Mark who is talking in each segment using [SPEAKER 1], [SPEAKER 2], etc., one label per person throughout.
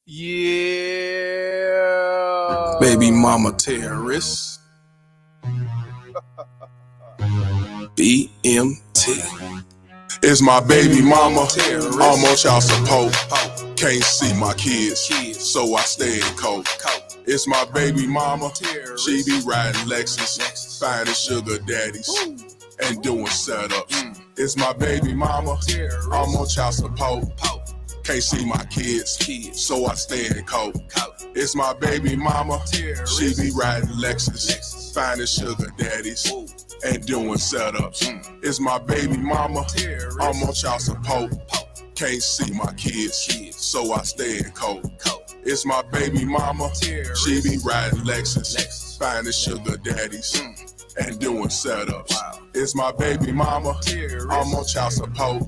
[SPEAKER 1] Yeah.
[SPEAKER 2] Baby mama terrorist. BMT. It's my baby mama. I'm on child support. Can't see my kids, so I stay in cold. It's my baby mama. She be riding Lexus, finding sugar daddies, and doing setups. It's my baby mama. I'm on child support. Can't see my kids, so I stay in cold. It's my baby mama. She be riding Lexus, finding sugar daddies, and doing setups. It's my baby mama. I'm on child support. Can't see my kids, so I stay in cold. It's my baby mama. She be riding Lexus, finding sugar daddies, and doing setups. It's my baby mama. I'm on child support.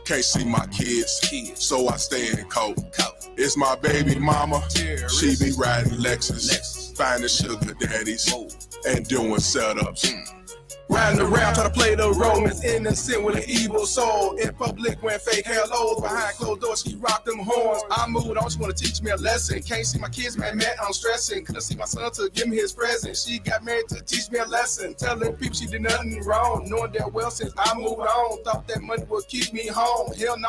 [SPEAKER 2] Can't see my kids, so I stay in cold. It's my baby mama. She be riding Lexus, finding sugar daddies, and doing setups. Riding around trying to play the Romans, innocent with an evil soul. In public wearing fake hellos, behind closed doors she rock them horns. I moved on, she wanna teach me a lesson. Can't see my kids, man, I'm stressing. Couldn't see my son to give me his present. She got married to teach me a lesson, telling people she did nothing wrong, knowing that well since I moved on. Thought that money would keep me home. Hell no,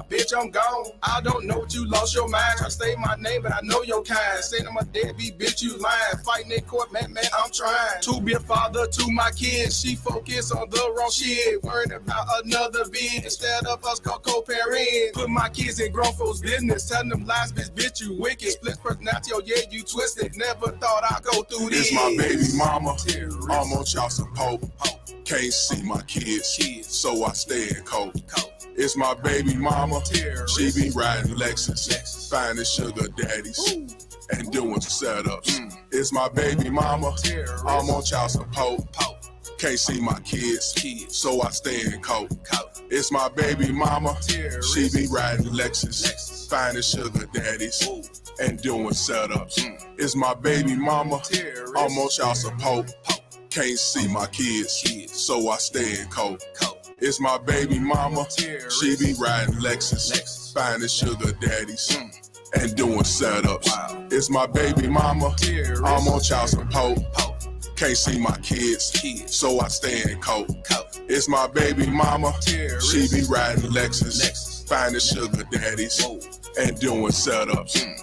[SPEAKER 2] bitch, I'm gone. I don't know what you lost your mind. Try to say my name, but I know your kind. Saying I'm a deadbeat, bitch, you lying. Fighting in court, man, I'm trying to be a father to my kids. She focus on the wrong shit, worried about another bid instead of us co-parenting. Put my kids in grown folks' business, telling them lies, bitch, you wicked. Split personality, oh yeah, you twisted. Never thought I'd go through this. It's my baby mama. I'm on child support. Can't see my kids, so I stay in cold. It's my baby mama. She be riding Lexus, finding sugar daddies, and doing setups. It's my baby mama. I'm on child support. Can't see my kids, so I stay in coat. It's my baby mama. She be riding Lexus, finding sugar daddies, and doing setups. It's my baby mama. I'm on child support. Can't see my kids, so I stay in coat. It's my baby mama. She be riding Lexus, finding sugar daddies, and doing setups. It's my baby mama. I'm on child support. Can't see my kids, so I stay in coat. It's my baby mama. She be riding Lexus, finding sugar daddies, and doing setups.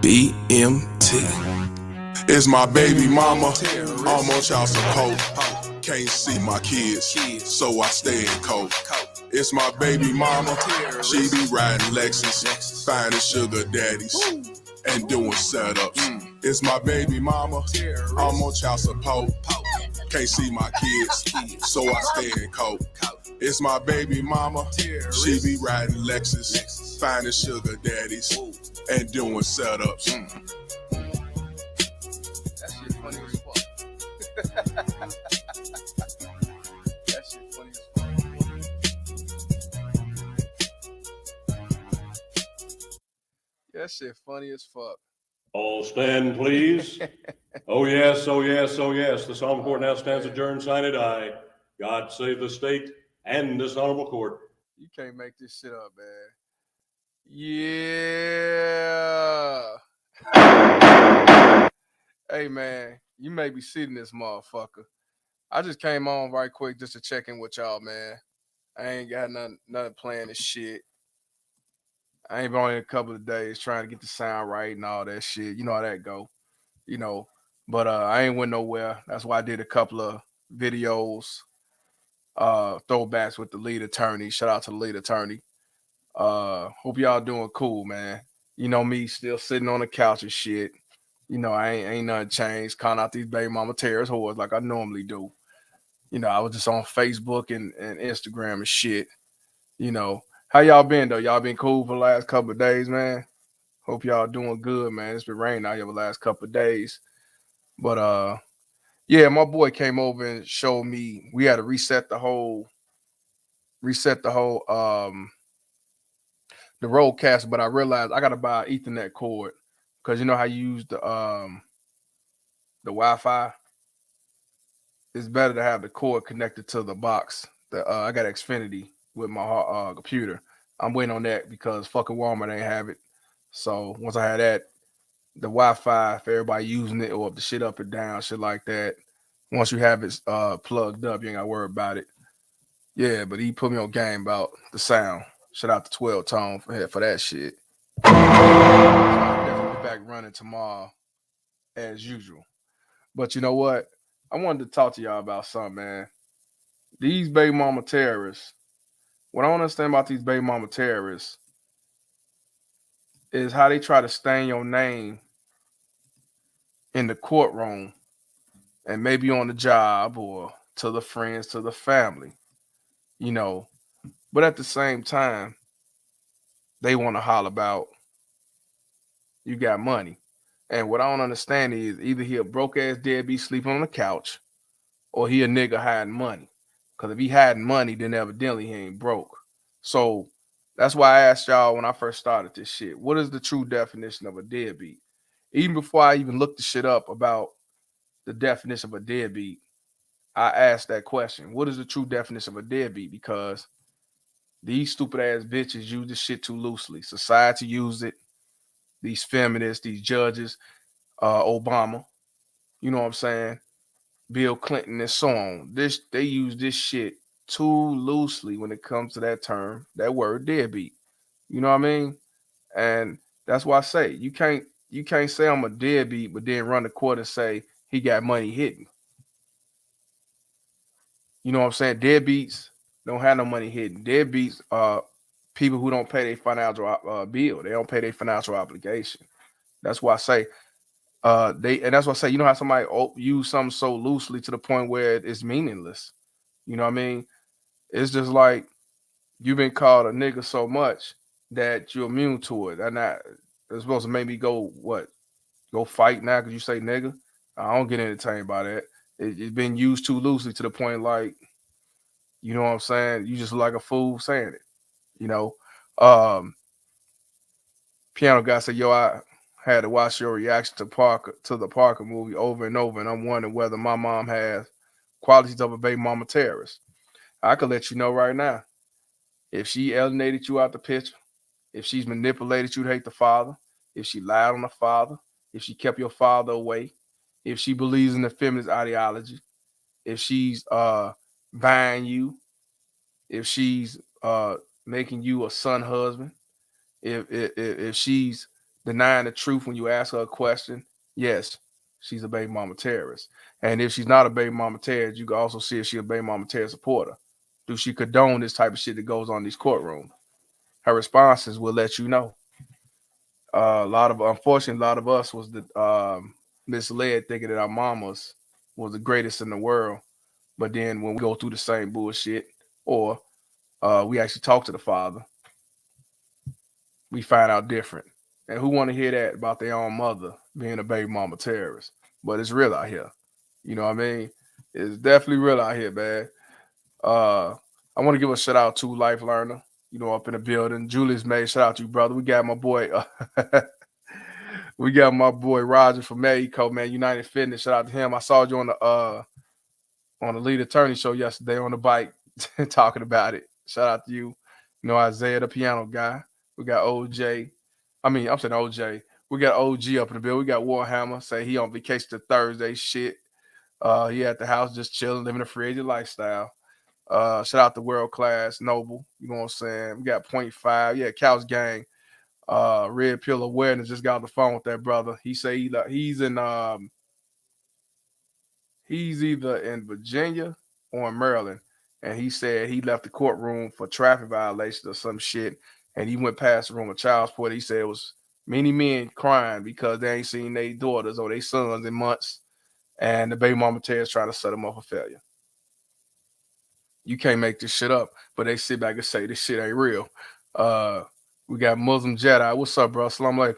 [SPEAKER 2] BMT. It's my baby mama. I'm on child support. Can't see my kids, so I stay in coat. It's my baby mama. She be riding Lexus, finding sugar daddies, and doing setups. It's my baby mama. I'm on child support. Can't see my kids, so I stay in coat. It's my baby mama. She be riding Lexus, finding sugar daddies, and doing setups.
[SPEAKER 1] That shit funny as fuck. That shit funny as fuck. That shit funny as fuck.
[SPEAKER 3] All stand, please. Oh, yes, oh, yes, oh, yes. The solemn court now stands adjourned, sign it, aye. God save the state and this honorable court.
[SPEAKER 1] You can't make this shit up, man. Yeah. Hey, man, you may be seeing this motherfucker. I just came on right quick just to check in with y'all, man. I ain't got nothing playing this shit. I ain't been on in a couple of days trying to get the sound right and all that shit. You know how that go, you know. But I ain't went nowhere. That's why I did a couple of videos, throwbacks with the lead attorney. Shout out to the lead attorney. Hope y'all doing cool, man. You know me, still sitting on the couch and shit. You know, I ain't nothing changed. Calling out these baby mama terrorist whores like I normally do. You know, I was just on Facebook and Instagram and shit. You know, how y'all been though? Y'all been cool for the last couple of days, man. Hope y'all doing good, man. It's been raining out here the last couple of days. But yeah, my boy came over and showed me we had to reset the whole the roadcaster, but I realized I gotta buy an Ethernet cord because you know how you use the Wi-Fi. It's better to have the cord connected to the box. I got Xfinity with my computer. I'm waiting on that because fucking Walmart ain't have it. So once I had that, the Wi-Fi for everybody using it or if the shit up and down, shit like that. Once you have it plugged up, you ain't gotta worry about it. Yeah, but he put me on game about the sound. Shout out to 12 Tone for that shit. So I'll definitely be back running tomorrow as usual. But you know what? I wanted to talk to y'all about something, man. These baby mama terrorists. What I don't understand about these baby mama terrorists is how they try to stain your name in the courtroom and maybe on the job or to the friends, to the family, you know. But at the same time, they want to holler about you got money. And what I don't understand is either he a broke ass deadbeat sleeping on the couch or he a nigga hiding money. Because if he hiding money, then evidently he ain't broke. So that's why I asked y'all when I first started this shit, what is the true definition of a deadbeat? Even before I even looked the shit up about the definition of a deadbeat, I asked that question. What is the true definition of a deadbeat? Because these stupid ass bitches use this shit too loosely. Society used it. These feminists, these judges, Obama, you know what I'm saying? Bill Clinton and so on. They use this shit too loosely when it comes to that term, that word deadbeat. You know what I mean? And that's why I say you can't you can't say I'm a deadbeat, but then run the court and say he got money hidden. You know what I'm saying? Deadbeats don't have no money hidden. Deadbeats are people who don't pay their financial bill. They don't pay their financial obligation. That's why I say that's why I say, you know how somebody use something so loosely to the point where it's meaningless. You know what I mean? It's just like you've been called a nigga so much that you're immune to it. And that it's supposed to make me go fight now because you say nigga. I don't get entertained by that. It's been used too loosely to the point like, you know what I'm saying? You just look like a fool saying it. You know, um, piano guy said, "Yo, I had to watch your reaction to the Parker movie over and over, and I'm wondering whether my mom has qualities of a baby mama terrorist." I could let you know right now, if she alienated you out the picture, if she's manipulated you to hate the father, if she lied on the father, if she kept your father away, if she believes in the feminist ideology, if she's buying you, if she's making you a son husband, if she's denying the truth when you ask her a question, yes, she's a baby mama terrorist. And if she's not a baby mama terrorist, you can also see if she's a baby mama terrorist supporter. Do she condone this type of shit that goes on in these courtrooms? Her responses will let you know. Unfortunately, a lot of us was misled thinking that our mamas was the greatest in the world. But then when we go through the same bullshit, or we actually talk to the father, we find out different. And who want to hear that about their own mother being a baby mama terrorist? But it's real out here. You know what I mean? It's definitely real out here, man. Uh, I want to give a shout out to Life Learner, you know, up in the building. Julius May, shout out to you, brother. We got my boy, we got my boy Roger from Mexico, man. United Fitness. Shout out to him. I saw you on the lead attorney show yesterday on the bike talking about it. Shout out to you. You know, Isaiah, the piano guy. We got OJ. I'm saying OJ. We got OG up in the bill. We got Warhammer. Say he on vacation to Thursday. Shit. He at the house just chilling, living a free agent lifestyle. Shout out to World Class Noble. You know what I'm saying? We got point five. Yeah, Couch Gang. Red Pill Awareness just got on the phone with that brother. He say he's either in Virginia or in Maryland. And he said he left the courtroom for traffic violation or some shit. And he went past the room of child support. He said it was many men crying because they ain't seen their daughters or their sons in months. And the baby mama is trying to set them up for failure. You can't make this shit up. But they sit back and say this shit ain't real. We got Muslim Jedi. What's up, bro? Assalamu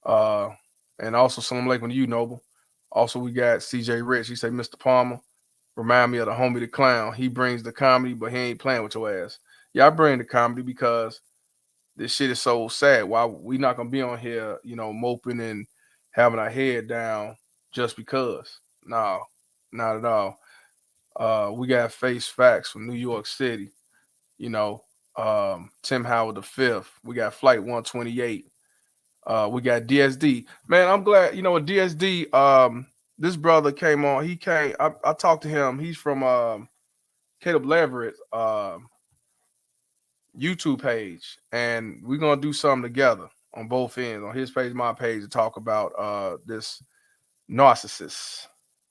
[SPEAKER 1] alaikum. And also assalamu alaikum to you, Noble. Also, we got CJ Rich. He say, Mr. Palmer, remind me of the homie the clown. He brings the comedy, but he ain't playing with your ass. Yeah, I bring the comedy because this shit is so sad. Why we not gonna be on here, you know, moping and having our head down just because? No, not at all. We got Face Facts from New York City. You know, Tim Howard the Fifth. We got Flight 128. We got DSD. Man, I'm glad, you know, DSD, this brother came on. He came, I talked to him. He's from Caleb Leverett YouTube page. And we're gonna do something together on both ends, on his page, my page, to talk about this narcissist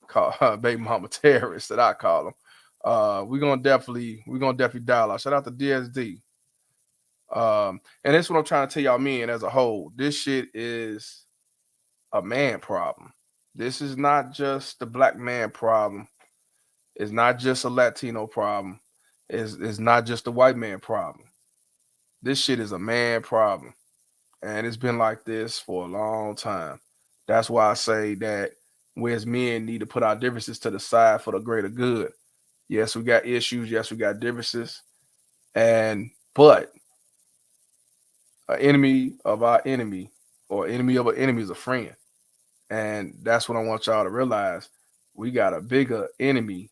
[SPEAKER 1] called baby mama terrorist that I call him. We're gonna definitely dialogue. Shout out to DSD. And that's what I'm trying to tell y'all, men as a whole. This shit is a man problem. This is not just the black man problem. It's not just a Latino problem. It's not just a white man problem. This shit is a man problem. And it's been like this for a long time. That's why I say that we as men need to put our differences to the side for the greater good. Yes, we got issues. Yes, we got differences. But an enemy of our enemy or enemy of an enemy is a friend. And that's what I want y'all to realize. We got a bigger enemy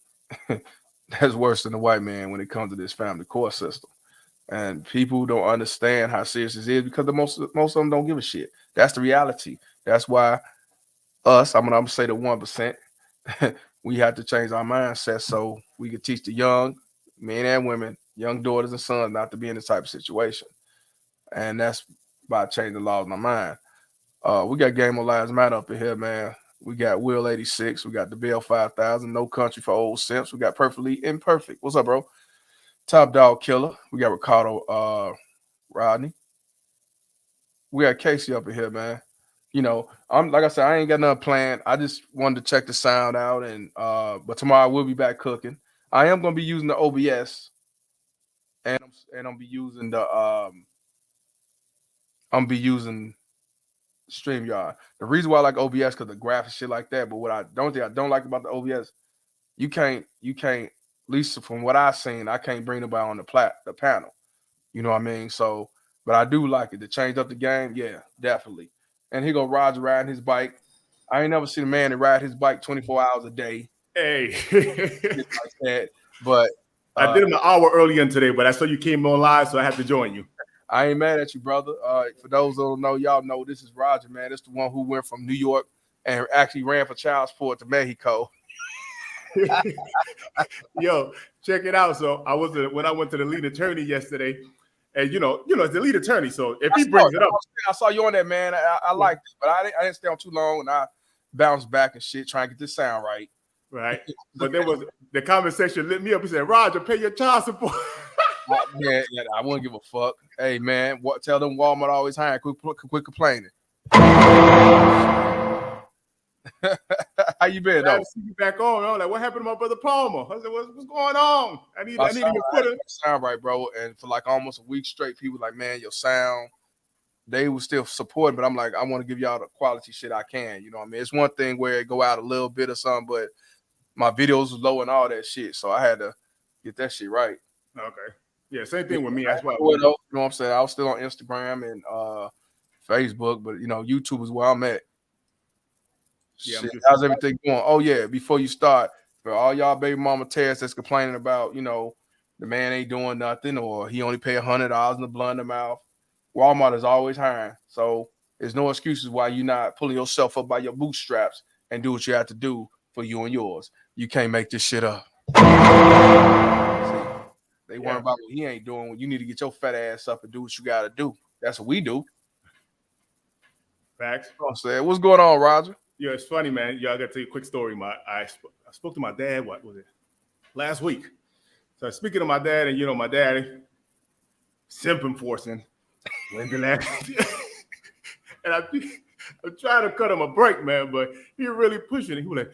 [SPEAKER 1] that's worse than the white man when it comes to this family court system. And people don't understand how serious this is because most of them don't give a shit. That's the reality. That's why I'm gonna say the 1%, we have to change our mindset so we can teach the young men and women, young daughters and sons not to be in this type of situation. And that's by changing the laws in our mind. We got Game of Lives Matter up in here, man. We got Will 86. We got the Bill 5000. No Country for Old Simps. We got Perfectly Imperfect. What's up, bro? Top Dog Killer. We got Ricardo Rodney. We got Casey up in here, man. I'm like I said, I ain't got nothing planned. I just wanted to check the sound out, and but tomorrow we'll be back cooking. I am gonna be using the OBS, and I'm be using StreamYard. The reason why I like OBS because the graphics shit like that. But what I don't like about the OBS, you can't, at least from what I've seen, I can't bring nobody on the panel. You know what I mean? So, but I do like it to change up the game. Yeah, definitely. And here go Roger riding his bike. I ain't never seen a man that ride his bike 24 hours a day.
[SPEAKER 4] Hey,
[SPEAKER 1] like that. But
[SPEAKER 4] I did him an hour earlier today, but I saw you came on live, so I had to join you.
[SPEAKER 1] I ain't mad at you, brother. For those who don't know, y'all know this is Roger, man. It's the one who went from New York and actually ran for child support to Mexico.
[SPEAKER 4] Yo, check it out. So when I went to the lead attorney yesterday, and you know, it's the lead attorney. So if he brings it up,
[SPEAKER 1] I saw you on that, man. I liked it, but I didn't stay on too long, and I bounced back and shit, trying to get this sound right.
[SPEAKER 4] Right. But there was the comment section lit me up. He said, "Roger, pay your child support."
[SPEAKER 1] Yeah, I wouldn't give a fuck. Hey, man, tell them Walmart always hiring. Quit complaining. How you been, though?
[SPEAKER 4] I see you back on. I'm like, what happened to my brother Palmer? I said, what's going on? I need your footer.
[SPEAKER 1] Sound right, bro. And for like almost a week straight, people like, man, your sound. They were still supporting, but I'm like, I want to give y'all the quality shit I can. You know what I mean? It's one thing where it go out a little bit or something, but my videos was low and all that shit, so I had to get that shit right.
[SPEAKER 4] Okay. Yeah, same thing with me. That's why.
[SPEAKER 1] You know what I'm saying? I was still on Instagram and Facebook, but YouTube is where I'm at. Yeah, shit, how's everything going? Oh yeah, before you start, for all y'all baby mama terrorists that's complaining about, the man ain't doing nothing or he only pay $100 in the blunt in the mouth. Walmart is always hiring, so there's no excuses why you're not pulling yourself up by your bootstraps and do what you have to do for you and yours. You can't make this shit up. See, they worry about what he ain't doing. You need to get your fat ass up and do what you got to do. That's what we do.
[SPEAKER 4] Facts.
[SPEAKER 1] What's going on, Roger?
[SPEAKER 4] Yeah, it's funny, man. Yeah, I got to tell you a quick story. I spoke to my dad. What was it? Last week. So speaking to my dad, and my daddy, simp enforcing. When the last, and I'm trying to cut him a break, man, but he really pushing it. He was like,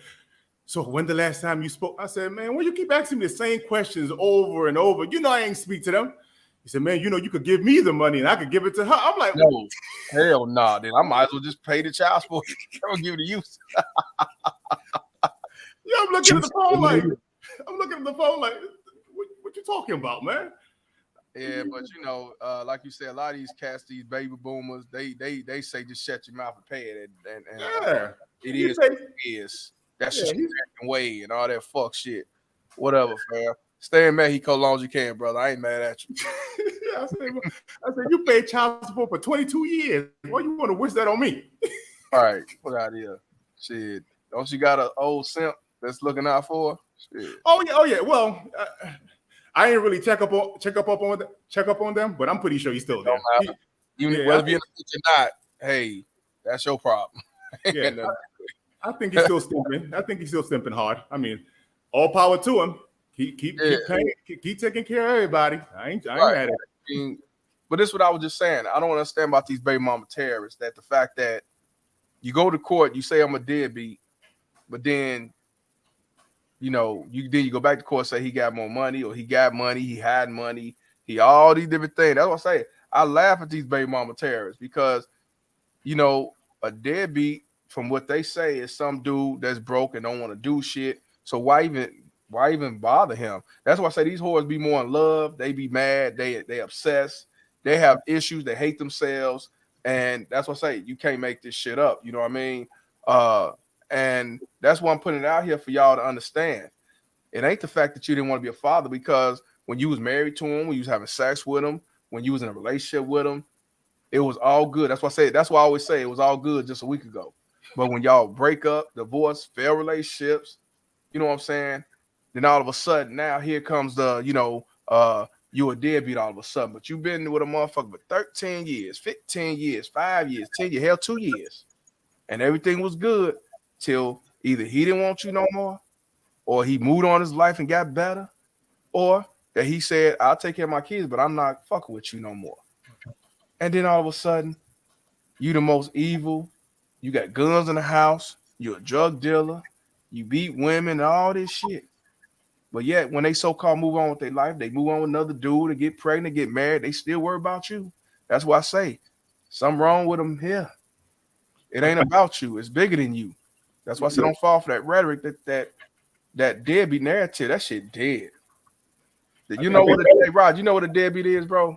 [SPEAKER 4] "So when the last time you spoke?" I said, "Man, why you keep asking me the same questions over and over? I ain't speak to them." He said, "Man, you could give me the money and I could give it to her." I'm like,
[SPEAKER 1] "No, hell no, nah, then I might as well just pay the child support. I don't give it to you."
[SPEAKER 4] Yeah, I'm looking at the phone like, what you talking about, man?
[SPEAKER 1] Yeah, but like you said, a lot of these cats, these baby boomers, they say just shut your mouth and pay it, and it is what it is. That's just your way and all that fuck shit. Whatever, fam. Stay in Mexico as long as you can, brother. I ain't mad at you.
[SPEAKER 4] Yeah, I said you paid child support for 22 years. Why you want to wish that on me?
[SPEAKER 1] All right, put out here. Shit, don't you got an old simp that's looking out for? Shit.
[SPEAKER 4] Oh yeah. Well. I ain't really check up on them, but I'm pretty sure he's still there.
[SPEAKER 1] Whether you're in the picture or not, hey, that's your problem.
[SPEAKER 4] Yeah, I think he's still stimping. I think he's still stimping hard. I mean, all power to him. Keep paying, keep taking care of everybody. I ain't mad at it.
[SPEAKER 1] But this is what I was just saying. I don't understand about these baby mama terrorists. That the fact that you go to court, you say I'm a deadbeat, but then you go back to court, say he got more money, or he got money, he had money, he all these different things. That's what I say. I laugh at these baby mama terrorists because, a deadbeat, from what they say, is some dude that's broke and don't want to do shit. So why even bother him? That's why I say these whores be more in love. They be mad. They obsessed. They have issues. They hate themselves. And that's what I say. You can't make this shit up. You know what I mean? And that's why I'm putting it out here for y'all to understand. It ain't the fact that you didn't want to be a father, because when you was married to him, when you was having sex with him, when you was in a relationship with him, it was all good. That's why I always say it was all good just a week ago. But when y'all break up, divorce, fail relationships, you know what I'm saying? Then all of a sudden now here comes the, you a deadbeat all of a sudden. But you've been with a motherfucker for 13 years, 15 years, 5 years, 10 years, hell, 2 years. And everything was good till either he didn't want you no more, or he moved on his life and got better, or that he said, I'll take care of my kids, but I'm not fucking with you no more. And then all of a sudden, you the most evil. You got guns in the house. You're a drug dealer. You beat women and all this shit. But yet, when they so-called move on with their life, they move on with another dude and get pregnant, get married. They still worry about you. That's why I say, something wrong with them here. It ain't about you. It's bigger than you. That's why I say don't fall for that rhetoric, that deadbeat narrative. That shit dead. You know what? Hey, Rod, you know what a deadbeat is, bro?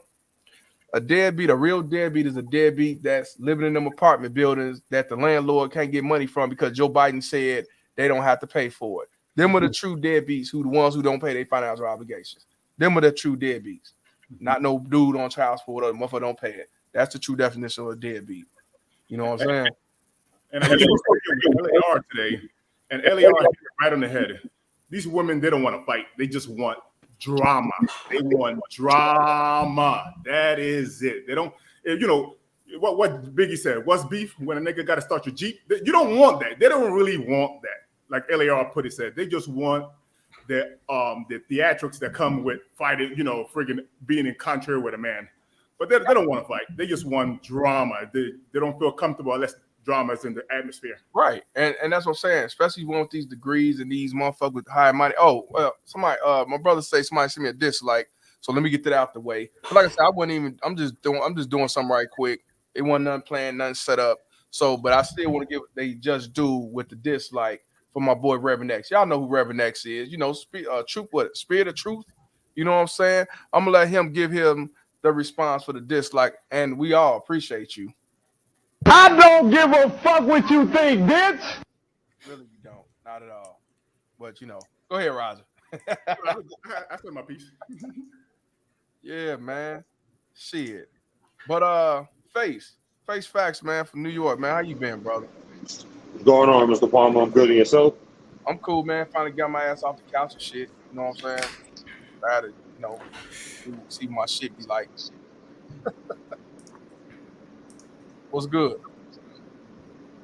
[SPEAKER 1] A deadbeat, a real deadbeat, is a deadbeat that's living in them apartment buildings that the landlord can't get money from because Joe Biden said they don't have to pay for it. Them are the true deadbeats, who the ones who don't pay their financial obligations. Them are the true deadbeats. Not no dude on child support or the motherfucker don't pay it. That's the true definition of a deadbeat. You know what I'm saying?
[SPEAKER 4] And I just was speaking with LAR today, and LAR hit it right on the head. These women, they don't want to fight. They just want drama. They want drama. That is it. They don't, you know, what Biggie said, what's beef? When a nigga got to start your Jeep. You don't want that. They don't really want that. Like LAR put it, said, they just want the theatrics that come with fighting, you know, friggin' being in contrary with a man. But they don't want to fight. They just want drama. They don't feel comfortable unless drama is in the atmosphere.
[SPEAKER 1] Right. And that's what I'm saying. Especially one with these degrees and these motherfuckers with high money. Oh, well, somebody, my brother say somebody sent me a dislike. So let me get that out the way. But like I said, I'm just doing something right quick. It wasn't nothing planned, nothing set up. So, but I still want to give they just do with the dislike for my boy Reverend X. Y'all know who Reverend X is. You know, Spirit of Truth. You know what I'm saying? I'm gonna let him give him the response for the dislike, and we all appreciate you.
[SPEAKER 5] I don't give a fuck what you think, bitch.
[SPEAKER 1] Really, you don't. Not at all. But, you know, go ahead, Roger.
[SPEAKER 4] I said my piece.
[SPEAKER 1] Yeah, man. Shit. But, Face Facts, man, from New York, man. How you been, brother?
[SPEAKER 6] What's going on, Mr. Palmer? I'm good, and yourself?
[SPEAKER 1] I'm cool, man. Finally got my ass off the couch and shit. You know what I'm saying? I had to, see my shit be like. What's good?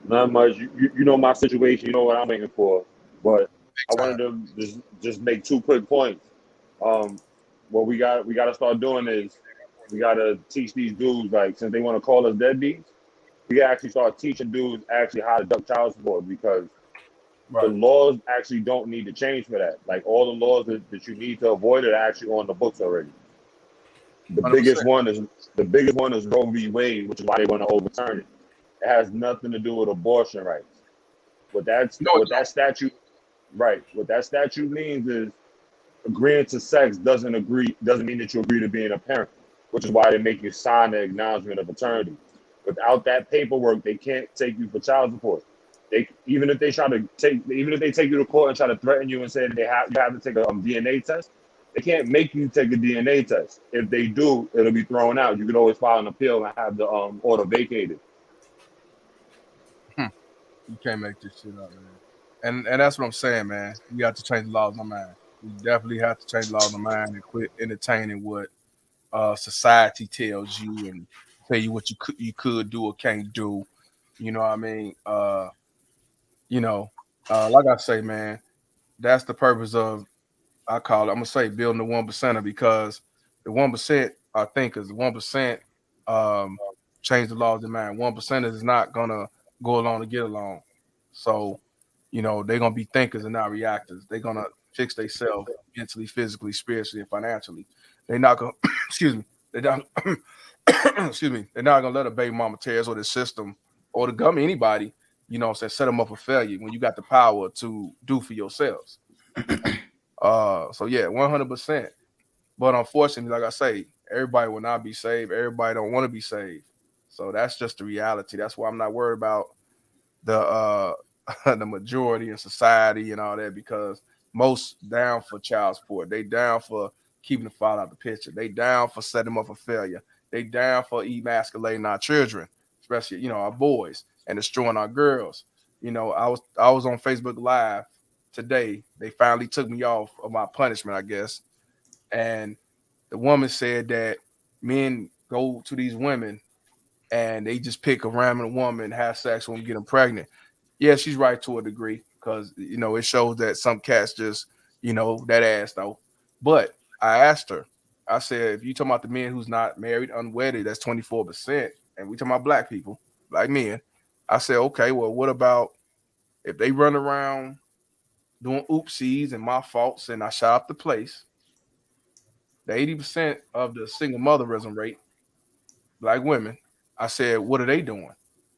[SPEAKER 6] Not much. You know my situation. You know what I'm waiting for. But I wanted to just make 2 quick points. What we got to start doing is we got to teach these dudes, like, since they want to call us deadbeats, we got to actually start teaching dudes actually how to duck child support, because the laws actually don't need to change for that. Like, all the laws that you need to avoid are actually on the books already. The
[SPEAKER 1] 100%.
[SPEAKER 6] biggest one is Roe v. Wade, which is why they want to overturn it. It has nothing to do with abortion rights. What that statute means is agreeing to sex doesn't mean that you agree to being a parent, which is why they make you sign the acknowledgement of paternity. Without that paperwork, they can't take you for child support. Even if they take you to court and try to threaten you and say that you have to take a DNA test, they can't make you take a DNA test. If they do, it'll be thrown out. You can always file an appeal and have the order vacated.
[SPEAKER 1] You can't make this shit up, man. And that's what I'm saying, man. We have to change the laws of our mind. We definitely have to change the laws of our mind and quit entertaining what society tells you and tell you what you could do or can't do. You know what I mean? Like I say, man, that's the purpose of, I'm gonna say, building the 1%er, because the 1% are thinkers. The 1% change the laws of their mind. 1% is not gonna go along to get along. So, they're gonna be thinkers and not reactors. They're gonna fix themselves mentally, physically, spiritually, and financially. They're not gonna excuse me. They're not excuse me. They're not gonna let a baby mama tear or the system or the government, anybody, set them up for failure when you got the power to do for yourselves. So yeah, 100%. But unfortunately, like I say, everybody will not be saved. Everybody don't want to be saved. So that's just the reality. That's why I'm not worried about the the majority in society and all that, because most down for child support. They down for keeping the father out the picture. They down for setting them up for failure. They down for emasculating our children, especially our boys, and destroying our girls. I was on Facebook Live today. They finally took me off of my punishment, I guess. And The woman said that men go to these women and they just pick a random woman and have sex when we get them pregnant. Yeah, she's right to a degree because it shows that some cats just that ass though. But I asked her, I said, if you talking about the men who's not married, unwedded, that's 24%, and we talking about black people, black men. I said, okay, well, what about if they run around doing oopsies and my faults and I shot up the place? The 80% of the single motherism rate, black women. I said, what are they doing?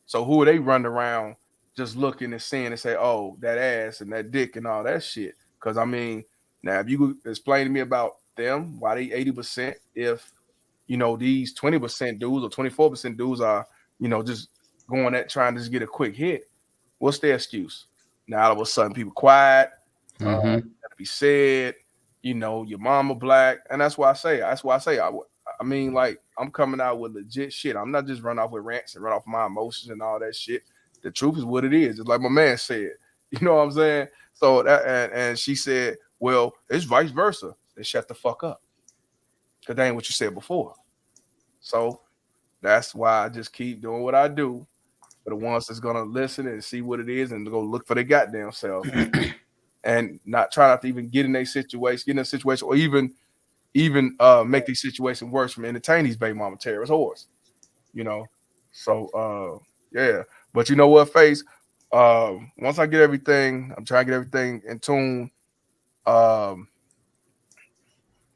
[SPEAKER 1] So who are they running around just looking and seeing and say, oh, that ass and that dick and all that shit? Because I mean, now if you could explain to me about them, why they 80%, if these 20% dudes or 24% dudes are, just going at trying to just get a quick hit, what's their excuse? Now all of a sudden people quiet, gotta be said, your mama black, and that's why I say, I mean, like, I'm coming out with legit shit. I'm not just running off with rants and run off my emotions and all that shit. The truth is what it is. It's like my man said. You know what I'm saying? So that and she said, well, it's vice versa. Then shut the fuck up. Because that ain't what you said before. So that's why I just keep doing what I do for the ones that's gonna listen and see what it is and go look for their goddamn self and not try not to even get in a situation, or even make the situation worse from entertaining these baby mama terrorist whores, So yeah, but you know what, Face? Once I get everything, I'm trying to get everything in tune,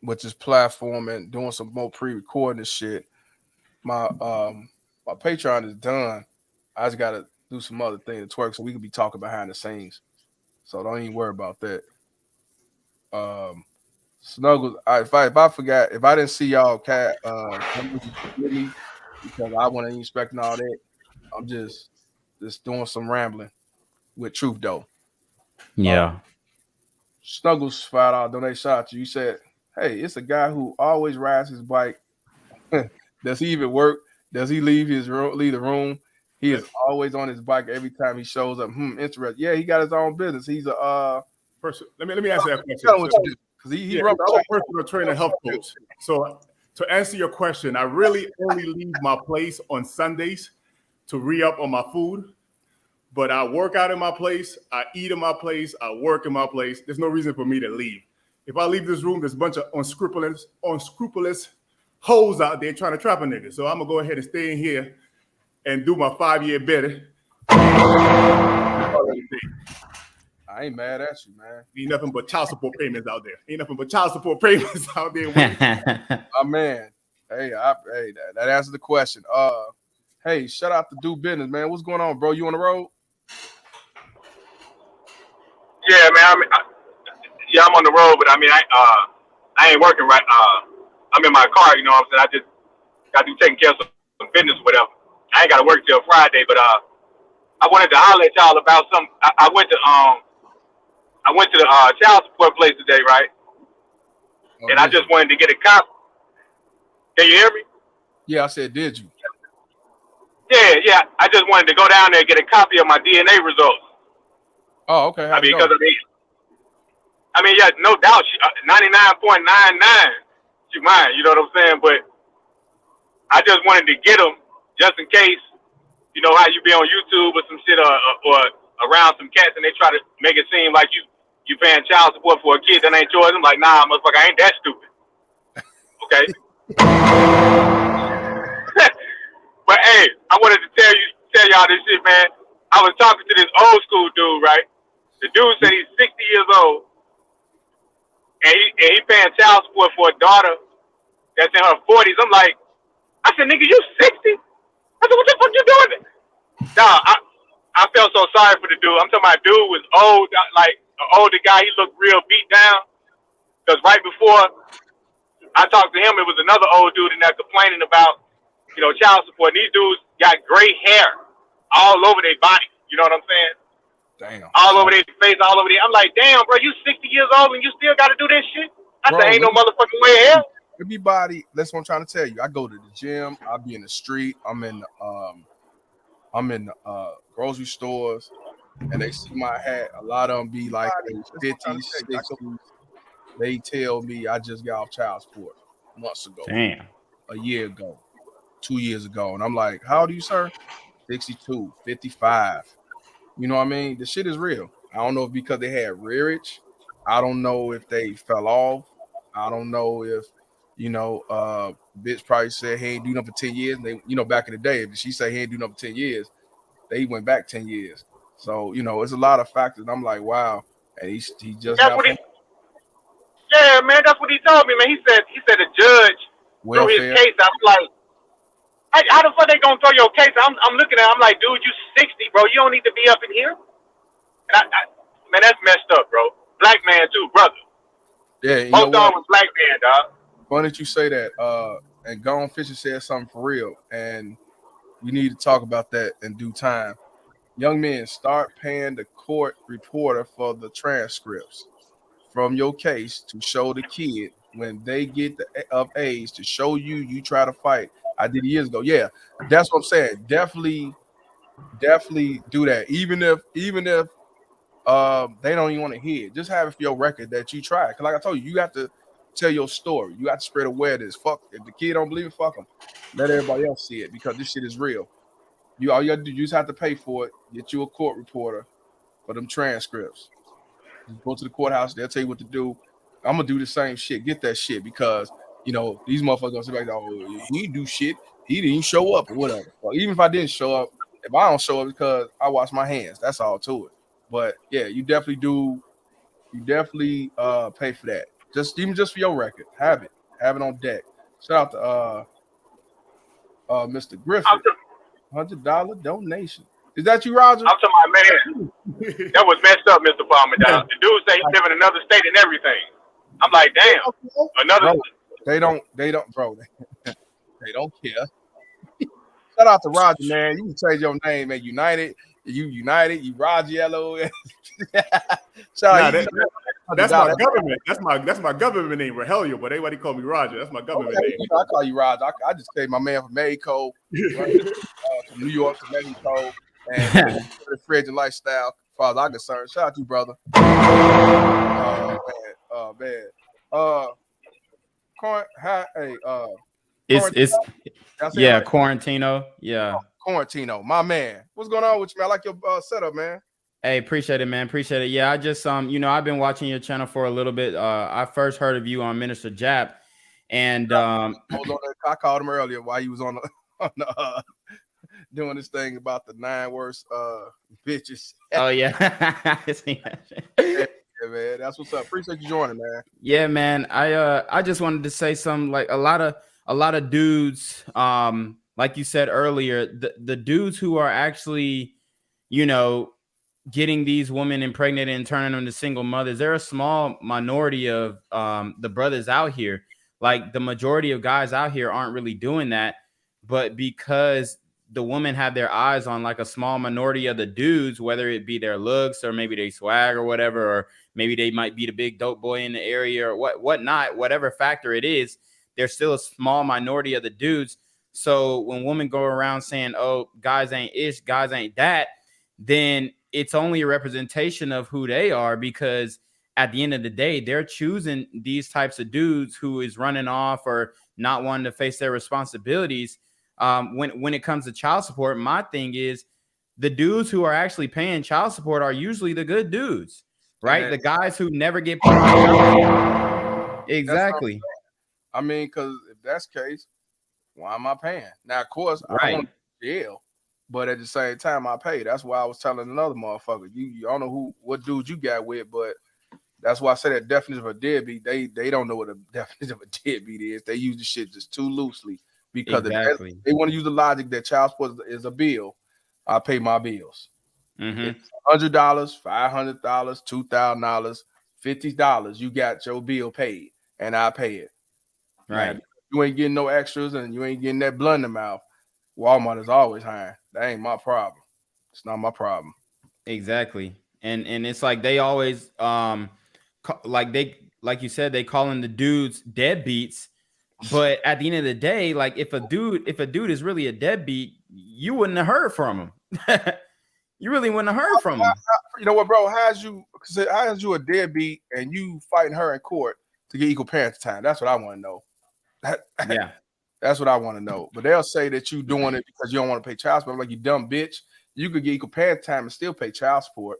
[SPEAKER 1] with this platform and doing some more pre-recording and shit. My Patreon is done. I just gotta do some other thing to twerk so we can be talking behind the scenes. So don't even worry about that. Snuggles. If I forgot, if I didn't see y'all, cat, forgive me because I wasn't expecting all that. I'm just doing some rambling with truth though.
[SPEAKER 7] Yeah.
[SPEAKER 1] Snuggles $5 donation shout out to you. You said, "Hey, it's a guy who always rides his bike. Does he even work? Does he leave the room? He is always on his bike every time he shows up. Interesting. Yeah, he got his own business. He's a
[SPEAKER 4] person. Let me answer that question.
[SPEAKER 1] Tell him what you do. Because
[SPEAKER 4] I'm a personal trainer, health coach. So to answer your question, I really only leave my place on Sundays to re-up on my food. But I work out in my place, I eat in my place, I work in my place. There's no reason for me to leave. If I leave this room, there's a bunch of unscrupulous hoes out there trying to trap a nigga. So I'm gonna go ahead and stay in here and do my 5-year bid.
[SPEAKER 1] I ain't mad at you, man.
[SPEAKER 4] Ain't nothing but child support payments out there.
[SPEAKER 1] Man. Hey, that answers the question. Hey, shout out to Do Business, man. What's going on, bro? You on the road?
[SPEAKER 8] Yeah, man. I'm on the road, but I mean, I ain't working right. I'm in my car, you know what I'm saying? I just got to be taking care of some business, or whatever. I ain't got to work till Friday, but I wanted to holler at y'all about something. I went to the child support place today, right? And I just wanted to get a copy. Can you hear me?
[SPEAKER 1] Yeah, I said, did you?
[SPEAKER 8] Yeah. I just wanted to go down there and get a copy of my DNA results.
[SPEAKER 1] Oh, okay.
[SPEAKER 8] Because yeah, no doubt, 99.99, she mine. You know what I'm saying? But I just wanted to get them just in case. You know how you be on YouTube or some shit, or around some cats, and they try to make it seem like you paying child support for a kid that ain't yours. I'm like, nah, motherfucker, I ain't that stupid. Okay. But hey, I wanted to tell y'all this shit, man. I was talking to this old school dude, right? The dude said he's 60 years old, and he paying child support for a daughter that's in her 40s. I'm like, I said, nigga, you 60? I said, what the fuck you doing? Nah, I felt so sorry for the dude. I'm talking about dude was old, like an older guy. He looked real beat down. Because right before I talked to him, it was another old dude in there complaining about, child support. These dudes got gray hair all over their body. You know what I'm saying?
[SPEAKER 1] Damn.
[SPEAKER 8] All over their face, all over there. I'm like, damn, bro, you 60 years old and you still got to do this shit? I said, ain't no motherfucking way in hell.
[SPEAKER 1] Everybody, that's what I'm trying to tell you. I go to the gym. I be in the street. I'm in grocery stores, and they see my hat. A lot of them be like 50s, 60s. They tell me I just got off child support. months ago,
[SPEAKER 7] Damn.
[SPEAKER 1] a year ago, 2 years ago. And I'm like, how old are you, sir? 62, 55. You know what I mean? The shit is real. I don't know if because they had rearage. I don't know if they fell off. I don't know if, bitch probably said he ain't do nothing for 10 years. And they, back in the day, if she said he ain't do nothing for 10 years, they went back 10 years. So, it's a lot of factors. I'm like, wow. And he just
[SPEAKER 8] That's
[SPEAKER 1] got
[SPEAKER 8] what he. Yeah, man, that's what he told me, man. He said the judge threw his
[SPEAKER 1] welfare.
[SPEAKER 8] case. I was like, how the fuck they gonna throw your case? I'm looking at. I'm like, dude, you 60, bro. You don't need to be up in here. And man, that's messed up, bro. Black man too, brother.
[SPEAKER 1] Yeah, you
[SPEAKER 8] Both
[SPEAKER 1] know
[SPEAKER 8] of
[SPEAKER 1] what?
[SPEAKER 8] them was black man, dog.
[SPEAKER 1] Funny that you say that. And Gone Fisher said something for real, and we need to talk about that in due time. Young men, start paying the court reporter for the transcripts from your case to show the kid when they get of age to show you try to fight. I did it years ago. Yeah, that's what I'm saying. Definitely do that. Even if they don't even want to hear it. Just have it for your record that you tried. Because like I told you, you got to tell your story. You got to spread awareness. Fuck, if the kid don't believe it, fuck them. Let everybody else see it because this shit is real. All you got to do, you just have to pay for it. Get you a court reporter for them transcripts. Just go to the courthouse. They'll tell you what to do. I'm going to do the same shit. Get that shit because, these motherfuckers going to say like, oh, he didn't do shit. He didn't show up or whatever. Well, even if I didn't show up, if I don't show up because I wash my hands, that's all to it. But yeah, you definitely do. You definitely pay for that. Just for your record. Have it on deck. Shout out to Mr. Griffith. $100 donation. Is that you, Roger?
[SPEAKER 8] I'm talking about, man, that was messed up, Mr. Palmer, dog. The dude say he live in another state and everything. I'm like, damn. Another.
[SPEAKER 1] Bro, they don't, bro. They don't care. Shout out to Roger, man. You can change your name, man. United, you Roger Yellow. Shout out.
[SPEAKER 4] That's my government. That's my government name, Rogelio, but everybody call me Roger. That's my government name.
[SPEAKER 1] I call you Roger. I just came my man from Mexico, from New York to Mexico, and the fridge and lifestyle. As far as I'm concerned, shout out to you, brother. Man.
[SPEAKER 7] Quarantino. Yeah.
[SPEAKER 1] Quarantino, my man. What's going on with you, man? I like your setup, man.
[SPEAKER 7] Hey, appreciate it, man. Appreciate it. Yeah, I just I've been watching your channel for a little bit. I first heard of you on Minister Jap, and
[SPEAKER 1] I called him earlier while he was on the doing this thing about the 9 worst bitches.
[SPEAKER 7] Oh yeah.
[SPEAKER 1] Yeah, man. That's what's up. Appreciate you joining, man.
[SPEAKER 7] Yeah, man. I just wanted to say something. Like a lot of dudes, like you said earlier, the dudes who are actually, getting these women impregnated and turning them into single mothers, they're a small minority of the brothers out here. Like the majority of guys out here aren't really doing that, but because the women have their eyes on like a small minority of the dudes, whether it be their looks or maybe they swag or whatever, or maybe they might be the big dope boy in the area or whatnot, whatever factor it is, there's still a small minority of the dudes. So when women go around saying, oh, guys ain't ish, guys ain't that, then it's only a representation of who they are, because at the end of the day, they're choosing these types of dudes who is running off or not wanting to face their responsibilities. When it comes to child support, my thing is the dudes who are actually paying child support are usually the good dudes, right? The guys who never get put on. Exactly.
[SPEAKER 1] I mean, because if that's the case, why am I paying? Now, of course, I don't want to jail, but at the same time, I pay. That's why I was telling another motherfucker, you don't know what dude you got with, but that's why I say that definition of a deadbeat, they don't know what a definition of a deadbeat is. They use the shit just too loosely because if they want to use the logic that child support is a bill. I pay my bills. $100, $500, $2,000, $50. You got your bill paid, and I pay it.
[SPEAKER 7] Right.
[SPEAKER 1] Now, you ain't getting no extras, and you ain't getting that blood in the mouth. Walmart is always hiring. That ain't my problem. It's not my problem.
[SPEAKER 7] Exactly. And it's like they always like you said, they calling the dudes deadbeats. But at the end of the day, like if a dude is really a deadbeat, you wouldn't have heard from him. You really wouldn't have heard from him.
[SPEAKER 1] You know what, bro? How is you a deadbeat and you fighting her in court to get equal parenting time? That's what I want to know.
[SPEAKER 7] Yeah.
[SPEAKER 1] That's what I want to know. But they'll say that you doing it because you don't want to pay child support. I'm like, you dumb bitch. You could get equal parent time and still pay child support.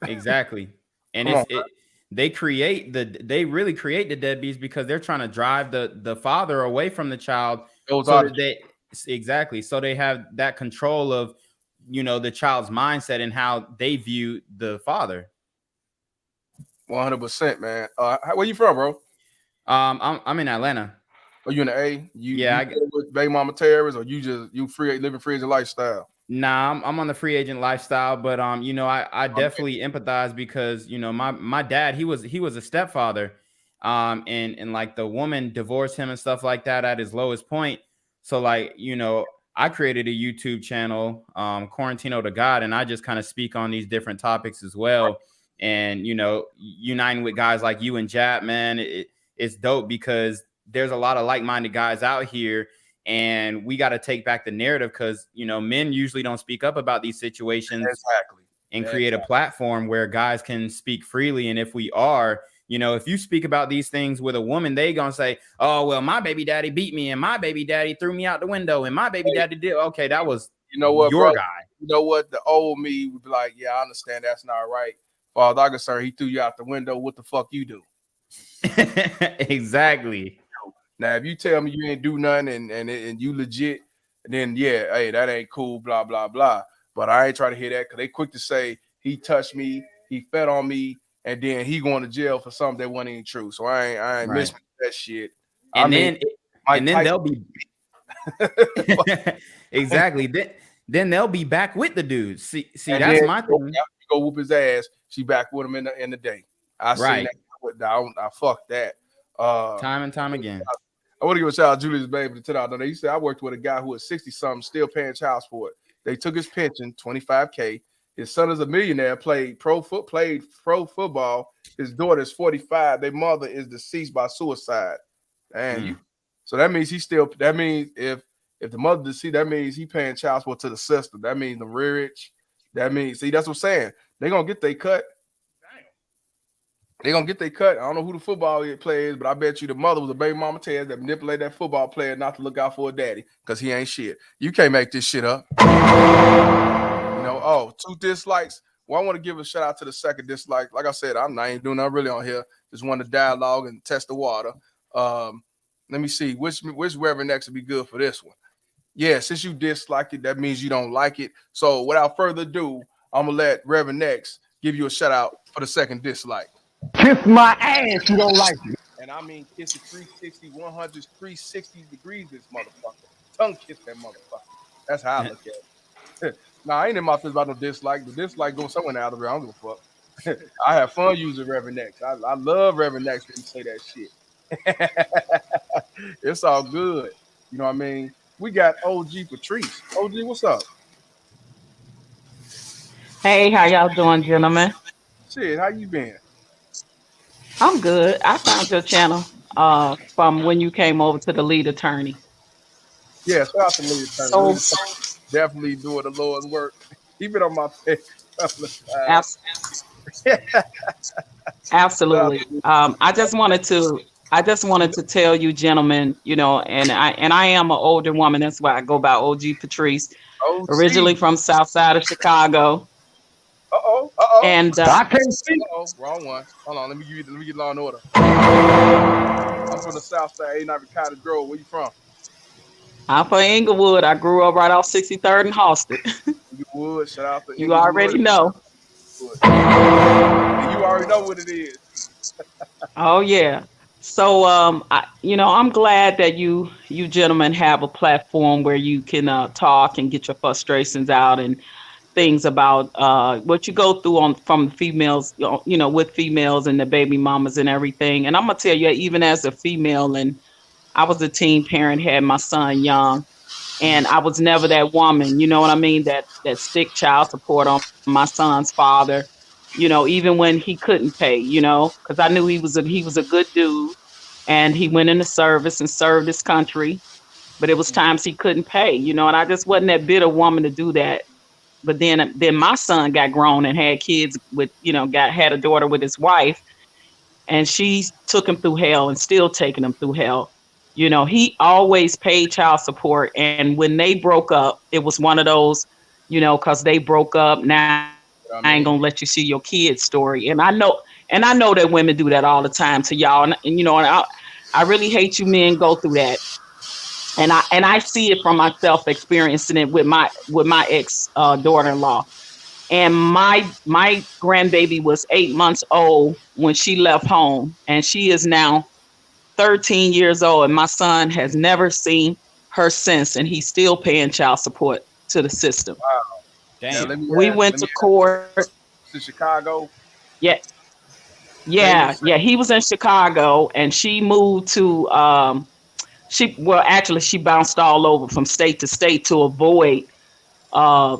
[SPEAKER 7] Exactly. And
[SPEAKER 1] Come on,
[SPEAKER 7] they really create the deadbeats because they're trying to drive the father away from the child.
[SPEAKER 1] those
[SPEAKER 7] So
[SPEAKER 1] are
[SPEAKER 7] that exactly. So they have that control of, the child's mindset and how they view the father.
[SPEAKER 1] 100%, man. Where you from, bro?
[SPEAKER 7] I'm in Atlanta.
[SPEAKER 1] Are you in the A? You
[SPEAKER 7] I
[SPEAKER 1] with baby mama terrorists, or you free living free as a lifestyle?
[SPEAKER 7] Nah, I'm on the free agent lifestyle, but I definitely empathize because my dad, he was a stepfather, and like the woman divorced him and stuff like that at his lowest point. So like I created a YouTube channel, Quarantino to God, and I just kind of speak on these different topics as well. And uniting with guys like you and Jap, man, it's dope because there's a lot of like-minded guys out here. And we got to take back the narrative because, men usually don't speak up about these situations and create a platform where guys can speak freely. And if we are, if you speak about these things with a woman, they going to say, oh, well, my baby daddy beat me and my baby daddy threw me out the window and my baby daddy did. Okay, that was your
[SPEAKER 1] bro,
[SPEAKER 7] guy.
[SPEAKER 1] You know what? The old me would be like, yeah, I understand that's not right. Father, I'm concerned he threw you out the window. What the fuck you do?
[SPEAKER 7] Exactly.
[SPEAKER 1] Now, if you tell me you ain't do nothing and you legit, then yeah, hey, that ain't cool, blah, blah, blah. But I ain't trying to hear that because they quick to say he touched me, he fed on me, and then he going to jail for something that wasn't even true. So I ain't missing that shit.
[SPEAKER 7] And then they'll be exactly. Then they'll be back with the dudes. See, that's my thing.
[SPEAKER 1] You go whoop his ass. She back with him in the day. I see that. I fuck that.
[SPEAKER 7] Time and time again.
[SPEAKER 1] I want to give a shout out to Julius Baby to tell out. He said I worked with a guy who was 60-something, still paying child support. They took his pension, $25K. His son is a millionaire, played pro football. His daughter is 45. Their mother is deceased by suicide. And so that means that means if the mother deceased, that means he paying child support to the sister. That means the rich. That means, that's what I'm saying. They're gonna get their cut. They're going to get their cut. I don't know who the football player is, but I bet you the mother was a baby mama Taz that manipulated that football player not to look out for a daddy because he ain't shit. You can't make this shit up. 2 dislikes. Well, I want to give a shout out to the second dislike. Like I said, I'm not even doing nothing really on here. Just want to dialogue and test the water. Let me see. Which Reverend X would be good for this one? Yeah, since you disliked it, that means you don't like it. So without further ado, I'm going to let Reverend X give you a shout out for the second dislike.
[SPEAKER 5] Kiss my ass, you don't like it.
[SPEAKER 1] And I mean kiss it 360, 100, 360 degrees, this motherfucker. Tongue kiss that motherfucker. That's how I look at it. Nah, I ain't in my fist about no dislike. The dislike goes somewhere out of here. I don't give a fuck. I have fun using Reverend X. I love Reverend X when you say that shit. It's all good. You know what I mean? We got OG Patrice. OG, what's up?
[SPEAKER 9] Hey, how y'all doing, gentlemen?
[SPEAKER 1] Shit, how you been?
[SPEAKER 9] I'm good. I found your channel from when you came over to the lead attorney.
[SPEAKER 1] Yeah, shout out to lead attorney. Definitely doing the Lord's work. He been on my page.
[SPEAKER 9] Absolutely. I just wanted to tell you, gentlemen, and I am an older woman. That's why I go by OG Patrice. Originally from South Side of Chicago. And
[SPEAKER 5] I can't see.
[SPEAKER 1] Wrong one. Hold on, let me get Law and Order. I'm from the South Side, 89 Ricardo Grove. Where you from?
[SPEAKER 9] I'm from Inglewood. I grew up right off 63rd and Halsted.
[SPEAKER 1] Inglewood, shout out to Inglewood.
[SPEAKER 9] You already know.
[SPEAKER 1] You already know what it is.
[SPEAKER 9] Oh yeah. So I'm glad that you gentlemen have a platform where you can talk and get your frustrations out and things about what you go through from females, with females and the baby mamas and everything. And I'm gonna tell you, even as a female, and I was a teen parent, had my son young, and I was never that woman, you know what I mean, that stick child support on my son's father, even when he couldn't pay, because I knew he was a good dude, and he went into service and served his country, but it was times he couldn't pay, and I just wasn't that bitter woman to do that. But then my son got grown and had kids with, had a daughter with his wife, and she took him through hell and still taking him through hell. You know, he always paid child support. And when they broke up, it was one of those, you know, because they broke up. Now I ain't gonna let you see your kid's story. And I know that women do that all the time to y'all. And you know, and I really hate you men go through that. And I see it from myself experiencing it with my ex daughter-in-law. And my grandbaby was 8 months old when she left home, and she is now 13 years old, and my son has never seen her since, and he's still paying child support to the system.
[SPEAKER 1] Wow. Now
[SPEAKER 7] Damn.
[SPEAKER 9] We went to court.
[SPEAKER 1] to Chicago.
[SPEAKER 9] Yeah,
[SPEAKER 1] Baby,
[SPEAKER 9] yeah. He was in Chicago, and she moved to actually she bounced all over from state to state to avoid uh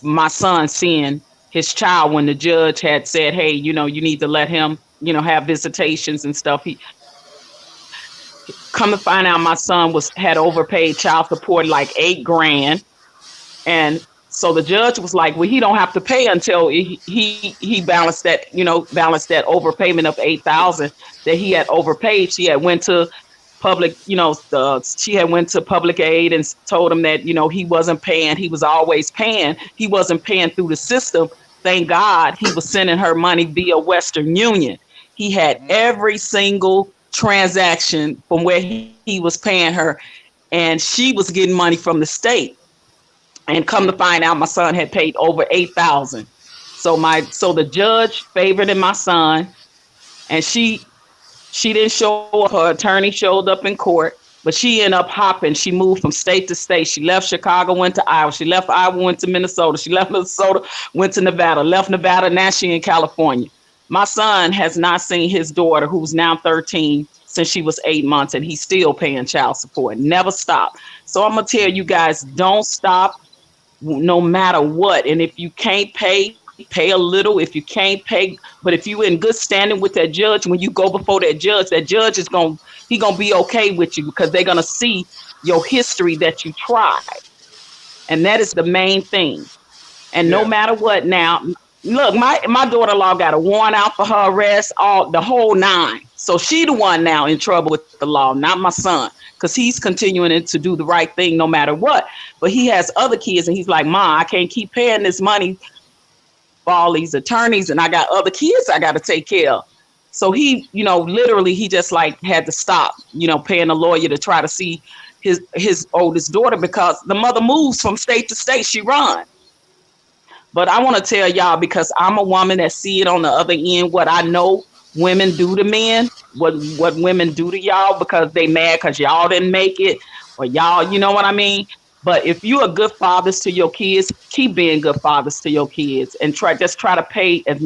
[SPEAKER 9] my son seeing his child when the judge had said, hey, you know, you need to let him, you know, have visitations and stuff. He come to find out my son had overpaid child support like $8,000. And so the judge was like, well, he don't have to pay until he balanced that, you know, balanced that overpayment of 8,000 that he had overpaid. She had went to public, you know, she had went to public aid and told him that, you know, he wasn't paying. He was always paying. He wasn't paying through the system. Thank God he was sending her money via Western Union. He had every single transaction from where he was paying her, and she was getting money from the state. And come to find out, my son had paid over 8,000. So the judge favored in my son, and she didn't show up. Her attorney showed up in court, but she ended up hopping. She moved from state to state. She left Chicago, went to Iowa. She left Iowa, went to Minnesota. She left Minnesota, went to Nevada. Left Nevada, now she in California. My son has not seen his daughter, who's now 13, since she was 8 months, and he's still paying child support. Never stop. So I'm gonna tell you guys, don't stop, no matter what. And if you can't pay a little. If you can't pay, but if you in good standing with that judge, when you go before that judge is gonna be okay with you, because they're gonna see your history that you tried, and that is the main thing. And no matter what, now look, my daughter-in-law got a warrant out for her arrest, all the whole nine. So she the one now in trouble with the law, not my son, because he's continuing to do the right thing no matter what. But he has other kids, and he's like, Ma, I can't keep paying this money for all these attorneys, and I got other kids I got to take care of. So he, you know, literally he just like had to stop, you know, paying a lawyer to try to see his oldest daughter, because the mother moves from state to state. She runs. But I want to tell y'all, because I'm a woman that see it on the other end, what I know women do to men, what women do to y'all, because they mad because y'all didn't make it, or y'all, you know what I mean? But if you are good fathers to your kids, keep being good fathers to your kids, and try to pay as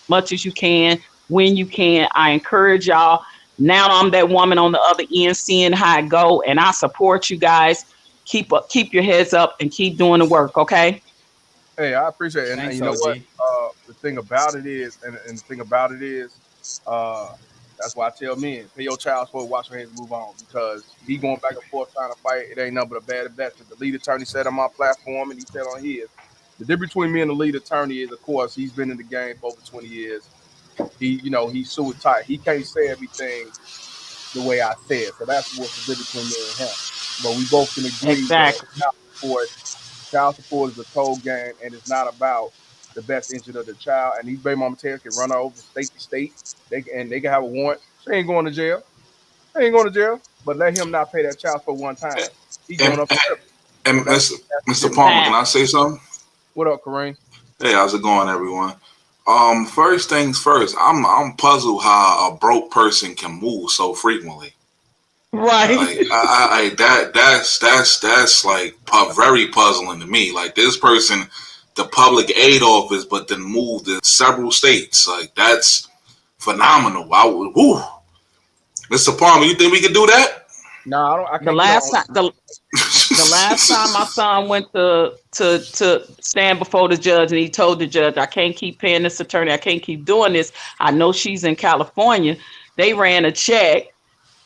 [SPEAKER 9] much as you can when you can. I encourage y'all. Now I'm that woman on the other end seeing how it go, and I support you guys. Keep your heads up and keep doing the work, okay?
[SPEAKER 1] Hey, I appreciate it. And
[SPEAKER 7] Thanks,
[SPEAKER 1] you know what?
[SPEAKER 7] OG.
[SPEAKER 1] The thing about it is, that's why I tell men, pay your child support, wash your hands, and move on. Because he going back and forth trying to fight, it ain't nothing but a bad investment. The lead attorney said on my platform, and he said on his. The difference between me and the lead attorney is, of course, he's been in the game for over 20 years. He's so tight. He can't say everything the way I said. So that's what's the difference between me and him. But we both can agree
[SPEAKER 9] Exactly.
[SPEAKER 1] that child support is a cold game, and it's not about the best interest of the child. And these baby mama parents can run her over state to state. They can have a warrant. She ain't going to jail. But let him not pay that child for one time. He's going up.
[SPEAKER 2] And Mr. Palmer, can I say something?
[SPEAKER 1] What up, Kareem?
[SPEAKER 2] Hey, how's it going, everyone? First things first, I'm puzzled how a broke person can move so frequently.
[SPEAKER 9] Right.
[SPEAKER 2] Like, that's like very puzzling to me. Like, this person, the public aid office, but then moved to several states. Like, that's phenomenal. Mr. Palmer, you think we could do that?
[SPEAKER 1] No, I don't. I can't.
[SPEAKER 9] The last time my son went to stand before the judge, and he told the judge, I can't keep paying this attorney. I can't keep doing this. I know she's in California. They ran a check.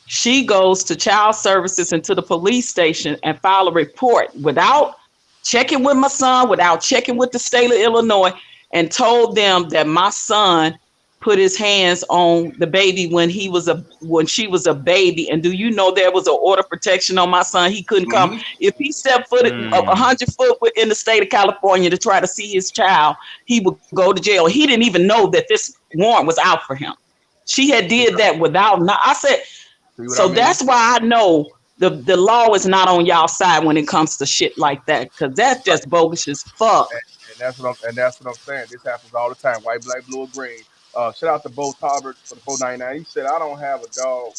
[SPEAKER 9] She goes to child services and to the police station and file a report without checking with my son, without checking with the state of Illinois, and told them that my son put his hands on the baby when she was a baby. And do you know there was an order of protection on my son? He couldn't come. If he stepped foot 100 foot in the state of California to try to see his child, he would go to jail. He didn't even know that this warrant was out for him. She had did that without. I said, so that's why I know the law is not on y'all side when it comes to shit like that, because that's just bogus as fuck.
[SPEAKER 1] And that's what I'm saying. This happens all the time. White, black, blue, or green. Shout out to Bo Talbert for the 499. He said, I don't have a dog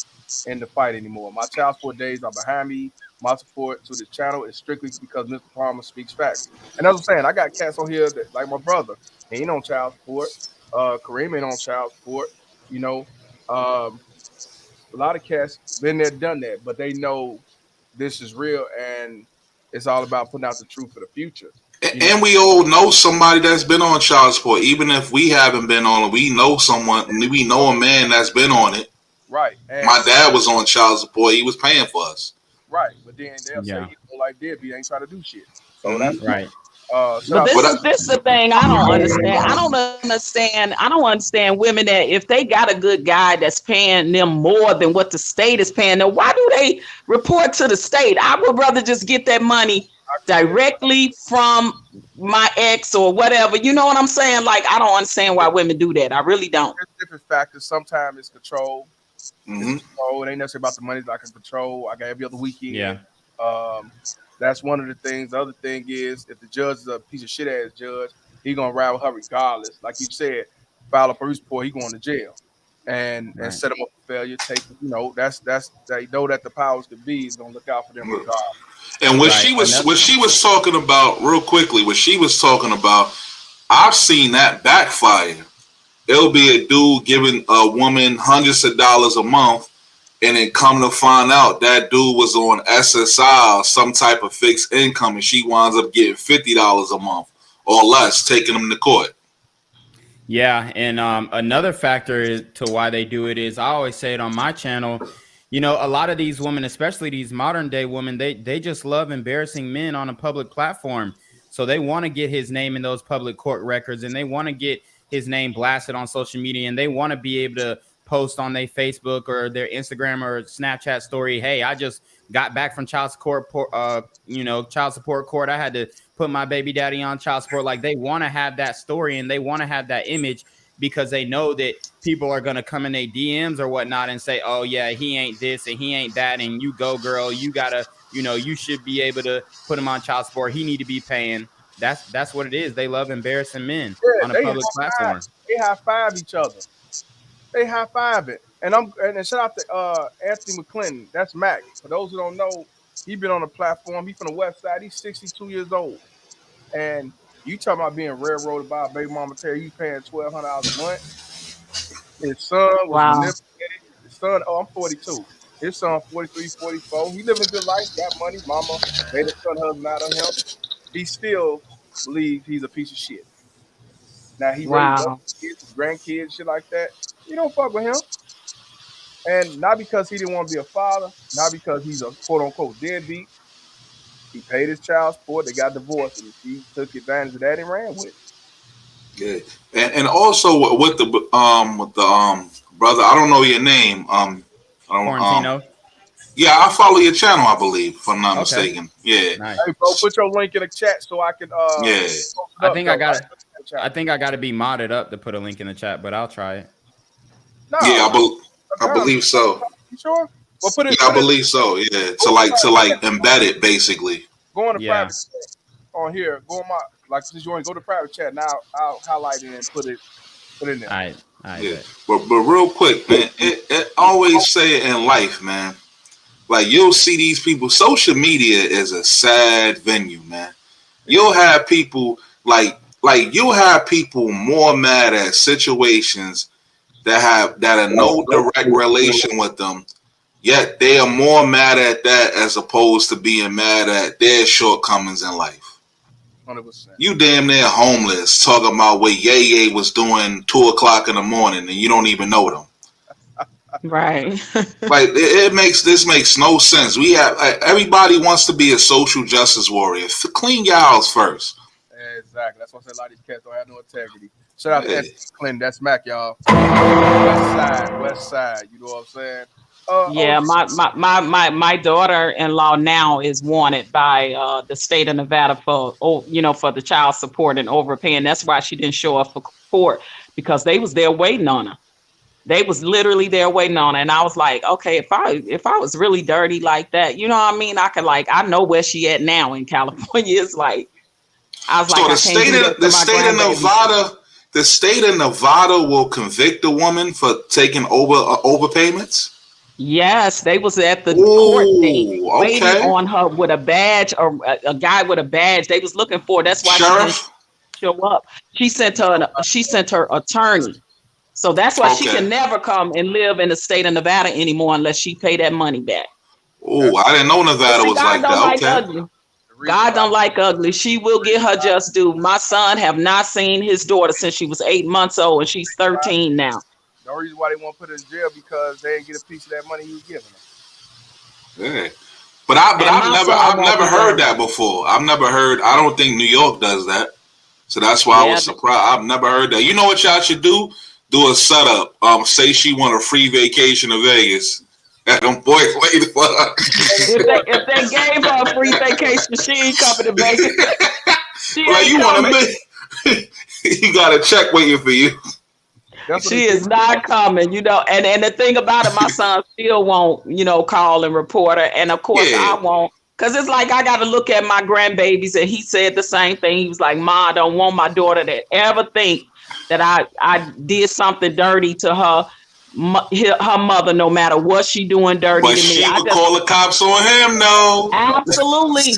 [SPEAKER 1] in the fight anymore. My child support days are behind me. My support to this channel is strictly because Mr. Palmer speaks facts. And as I'm saying, I got cats on here that, like my brother, he ain't on child support. Kareem ain't on child support. You know, a lot of cats been there, done that, but they know this is real and it's all about putting out the truth for the future.
[SPEAKER 10] And we all know somebody that's been on child support. Even if we haven't been on it, we know someone. We know a man that's been on it.
[SPEAKER 1] Right. And
[SPEAKER 10] my dad was on child support. He was paying for us.
[SPEAKER 1] Right. But then they'll say he don't like deadbeat, ain't trying to do shit. So that's
[SPEAKER 7] right.
[SPEAKER 9] But this is the thing I don't understand. I don't understand women that if they got a good guy that's paying them more than what the state is paying them, why do they report to the state? I would rather just get that money directly from my ex or whatever. You know what I'm saying? Like, I don't understand why women do that. I really don't.
[SPEAKER 1] There's different factors. Sometimes it's control. It's control. It ain't necessarily about the money that I can control. I got every other weekend.
[SPEAKER 7] Yeah.
[SPEAKER 1] That's one of the things. The other thing is, if the judge is a piece of shit ass judge, he gonna ride with her regardless. Like you said, file a police report, he going to jail, and set him up for failure. That's they know that the powers that be is gonna look out for them regardless.
[SPEAKER 10] And what she was talking about, real quickly, what she was talking about, I've seen that backfire. It'll be a dude giving a woman hundreds of dollars a month, and then come to find out that dude was on SSI, some type of fixed income, and she winds up getting $50 a month or less, taking him to court.
[SPEAKER 7] Yeah, and another factor to why they do it is, I always say it on my channel, you know, a lot of these women, especially these modern day women, they just love embarrassing men on a public platform. So they want to get his name in those public court records, and they want to get his name blasted on social media, and they want to be able to post on their Facebook or their Instagram or Snapchat story, hey, I just got back from child support court. I had to put my baby daddy on child support. Like, they want to have that story and they want to have that image because they know that people are going to come in their DMs or whatnot and say, oh yeah, he ain't this and he ain't that. And you go, girl, you gotta, you should be able to put him on child support. He need to be paying. That's what it is. They love embarrassing men on a public platform.
[SPEAKER 1] They high five each other. They high five it, and shout out to Anthony McClinton. That's Mac. For those who don't know, he been on the platform. He from the West Side. He's 62 years old, and you talking about being railroaded by a baby mama. Terry, you paying $1,200 a month. His son was manipulated. His son, I'm 42. His son 43, 44. He living a good life. Got money. Mama made his son husband out of him. He still believes he's a piece of shit. Now he raised up his kids, his grandkids, shit like that. You don't fuck with him. And not because he didn't want to be a father, not because he's a quote-unquote deadbeat. He paid his child support. They got divorced, and he took advantage of that and ran with it.
[SPEAKER 10] Yeah, and also with the brother, I don't know your name.
[SPEAKER 7] Quarantino.
[SPEAKER 10] Yeah, I follow your channel, I believe, if I'm not mistaken. Yeah.
[SPEAKER 7] Nice.
[SPEAKER 1] Hey, bro, put your link in the chat so I can.
[SPEAKER 10] Yeah.
[SPEAKER 7] I think I got to be modded up to put a link in the chat, but I'll try it.
[SPEAKER 1] No,
[SPEAKER 10] yeah, I believe so.
[SPEAKER 1] You sure? Well, put it.
[SPEAKER 10] Yeah, I believe so. Yeah, to embed it basically.
[SPEAKER 1] Go on the private chat on here. Go on my since you want to go to private chat now. I'll highlight it and put it in there.
[SPEAKER 7] All right.
[SPEAKER 10] Yeah, but real quick, man. It always say it in life, man. Like, you'll see these people. Social media is a sad venue, man. You'll have people you'll have people more mad at situations that have no direct relation with them, yet they are more mad at that as opposed to being mad at their shortcomings in life.
[SPEAKER 1] 100%.
[SPEAKER 10] You damn near homeless talking about what Ye was doing 2:00 in the morning and you don't even know them.
[SPEAKER 9] Right.
[SPEAKER 10] Like, this makes no sense. We have everybody wants to be a social justice warrior. Clean your house first.
[SPEAKER 1] Exactly. That's why I said a lot of these cats don't have no integrity. Shout out to Clinton. That's Mac, y'all. West side. You know what I'm saying?
[SPEAKER 9] Yeah, my daughter-in-law now is wanted by the state of Nevada for for the child support and overpaying. That's why she didn't show up for court, because they was there waiting on her. They was literally there waiting on her. And I was like, okay, if I was really dirty like that, you know what I mean? I could I know where she at now in California. It's like, I was like,
[SPEAKER 10] the state of Nevada will convict a woman for taking overpayments.
[SPEAKER 9] Yes, they was at the court date waiting on her with a badge, or a guy with a badge. They was looking for. That's why
[SPEAKER 10] Sheriff?
[SPEAKER 9] she didn't show up. She sent her attorney. So that's why she can never come and live in the state of Nevada anymore unless she pay that money back.
[SPEAKER 10] Oh, I didn't know Nevada was like that.
[SPEAKER 9] Ugly. God don't like ugly. She will get her just due. My son have not seen his daughter since she was 8 months old, and she's 13 now.
[SPEAKER 1] The reason why they want to put her in jail because they didn't get a piece of that money he was giving them.
[SPEAKER 10] Yeah. But I've never heard that before. I've never heard. I don't think New York does that. So that's why I was surprised. I've never heard that. You know what y'all should do? Do a setup. Say she want a free vacation to Vegas. And them boys waiting for her.
[SPEAKER 9] If they gave her a free vacation, she ain't coming to Vegas.
[SPEAKER 10] You got a check waiting for you.
[SPEAKER 9] She is not coming, and the thing about it, my son still won't, call and report her. And of course I won't, because it's like I got to look at my grandbabies, and he said the same thing. He was like, Ma, I don't want my daughter to ever think that I did something dirty to her mother, no matter what she doing dirty
[SPEAKER 10] but
[SPEAKER 9] to me.
[SPEAKER 10] She would call the cops on him, no.
[SPEAKER 9] Absolutely.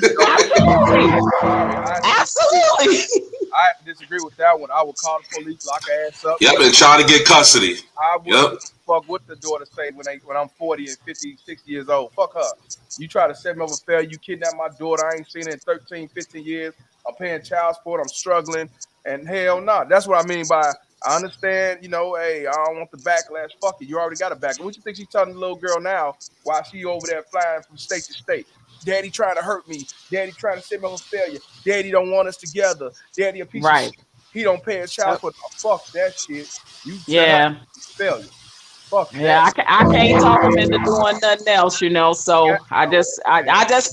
[SPEAKER 1] I disagree with that one. I would call the police, lock her ass up.
[SPEAKER 10] Yep, and try to get custody.
[SPEAKER 1] I would fuck what the daughter say when I'm 40 and 50, 60 years old. Fuck her. You try to set me up a fail, you kidnap my daughter. I ain't seen her in 13, 15 years. I'm paying child support. I'm struggling. And hell no. That's what I mean by, I understand, hey, I don't want the backlash. Fuck it. You already got a backlash. What you think she's telling the little girl now while she over there flying from state to state? Daddy trying to hurt me. Daddy trying to set me up a failure. Daddy don't want us together. Daddy a piece of shit. He don't pay a child support. Oh, fuck that shit. You failure. Fuck
[SPEAKER 9] that. I can't talk him into doing nothing else, So I just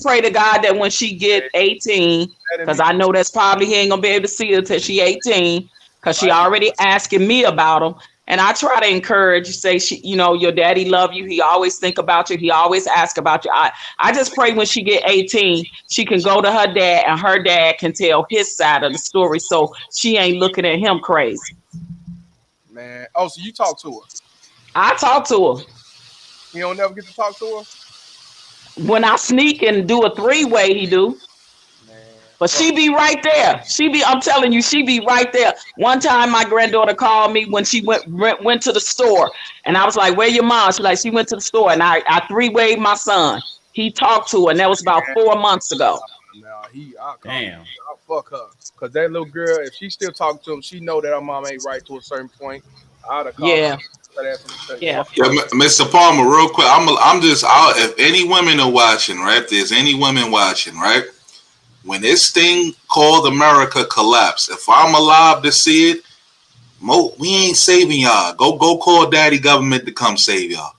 [SPEAKER 9] pray to God that when she get 18, because I know that's probably he ain't gonna be able to see her till she 18, because she already asking me about him. And I try to encourage, say, your daddy love you. He always think about you. He always ask about you. I just pray when she get 18, she can go to her dad and her dad can tell his side of the story, so she ain't looking at him crazy.
[SPEAKER 1] Man. Oh, so you talk to her?
[SPEAKER 9] I talk to her.
[SPEAKER 1] You don't never get to talk to her?
[SPEAKER 9] When I sneak and do a 3-way, he do. But she be right there. I'm telling you, she be right there. One time my granddaughter called me when she went to the store. And I was like, where your mom? She went to the store. And I 3-wayed my son. He talked to her, and that was about 4 months ago.
[SPEAKER 1] I'll fuck her. Because that little girl, if she still talking to him, she know that her mom ain't right to a certain point. I'd have called her.
[SPEAKER 9] Yeah,
[SPEAKER 10] Mr. Palmer, real quick. I'm just out. If any women are watching, right? If there's any women watching, right? When this thing called America collapsed, if I'm alive to see it, we ain't saving y'all. Go call daddy government to come save y'all.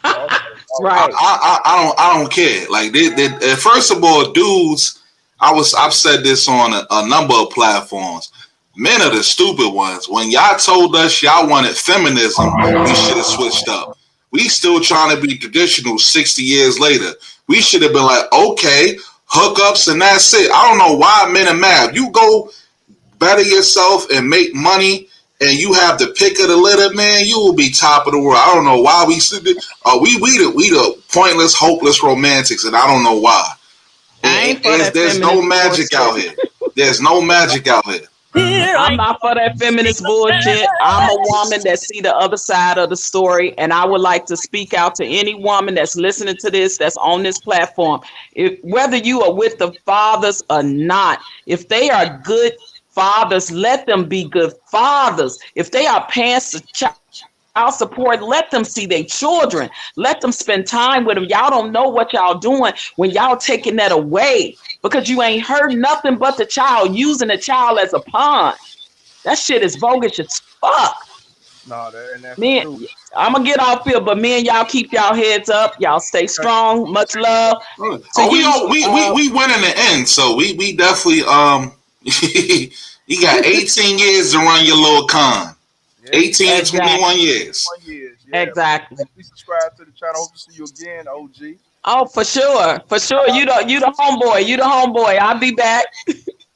[SPEAKER 9] Right.
[SPEAKER 10] I don't care. Like first of all, dudes, I've said this on a number of platforms. Men are the stupid ones. When y'all told us y'all wanted feminism, we should have switched up. We still trying to be traditional 60 years later. We should have been like, okay, hookups and that's it. I don't know why men are mad. You go better yourself and make money and you have the pick of the litter, man, you will be top of the world. I don't know why we the pointless, hopeless romantics, and I don't know why. There's no magic out here. There's no magic out here.
[SPEAKER 9] I'm not for that feminist bullshit. I'm a woman that see the other side of the story, and I would like to speak out to any woman that's listening to this, that's on this platform. Whether you are with the fathers or not, if they are good fathers, let them be good fathers. If they are parents to child support, let them see their children. Let them spend time with them. Y'all don't know what y'all doing when y'all taking that away, because you ain't heard nothing but the child, using the child as a pawn. That shit is bogus as fuck.
[SPEAKER 1] No, and that's
[SPEAKER 9] Me,
[SPEAKER 1] true.
[SPEAKER 9] I'm gonna get off here, but me and y'all keep y'all heads up. Y'all stay strong. Much love.
[SPEAKER 10] Oh, we went in the end, so we definitely you got 18 years to run your little con. 18 to 21 years.
[SPEAKER 1] Yeah.
[SPEAKER 9] Exactly.
[SPEAKER 1] Please subscribe to the channel. Hope to see you again, OG.
[SPEAKER 9] Oh, for sure. You the homeboy. I'll be back.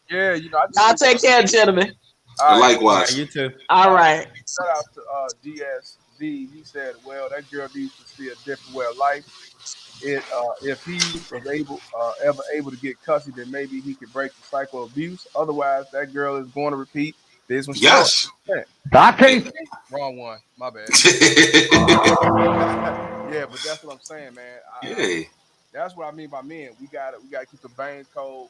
[SPEAKER 1] Yeah,
[SPEAKER 9] I'll take care, gentlemen.
[SPEAKER 10] Likewise.
[SPEAKER 7] You too.
[SPEAKER 9] All right.
[SPEAKER 1] Shout out to DSD. He said, "Well, that girl needs to see a different way of life. If he was ever able to get custody, then maybe he could break the cycle of abuse. Otherwise, that girl is going to repeat this one."
[SPEAKER 10] Yes.
[SPEAKER 5] I can't.
[SPEAKER 1] Wrong one. My bad. Yeah, but that's what I'm saying, man. That's what I mean by men. We gotta keep the veins cold.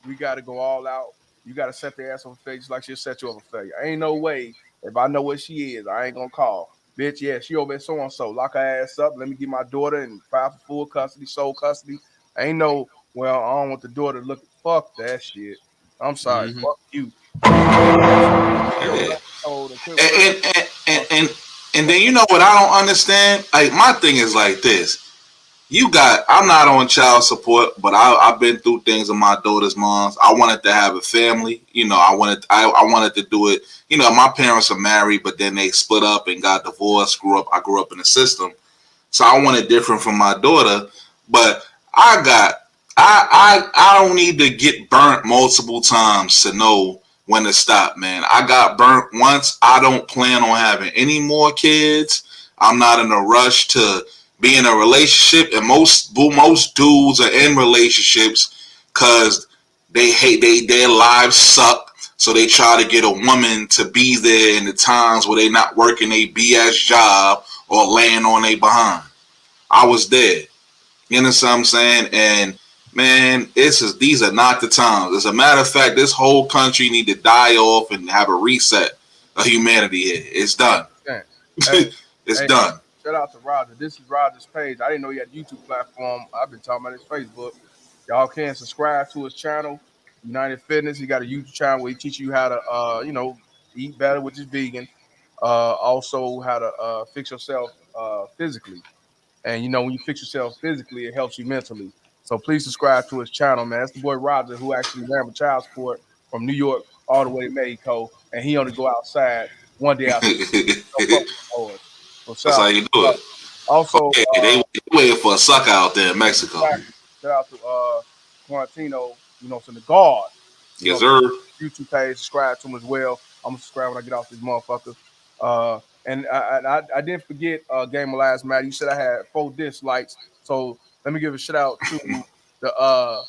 [SPEAKER 1] We gotta go all out. You gotta set their ass on face like she'll set you up for failure. Ain't no way if I know what she is, I ain't gonna call. Bitch, yeah, she over there so and so. Lock her ass up. Let me get my daughter and file for full custody, sole custody. Ain't no, well, I don't want the daughter to look. Fuck that shit. I'm sorry. Fuck you.
[SPEAKER 10] And then you know what I don't understand? Like my thing is like this. I'm not on child support, but I've been through things with my daughter's moms. I wanted to have a family. I wanted to do it. My parents are married, but then they split up and got divorced. I grew up in the system. So I wanted different from my daughter, but I don't need to get burnt multiple times to know when to stop, man. I got burnt once. I don't plan on having any more kids. I'm not in a rush to be in a relationship, and most dudes are in relationships because they hate their lives suck, so they try to get a woman to be there in the times where they not working a BS job or laying on their behind. I was there. You understand what I'm saying? And man, these are not the times. As a matter of fact, this whole country need to die off and have a reset of humanity here. It's done. It's done.
[SPEAKER 1] Shout out to Roger. This is Roger's page. I didn't know he had a YouTube platform. I've been talking about his Facebook. Y'all can subscribe to his channel, United Fitness. He got a YouTube channel where he teaches you how to, eat better, which is vegan. Also, how to fix yourself physically. And, when you fix yourself physically, it helps you mentally. So please subscribe to his channel, man. That's the boy Roger, who actually ran with child support from New York all the way to Mexico. And he only go outside one day outside.
[SPEAKER 10] That's how you do it.
[SPEAKER 1] Also,
[SPEAKER 10] they waiting for a sucker out there in Mexico.
[SPEAKER 1] Shout out to Quarantino, from the guard.
[SPEAKER 10] Yes, sir.
[SPEAKER 1] YouTube page, subscribe to him as well. I'm gonna subscribe when I get off this motherfucker. And I didn't forget Game of Last Matter. You said I had 4 dislikes, so let me give a shout out to the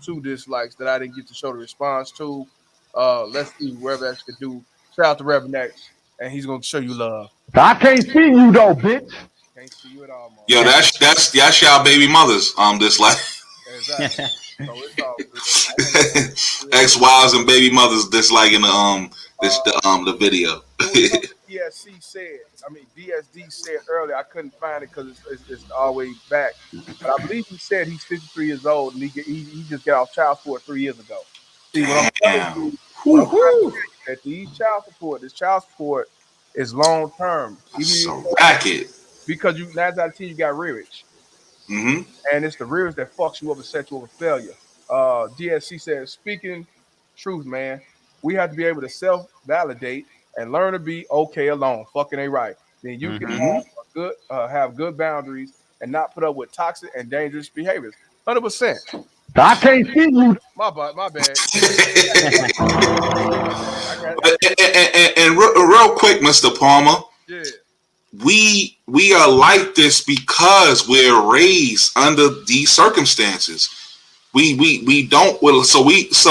[SPEAKER 1] 2 dislikes that I didn't get to show the response to. Let's see wherever X could do. Shout out to Reverend X, and he's gonna show you love.
[SPEAKER 5] I can't see you though, bitch.
[SPEAKER 1] Can't see you at all, man.
[SPEAKER 10] Yo, that's y'all baby mothers. Dislike.
[SPEAKER 1] Exactly. So it's all
[SPEAKER 10] ex-wives and baby mothers disliking the video.
[SPEAKER 1] DSD said earlier. I couldn't find it because it's always back. But I believe he said he's 53 years old and he just got off child support 3 years ago. See what I'm telling you? That this child support is long term.
[SPEAKER 10] Racket.
[SPEAKER 1] Because 9 out of 10 you got rearage.
[SPEAKER 10] Mm-hmm.
[SPEAKER 1] And it's the rearage that fucks you up and sets you up for failure. DSC says, speaking truth, man, we have to be able to self-validate and learn to be okay alone. Fucking ain't right. Then you can have good boundaries and not put up with toxic and dangerous behaviors. 100%.
[SPEAKER 5] I can't see you.
[SPEAKER 1] My bad.
[SPEAKER 10] And real quick, Mr. Palmer.
[SPEAKER 1] Yeah.
[SPEAKER 10] We are like this because we're raised under these circumstances. We don't. So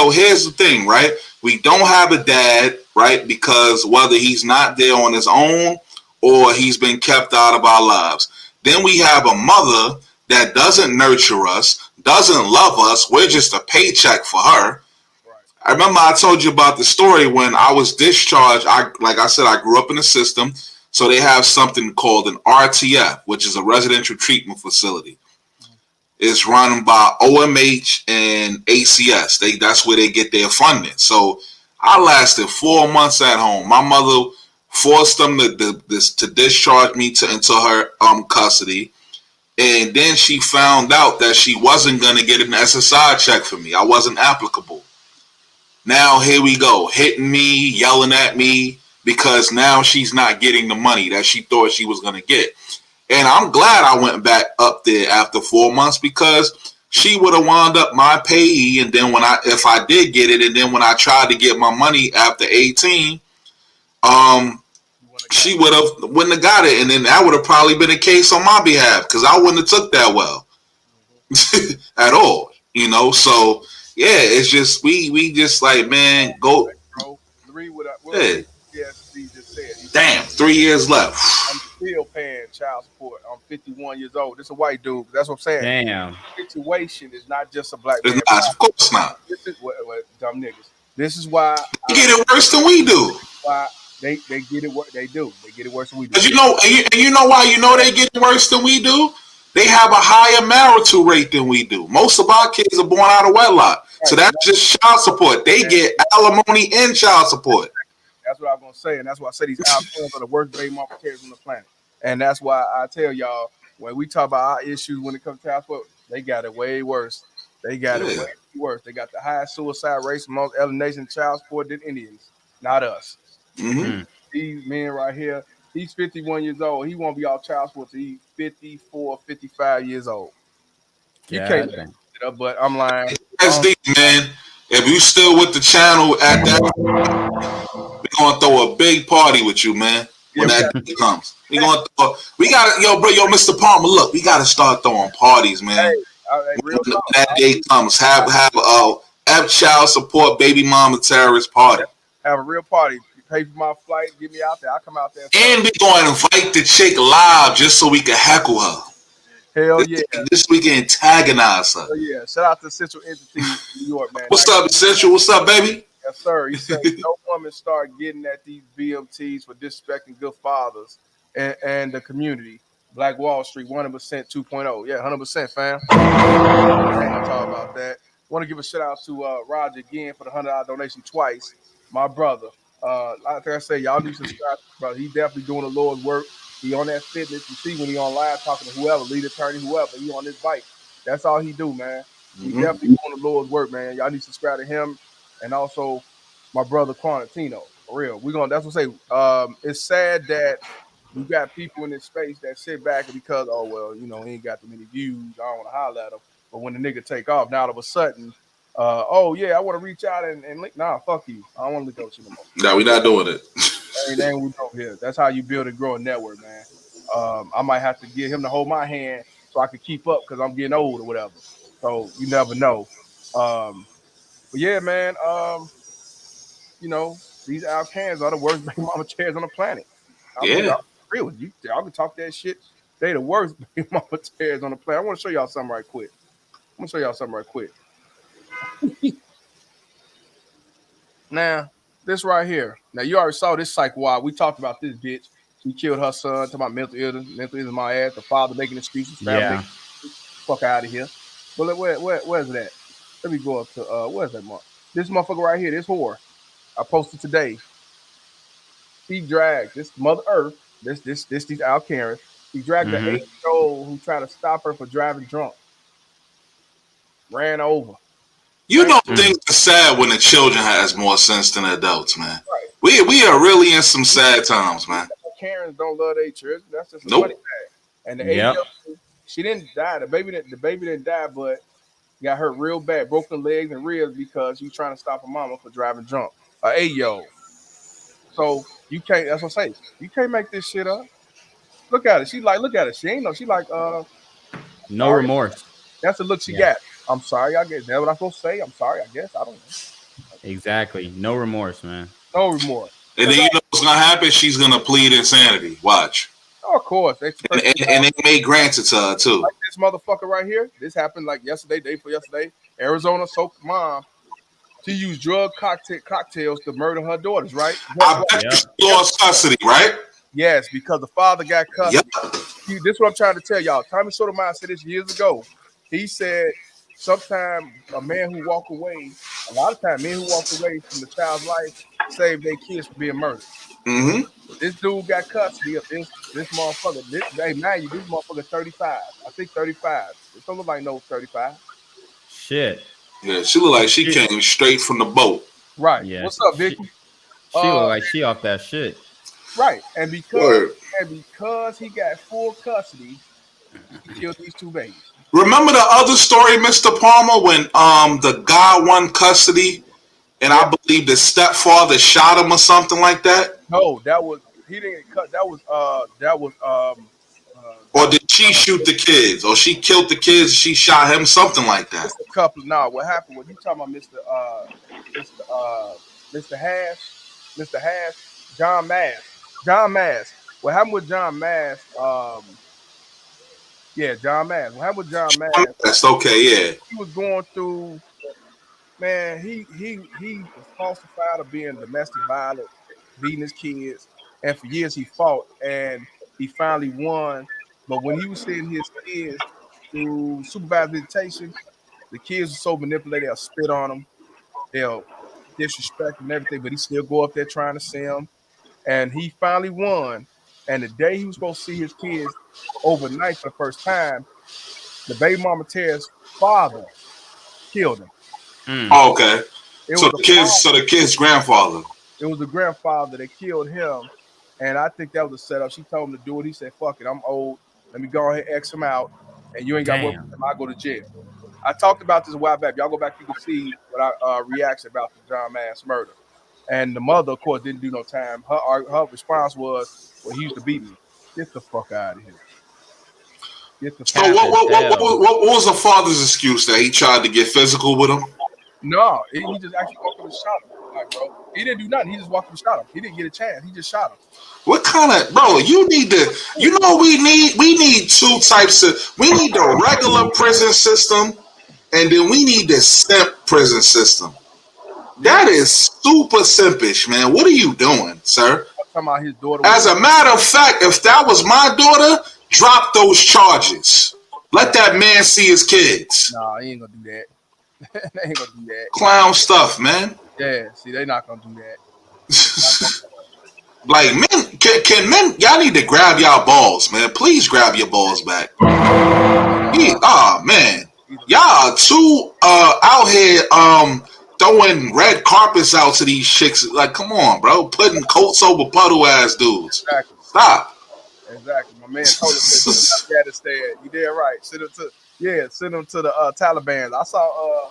[SPEAKER 10] here's the thing, right? We don't have a dad, right? Because whether he's not there on his own or he's been kept out of our lives. Then we have a mother that doesn't nurture us, doesn't love us. We're just a paycheck for her. Right. I remember I told you about the story when I was discharged. Like I said, I grew up in the system. So they have something called an RTF, which is a residential treatment facility. It's run by OMH and ACS. That's where they get their funding. So I lasted 4 months at home. My mother forced them to discharge me into her custody. And then she found out that she wasn't going to get an SSI check for me. I wasn't applicable. Now here we go, hitting me, yelling at me, because now she's not getting the money that she thought she was going to get. And I'm glad I went back up there after 4 months, because she would have wound up my payee. And then if I did get it, and then when I tried to get my money after 18, she wouldn't have got it, and then that would have probably been a case on my behalf, because I wouldn't have took that well at all, you know. So yeah, it's just we just like, man, go.
[SPEAKER 1] Bro, 3 with
[SPEAKER 10] Yeah.
[SPEAKER 1] Yes, he just said.
[SPEAKER 10] Damn, 3 years left.
[SPEAKER 1] I'm still paying child support. I'm 51 years old. This is a white dude. That's what I'm saying.
[SPEAKER 7] Damn.
[SPEAKER 1] The situation is not just a black
[SPEAKER 10] It's
[SPEAKER 1] man.
[SPEAKER 10] not, of course not.
[SPEAKER 1] This is what dumb niggas. This is why
[SPEAKER 10] They get it worse than we do.
[SPEAKER 1] why they get it what they do. They get it worse than we do.
[SPEAKER 10] Cause you know why they get it worse than we do? They have a higher marital rate than we do. Most of our kids are born out of wedlock. So that's just child support. They get alimony and child support.
[SPEAKER 1] That's what I was gonna say, and that's why I say these outcomes are the worst baby mama carriers on the planet. And that's why I tell y'all, when we talk about our issues when it comes to child support, they got it way worse. They got it way worse. They got the highest suicide rates amongst other nations child support than Indians, not us.
[SPEAKER 10] Mm-hmm.
[SPEAKER 1] These men right here, he's 51 years old. He won't be off child support till he's 54, 55 years old. You can't make it up, but I'm lying.
[SPEAKER 10] That's deep, man. If you still with the channel at that, we're gonna throw a big party with you, man. When that day comes, we gotta, Mr. Palmer, look, we gotta start throwing parties, man. When that day comes, have a child support baby mama terrorist party.
[SPEAKER 1] Have a real party. Pay for my flight, get me out there. I'll come out there.
[SPEAKER 10] And we're going to invite the chick live just so we can heckle her.
[SPEAKER 1] Hell yeah.
[SPEAKER 10] This we can antagonize her.
[SPEAKER 1] Hell yeah. Shout out to Central Entity, New York, man.
[SPEAKER 10] What's up, Central? What's up, baby?
[SPEAKER 1] Yes, sir. He said no woman start getting at these BMTs for disrespecting good fathers and the community. Black Wall Street, 100% 2.0. Yeah, 100%, fam. I ain't talk about that. Want to give a shout out to Roger again for the $100 donation twice. My brother. Like I say, y'all need to subscribe, brother. He definitely doing the Lord's work. He on that fitness. You see when he on live talking to whoever, lead attorney, whoever. He on his bike. That's all he do, man. He definitely doing the Lord's work, man. Y'all need to subscribe to him and also my brother Quantino. For real, that's what I say. It's sad that you got people in this space that sit back and because he ain't got too many views. I don't want to holler at him. But when the nigga take off, now all of a sudden. I want to reach out and link. Nah, fuck you. I don't want to link up with you no more.
[SPEAKER 10] No, we're not doing it.
[SPEAKER 1] Ain't we go here. That's how you build and grow a network, man. I might have to get him to hold my hand so I can keep up because I'm getting old or whatever. So you never know. But yeah, man. These Alcans are the worst baby mama chairs on the planet. I'm real with you. Y'all can talk that shit. They the worst baby mama chairs on the planet. I want to show y'all something right quick. Now, this right here. Now, you already saw this psych wild. We talked about this bitch. She killed her son. Talking about mental illness. Mental illness, my ass. The father making excuses. Family fuck out of here. But where's it at? Let me go up to where's that mark? This motherfucker right here. This whore. I posted today. He dragged this Mother Earth. These Al Karens. He dragged the 8-year-old who tried to stop her for driving drunk. Ran over.
[SPEAKER 10] Things are sad when the children has more sense than adults, man. Right. We are really in some sad times, man.
[SPEAKER 1] Karens don't love their children. That's just a funny thing. And the 8-year-old, she didn't die. The baby didn't die, but got hurt real bad, broken legs and ribs because you trying to stop her mama for driving drunk. An 8-year-old. So you can't. That's what I say. You can't make this shit up. Look at it. Look at it. She ain't no. She like
[SPEAKER 7] no remorse.
[SPEAKER 1] That's the look she got. I'm sorry, I guess. That's what I'm supposed to say. I'm sorry, I guess. I don't know.
[SPEAKER 7] Exactly. No remorse, man.
[SPEAKER 1] No remorse.
[SPEAKER 10] And then you know what's going to happen? She's going to plead insanity. Watch.
[SPEAKER 1] Oh, of course.
[SPEAKER 10] And they may grant it to her, too.
[SPEAKER 1] Like this motherfucker right here. This happened like yesterday, day before yesterday. Arizona soaked mom. She used drug cocktails to murder her daughters, right?
[SPEAKER 10] I bet she lost custody, right?
[SPEAKER 1] Yes, because the father got custody. This is what I'm trying to tell y'all. Tommy Sotomayor said this years ago. He said sometimes a man who walk away, a lot of times men who walk away from the child's life save their kids from being murdered.
[SPEAKER 10] Mm-hmm.
[SPEAKER 1] This dude got custody of this motherfucker. Hey, man, this motherfucker 35. I think 35. It don't look like no 35.
[SPEAKER 7] Shit.
[SPEAKER 10] Yeah, she look like she came straight from the boat.
[SPEAKER 1] Right.
[SPEAKER 7] Yeah.
[SPEAKER 1] What's up, Vicky?
[SPEAKER 7] She look like she off that shit.
[SPEAKER 1] Right. And because he got full custody, he killed these two babies.
[SPEAKER 10] Remember the other story, Mr. Palmer, when the guy won custody, and I believe the stepfather shot him or something like that?
[SPEAKER 1] No, he didn't cut. That was
[SPEAKER 10] or did she shoot the kids? Or she killed the kids, she shot him, something like that.
[SPEAKER 1] Just a couple. No, what happened? What you talking about, Mr. Hash, John Mass. What happened with John Mass? John Mass. What happened with John Mass?
[SPEAKER 10] That's okay, yeah.
[SPEAKER 1] He was going through. Man, he was falsified of being domestic violent, beating his kids, and for years he fought, and he finally won. But when he was seeing his kids through supervised visitation, the kids were so manipulated. They'll spit on them, they'll disrespect them and everything, but he still go up there trying to see them. And he finally won. And the day he was supposed to see his kids overnight for the first time, the baby mama Tara's father killed him.
[SPEAKER 10] Oh, okay. So the kid's grandfather.
[SPEAKER 1] It was the grandfather that killed him, and I think that was a setup. She told him to do it. He said, "Fuck it, I'm old. Let me go ahead and X him out, and you ain't got to work with him. I go to jail." I talked about this a while back. Y'all go back, you can see what I reaction about the John Mass murder. And the mother, of course, didn't do no time. Her response was, "Well, he used to beat me. Get the fuck out of here."
[SPEAKER 10] So what was the father's excuse that he tried to get physical with him?
[SPEAKER 1] No, he just actually walked up and shot him. Like, bro, he didn't do nothing. He just walked up and shot him. He didn't get a chance. He just shot him.
[SPEAKER 10] What kind of, bro? You need to, we need two types of. We need the regular prison system, and then we need the simp prison system. That is super simpish, man. What are you doing, sir?
[SPEAKER 1] I'm talking about his daughter.
[SPEAKER 10] As a matter of fact, if that was my daughter, drop those charges. Let that man see his kids.
[SPEAKER 1] Nah, he ain't gonna do that. They ain't gonna do that.
[SPEAKER 10] Clown stuff, man.
[SPEAKER 1] Yeah, see, they not gonna do that.
[SPEAKER 10] Like, men, can men, y'all need to grab y'all balls, man. Please grab your balls back. Man. Y'all are too out here throwing red carpets out to these chicks. Like, come on, bro. Putting coats over puddle ass dudes.
[SPEAKER 1] Exactly.
[SPEAKER 10] Stop.
[SPEAKER 1] Exactly. My man told us that Afghanistan. You did right. Send them to the Taliban. I saw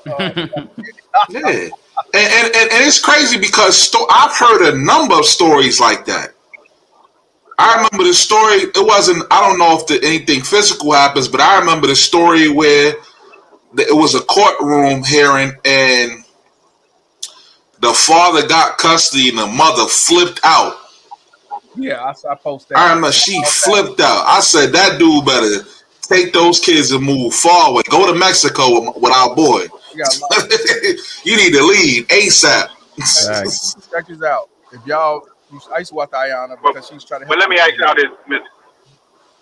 [SPEAKER 10] yeah. And it's crazy because I've heard a number of stories like that. I remember the story. It wasn't. I don't know if anything physical happens, but I remember the story where it was a courtroom hearing, and the father got custody, and the mother flipped out.
[SPEAKER 1] Yeah, I posted that.
[SPEAKER 10] I remember she flipped out. I said that dude better take those kids and move forward. Go to Mexico with our boy. You need to leave ASAP.
[SPEAKER 1] Check this out. If y'all, I used to watch Ayana because she's trying to help.
[SPEAKER 8] But let me ask y'all this, Mr.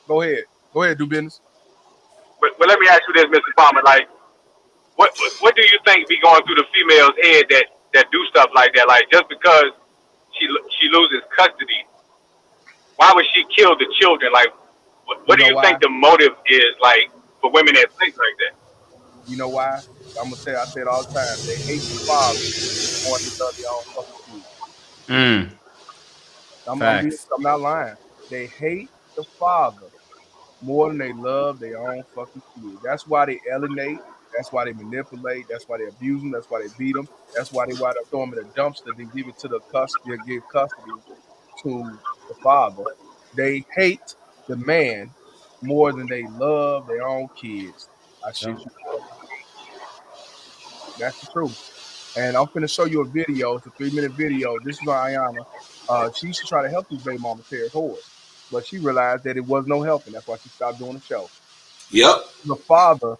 [SPEAKER 1] Go ahead, do business.
[SPEAKER 8] But let me ask you this, Mr. Palmer. Like, what do you think be going through the female's head that do stuff like that? Like, just because she loses custody, why would she kill the children? Like, what do you think the motive is, like, for women that think like that?
[SPEAKER 1] You know why? I'm gonna say I say it all the time. They hate the father more than they love their own fucking kids. I'm not lying. They hate the father more than they love their own fucking kids. That's why they alienate. That's why they manipulate. That's why they abuse them. That's why they beat them. That's why they wind up throwing them in a dumpster. Then give it to the custody. Give custody to the father. They hate the man more than they love their own kids. I shit you. That's the truth. And I'm finna show you a video. It's a 3-minute video. This is on Ayana. She used to try to help this baby mama tear horse, but she realized that it was no helping. That's why she stopped doing the show.
[SPEAKER 10] Yep.
[SPEAKER 1] The father,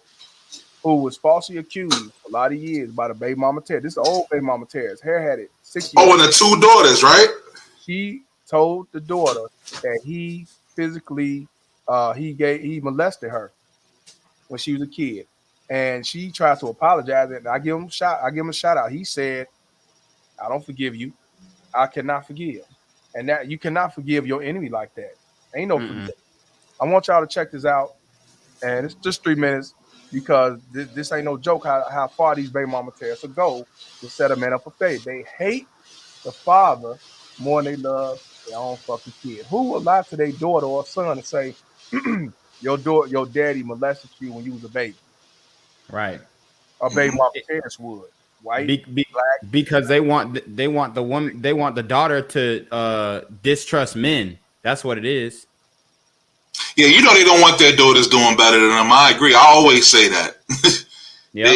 [SPEAKER 1] who was falsely accused a lot of years by the baby mama tear. This is the old baby mama tear. His hair had it 6 years.
[SPEAKER 10] Oh, and the 2 daughters, right?
[SPEAKER 1] She told the daughter that he physically he molested her when she was a kid. And she tried to apologize, and I give him a shout out. He said, "I don't forgive you. I cannot forgive, and that you cannot forgive your enemy like that. Ain't no forgive." I want y'all to check this out, and it's just 3 minutes because this ain't no joke. How far these baby mama tears will go to set a man up for faith. They hate the father more than they love their own fucking kid. Who will lie to their daughter or son and say, your daddy molested you when you was a baby?
[SPEAKER 7] Right.
[SPEAKER 1] A baby mama Terrence would. White, black.
[SPEAKER 7] Because they want the woman, they want the daughter to distrust men. That's what it is.
[SPEAKER 10] Yeah, you know they don't want their daughters doing better than them. I agree. I always say that.
[SPEAKER 7] Yeah.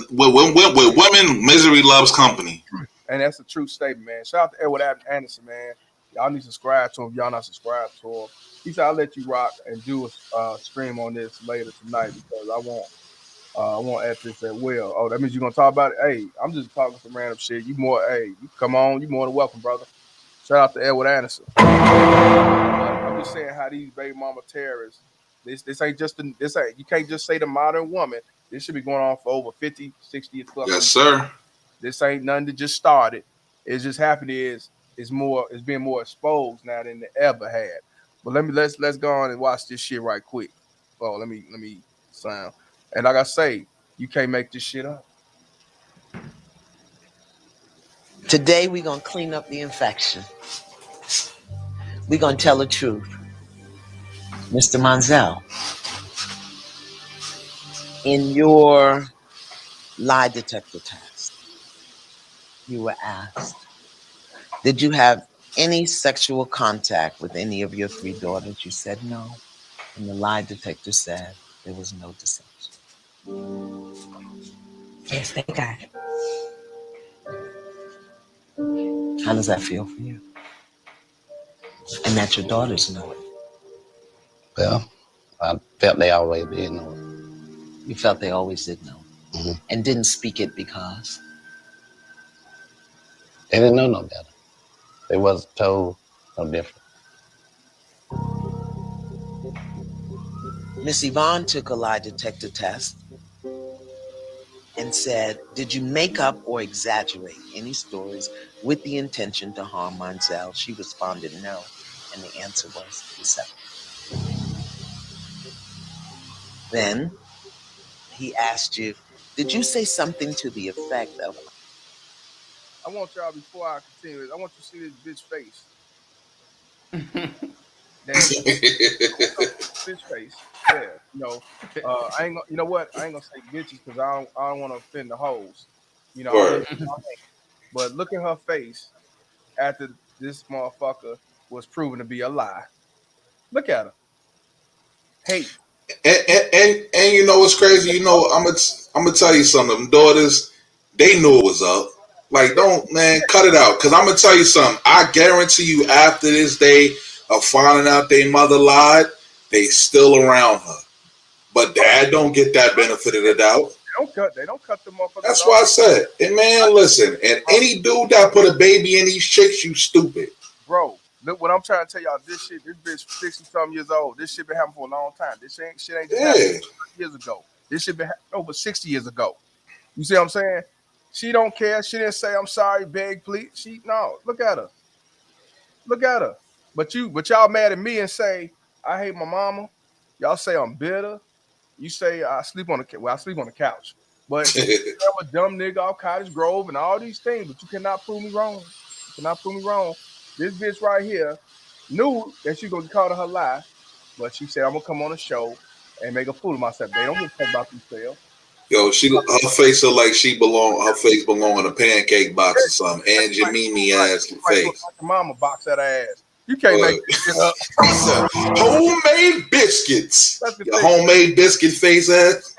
[SPEAKER 10] With women, misery loves company.
[SPEAKER 1] And that's a true statement, man. Shout out to Edward Anderson, man. Y'all need to subscribe to him. Y'all not subscribed to him. He said, "I'll let you rock and do a stream on this later tonight because I want at this as well." Oh, that means you're gonna talk about it. Hey, I'm just talking some random shit. You more, hey, you come on, you more than welcome, brother. Shout out to Edward Anderson. I'm just saying how these baby mama terrorists. This ain't just this ain't you can't just say the modern woman. This should be going on for over 50, 60 plus.
[SPEAKER 10] Yes, sir.
[SPEAKER 1] This ain't nothing that just started. It's just happening it's being more exposed now than it ever had. But let's go on and watch this shit right quick. Oh, let me sound. And like I say, you can't make this shit up.
[SPEAKER 11] Today we're gonna clean up the infection. We're gonna tell the truth. Mr. Monzel, in your lie detector test, you were asked, did you have any sexual contact with any of your 3 daughters? You said no. And the lie detector said there was no deception.
[SPEAKER 12] Yes, they got it.
[SPEAKER 11] How does that feel for you? And that your daughters know it.
[SPEAKER 13] Well, I felt they always did know it.
[SPEAKER 11] You felt they always did know it.
[SPEAKER 13] Mm-hmm.
[SPEAKER 11] And didn't speak it because?
[SPEAKER 13] They didn't know no better. They wasn't told no different.
[SPEAKER 11] Miss Yvonne took a lie detector test and said, did you make up or exaggerate any stories with the intention to harm Monzel? She responded no, and the answer was deception. Then he asked you, did you say something to the effect of,
[SPEAKER 1] I want y'all before I continue this, I want you to see this bitch face. Bitch face. Yeah, I ain't gonna. You know what? I ain't gonna say bitches because I don't want to offend the hoes. But look at her face after this motherfucker was proven to be a lie. Look at her. Hate.
[SPEAKER 10] And you know what's crazy? You know, I'm gonna tell you something. Them daughters, they knew it was up. Like, don't, man, cut it out. Cause I'm gonna tell you something. I guarantee you, after this day of finding out their mother lied, they still around her. But dad don't get that benefit of the doubt.
[SPEAKER 1] They don't cut them off.
[SPEAKER 10] That's why I said, and man, listen, and any dude that put a baby in these chicks, you stupid.
[SPEAKER 1] Bro, look what I'm trying to tell y'all. This bitch 60-something years old. This shit been happening for a long time. This shit ain't just happened years ago. This shit been over 60 years ago. You see what I'm saying? She don't care. She didn't say I'm sorry, beg, please. No. Look at her. Look at her. But y'all mad at me and say I hate my mama. Y'all say I'm bitter. You say I sleep on the couch. But I'm a dumb nigga off Cottage Grove and all these things. But you cannot prove me wrong. You cannot prove me wrong. This bitch right here knew that she gonna call her lie, but she said I'm gonna come on a show and make a fool of myself. They don't give a fuck about themselves.
[SPEAKER 10] Yo, her face look like her face belong in a pancake box or something. Angie Mimi ass face.
[SPEAKER 1] Mama box that ass. You can't make this shit up.
[SPEAKER 10] Homemade biscuits. Your homemade biscuit face ass.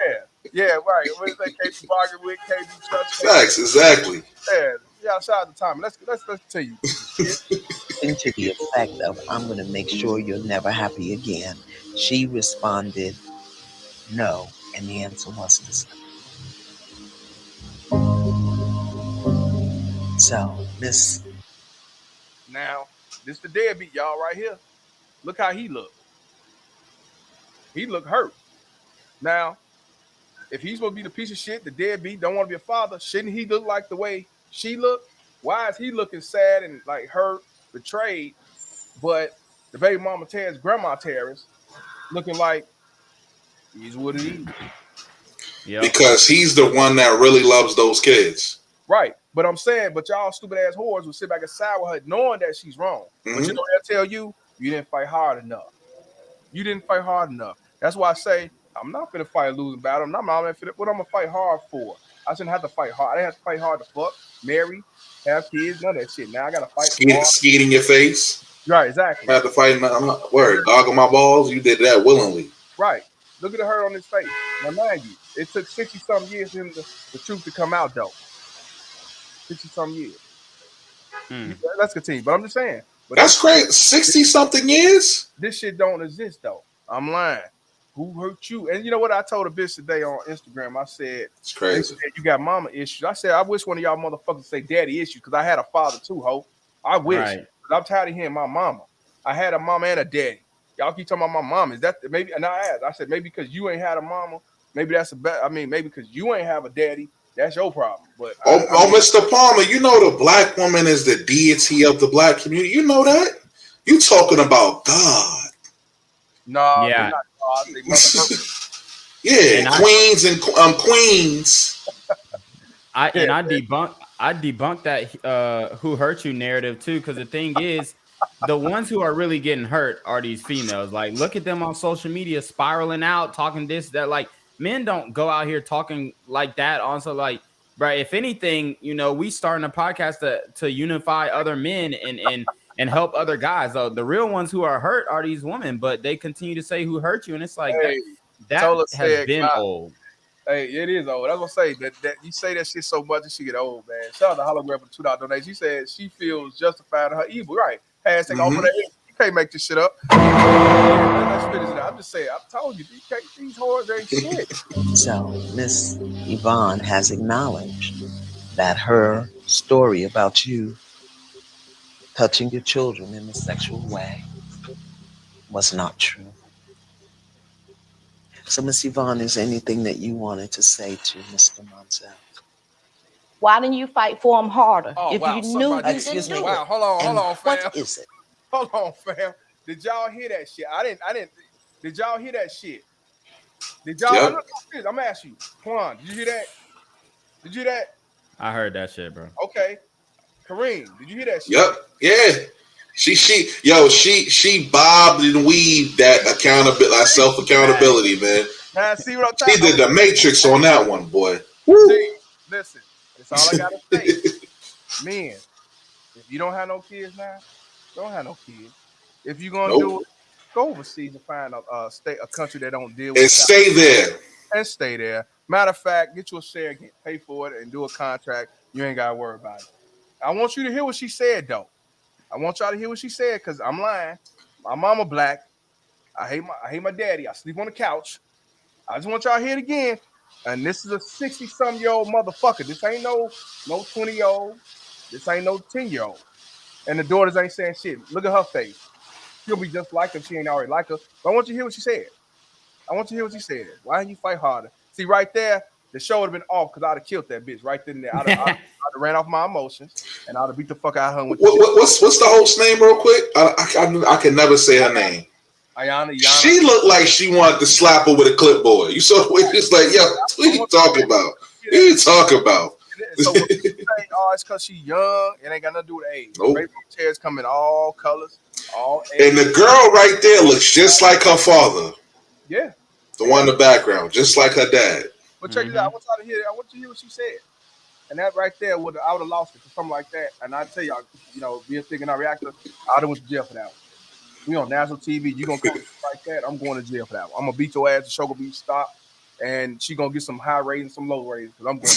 [SPEAKER 1] Yeah, right. What is that? KB bargain with KB Chuck?
[SPEAKER 10] Facts, exactly.
[SPEAKER 1] Yeah. Shout out to Tommy. Let's continue.
[SPEAKER 11] into the effect of, I'm going to make sure you're never happy again. She responded, no, and the answer was deception. So, Miss.
[SPEAKER 1] Now, this the deadbeat, y'all, right here. Look how he looked. He looked hurt. Now, if he's supposed to be the piece of shit, the deadbeat, don't want to be a father, shouldn't he look like the way she looked? Why is he looking sad and like hurt, betrayed, but the baby mama Terrence, grandma Terrence, looking like is what it is?
[SPEAKER 7] Yeah.
[SPEAKER 10] Because he's the one that really loves those kids.
[SPEAKER 1] Right. But I'm saying, but y'all stupid ass whores will sit back and side with her knowing that she's wrong. But you know what they'll tell you? You didn't fight hard enough. You didn't fight hard enough. That's why I say I'm not gonna fight a losing battle. I'm not what I'm gonna fight hard for. I shouldn't have to fight hard. I didn't have to fight hard to fuck, marry, have kids, none of that shit. Now I gotta fight hard.
[SPEAKER 10] Skeet in your face.
[SPEAKER 1] Right, exactly.
[SPEAKER 10] I had to fight. Word, dog on my balls. You did that willingly.
[SPEAKER 1] Right. Look at the hurt on his face. Now, mind you, it took 60-something years for him the truth to come out, though. 60-something years. Let's continue. But I'm just saying.
[SPEAKER 10] That's crazy. 60-something years?
[SPEAKER 1] This shit don't exist, though. I'm lying. Who hurt you? And you know what? I told a bitch today on Instagram. I said,
[SPEAKER 10] it's crazy.
[SPEAKER 1] You got mama issues. I said, I wish one of y'all motherfuckers say daddy issues because I had a father too, ho. I wish.
[SPEAKER 7] Right.
[SPEAKER 1] I'm tired of hearing my mama. I had a mama and a daddy. Y'all keep talking about my mom. Is that maybe? And I asked. I said maybe because you ain't had a mama. Maybe that's a bad. I mean, maybe because you ain't have a daddy. That's your problem. But
[SPEAKER 10] Mr. Palmer, you know the black woman is the deity of the black community. You know that? You talking about God?
[SPEAKER 1] No,
[SPEAKER 7] yeah,
[SPEAKER 1] not God.
[SPEAKER 10] Yeah, and queens and queens.
[SPEAKER 7] I debunked that who hurt you narrative too, because the thing is, the ones who are really getting hurt are these females. Like, look at them on social media spiraling out, talking this, that. Like, men don't go out here talking like that. Also, like, right, if anything, you know, we starting a podcast to unify other men and help other guys. So the real ones who are hurt are these women, but they continue to say who hurt you, and it's like that has been old.
[SPEAKER 1] Hey, it is old. I was gonna say that you say that shit so much that she get old, man. Shout out to Hologram for $2 donation. She said she feels justified in her evil. Right. Hashtag off of that. You can't make this shit up. Let's finish it. I'm just saying, I told you, these whores ain't shit.
[SPEAKER 11] So Miss Yvonne has acknowledged that her story about you touching your children in a sexual way was not true. So, Miss Yvonne, is there anything that you wanted to say to Mr. Monsell?
[SPEAKER 12] Why didn't you fight for him harder?
[SPEAKER 1] Oh,
[SPEAKER 12] if
[SPEAKER 1] wow,
[SPEAKER 12] you knew you
[SPEAKER 11] Excuse
[SPEAKER 12] didn't
[SPEAKER 11] me.
[SPEAKER 12] do it.
[SPEAKER 1] Wow, hold on, fam.
[SPEAKER 11] What is it?
[SPEAKER 1] Hold on, fam. Did y'all hear that shit? I didn't. Did y'all hear that shit? Did y'all?
[SPEAKER 10] Yep.
[SPEAKER 1] I'm asking you, Quan. Did you hear that? Did you hear that?
[SPEAKER 7] I heard that shit, bro.
[SPEAKER 1] Okay, Kareem, did you hear that shit?
[SPEAKER 10] Yep. Yeah. She bobbed and weaved that self accountability, man.
[SPEAKER 1] Now, see what I'm
[SPEAKER 10] She
[SPEAKER 1] talking
[SPEAKER 10] did the Matrix on that one, boy.
[SPEAKER 1] See, listen, that's all I gotta say. Men, if you don't have no kids now, don't have no kids. If you're gonna do it, go overseas and find a country that don't deal with
[SPEAKER 10] and stay there.
[SPEAKER 1] And stay there. Matter of fact, get you a surrogate, pay for it, and do a contract. You ain't gotta worry about it. I want you to hear what she said, though. I want y'all to hear what she said, because I'm lying. My mama black. I hate my daddy. I sleep on the couch. I just want y'all to hear it again. And this is a 60-some-year-old motherfucker. This ain't no 20-year-old. This ain't no 10-year-old. And the daughters ain't saying shit. Look at her face. She'll be just like her if she ain't already like her. But I want you to hear what she said. Why didn't you fight harder? See, right there, the show would have been off because I'd have killed that bitch right then and there. I'd have ran off my emotions and I'd have beat the fuck out of her.
[SPEAKER 10] What's the host name, real quick? I can never say her name.
[SPEAKER 1] Ayana.
[SPEAKER 10] She looked like she wanted to slap her with a clipboard. You saw the way she's like, yo, what are you talking about? What are you talking about?
[SPEAKER 1] So when you say, oh, it's because she's young, it ain't got nothing to do with age.
[SPEAKER 10] Nope.
[SPEAKER 1] Rainbow chairs come in all colors, all
[SPEAKER 10] age. And the girl right there looks just like her father.
[SPEAKER 1] Yeah.
[SPEAKER 10] The one in the background, just like her dad.
[SPEAKER 1] But check it out. I want you to hear what she said. And that right there, I would have lost it for something like that. And I tell y'all, being thinking our reactor, I went to jail for that one. We on national TV. You gonna come like that? I'm going to jail for that one. I'm gonna beat your ass. The show gonna be stopped, and she gonna get some high ratings, some low ratings, because I'm going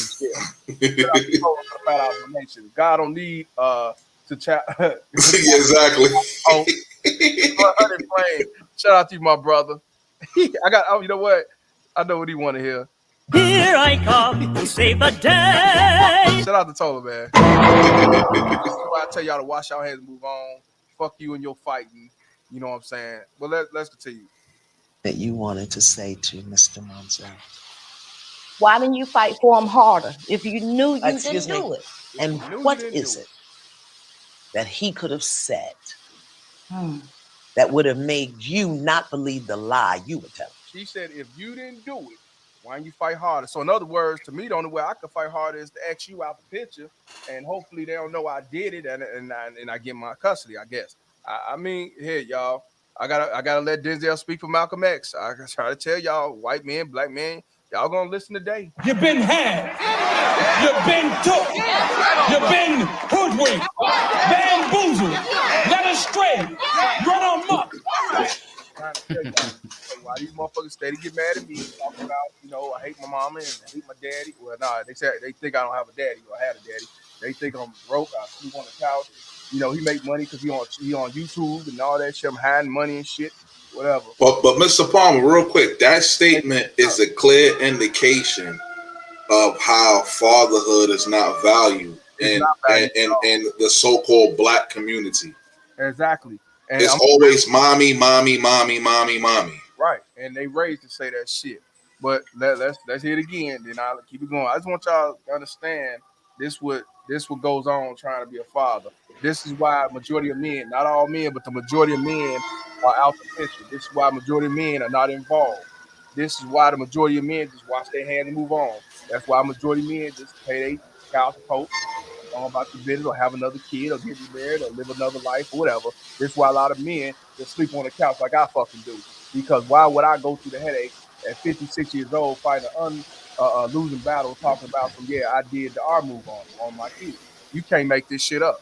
[SPEAKER 1] to jail. God don't need to chat.
[SPEAKER 10] Exactly.
[SPEAKER 1] Shout out to you, my brother. You know what? I know what he want to hear.
[SPEAKER 14] Here I come to save the day.
[SPEAKER 1] Shout out to Tola, man. This is why I tell y'all to wash your hands and move on. Fuck you and your fighting. You know what I'm saying? Well, let's continue.
[SPEAKER 11] That you wanted to say to Mr. Monsell.
[SPEAKER 12] Why didn't you fight for him harder if you knew you
[SPEAKER 11] Excuse
[SPEAKER 12] didn't
[SPEAKER 11] me.
[SPEAKER 12] do it?
[SPEAKER 11] And
[SPEAKER 1] You knew you
[SPEAKER 11] what
[SPEAKER 1] didn't
[SPEAKER 11] is
[SPEAKER 1] do
[SPEAKER 11] it that he could have said
[SPEAKER 12] Hmm.
[SPEAKER 11] that would have made you not believe the lie you were telling?
[SPEAKER 1] She said, if you didn't do it, why don't you fight harder? So in other words, to me, the only way I could fight harder is to X you out the picture, and hopefully they don't know I did it, and I get my custody, I guess. I mean, here, y'all, I gotta let Denzel speak for Malcolm X. I try to tell y'all, white men, black men, y'all gonna listen today.
[SPEAKER 5] You've been had. You've been took. You've been hoodwinked, bamboozled, led astray, run amok.
[SPEAKER 1] Trying to tell y'all. Why these motherfuckers steady get mad at me, talking about, I hate my mama and I hate my daddy. Well, nah, they say they think I don't have a daddy or I had a daddy. They think I'm broke. I sleep on the couch. He make money because he on YouTube and all that shit. I'm hiding money and shit, whatever.
[SPEAKER 10] But Mr. Palmer, real quick, that statement is a clear indication of how fatherhood is not valued in the so-called black community.
[SPEAKER 1] Exactly. And
[SPEAKER 10] It's always mommy, mommy, mommy, mommy, mommy.
[SPEAKER 1] right, and they raised to say that shit. But let's hit it again. Then I'll keep it going. I just want y'all to understand what goes on trying to be a father. This is why majority of men, not all men, but the majority of men are out the picture. This is why majority of men are not involved. This is why the majority of men just wash their hands and move on. That's why majority of men just pay their child support, go about your business, or have another kid, or get remarried, or live another life, or whatever. This is why a lot of men just sleep on the couch like I fucking do. Because why would I go through the headache at 56 years old fighting an losing battle, talking about I did the R move on my kid. You can't make this shit up.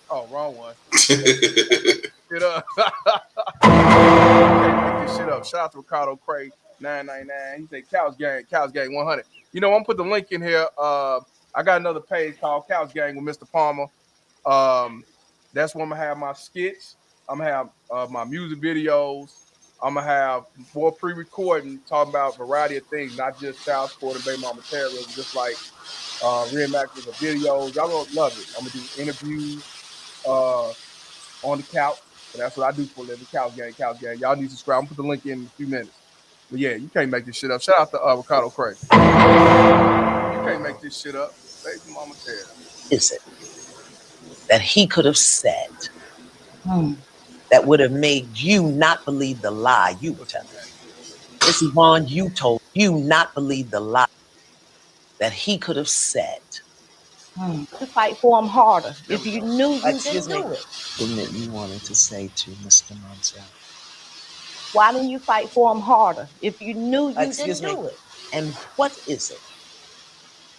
[SPEAKER 1] Oh, wrong one. Shit up. You can't make this shit up. Shout out to Ricardo Craig 999. He said Cows Gang 100. I'm gonna put the link in here. I got another page called Cows Gang with Mr. Palmer. That's where I'm gonna have my skits. I'm gonna have my music videos. I'm gonna have more pre-recording talking about a variety of things, not just child support and baby mama terrorism, just like reenactments of videos. Y'all gonna love it. I'm gonna do interviews on the couch. So that's what I do for a living. Couch Gang, Couch Gang. Y'all need to subscribe. I'm gonna put the link in a few minutes. But yeah, you can't make this shit up. Shout out to Ricardo Craig. You can't make this shit up. Baby mama terrorism.
[SPEAKER 11] Is it that he could have said that would have made you not believe the lie you were telling? Miss Yvonne, you told you not believe the lie that he could have said.
[SPEAKER 12] To fight for him harder if you knew you
[SPEAKER 11] Excuse
[SPEAKER 12] didn't
[SPEAKER 11] me.
[SPEAKER 12] do it.
[SPEAKER 11] Didn't it you wanted to say to Mr. Mansell?
[SPEAKER 12] Why didn't you fight for him harder if you knew you
[SPEAKER 11] Excuse
[SPEAKER 12] didn't
[SPEAKER 11] me.
[SPEAKER 12] do it?
[SPEAKER 11] And what is it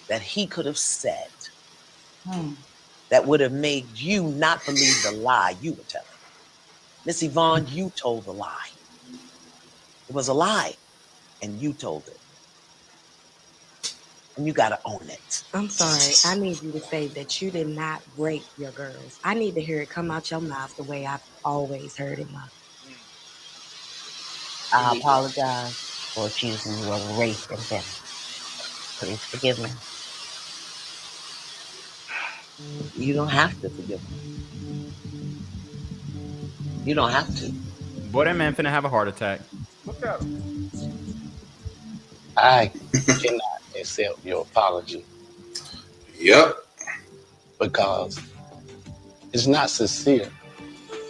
[SPEAKER 11] that he could have said that would have made you not believe the lie you were telling? Miss Yvonne, you told the lie. It was a lie, and you told it. And you got to own it.
[SPEAKER 15] I'm sorry. I need you to say that you did not rape your girls. I need to hear it come out your mouth the way I've always heard it, Ma.
[SPEAKER 12] I apologize for accusing you of rape and theft. Please forgive me.
[SPEAKER 11] You don't have to forgive me. You don't have to.
[SPEAKER 7] Boy, that man finna have a heart attack.
[SPEAKER 1] Look at him.
[SPEAKER 13] I cannot accept your apology.
[SPEAKER 10] Yep.
[SPEAKER 13] Because it's not sincere.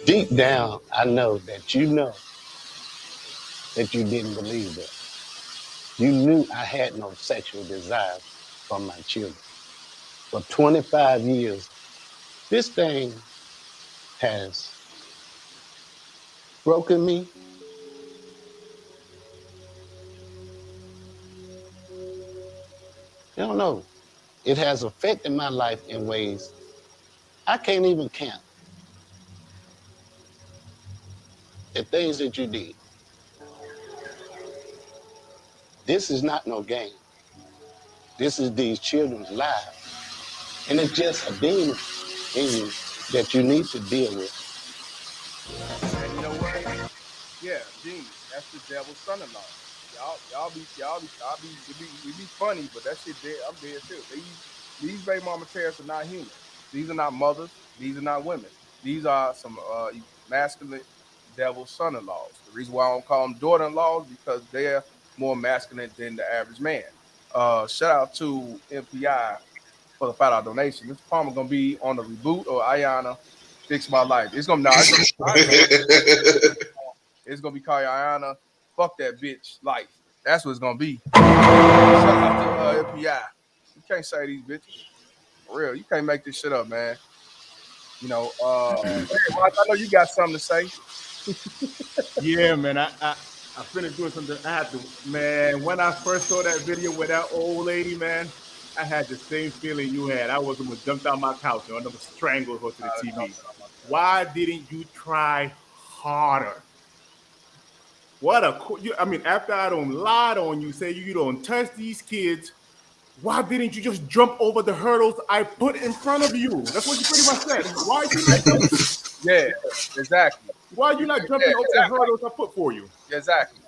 [SPEAKER 13] Deep down, I know that you didn't believe that. You knew I had no sexual desire for my children. For 25 years, this thing has broken me. I don't know. It has affected my life in ways I can't even count. The things that you did. This is not no game. This is these children's lives. And it's just a demon in you that you need to deal with.
[SPEAKER 1] And you know what? Yeah, genius. That's the devil's son-in-law. Y'all be it be funny, but that shit dead. I'm dead too. These baby mama terrorists are not human. These are not mothers. These are not women. These are some masculine devil's son-in-laws. The reason why I don't call them daughter-in-laws because they're more masculine than the average man. Shout out to MPI for the $5 donation. This Palmer gonna be on the reboot or Ayana Fix My Life. It's gonna it's gonna be called Ayana Fuck That Bitch Life. That's what it's gonna be. Shout out to MPI. You can't say these bitches. For real, you can't make this shit up, man. You know, I know you got something to say.
[SPEAKER 4] Yeah, man. I finished doing something. I had to, man. When I first saw that video with that old lady, man, I had the same feeling you had. I was almost jumped out my couch and almost strangled her to the TV. Why didn't you try harder? What a I mean, after I don't lie on you, say you don't touch these kids, why didn't you just jump over the hurdles I put in front of you? That's what you pretty much said. Why are you not jumping?
[SPEAKER 1] Yeah, exactly.
[SPEAKER 4] Why are you not jumping over the hurdles I put for you?
[SPEAKER 1] Exactly.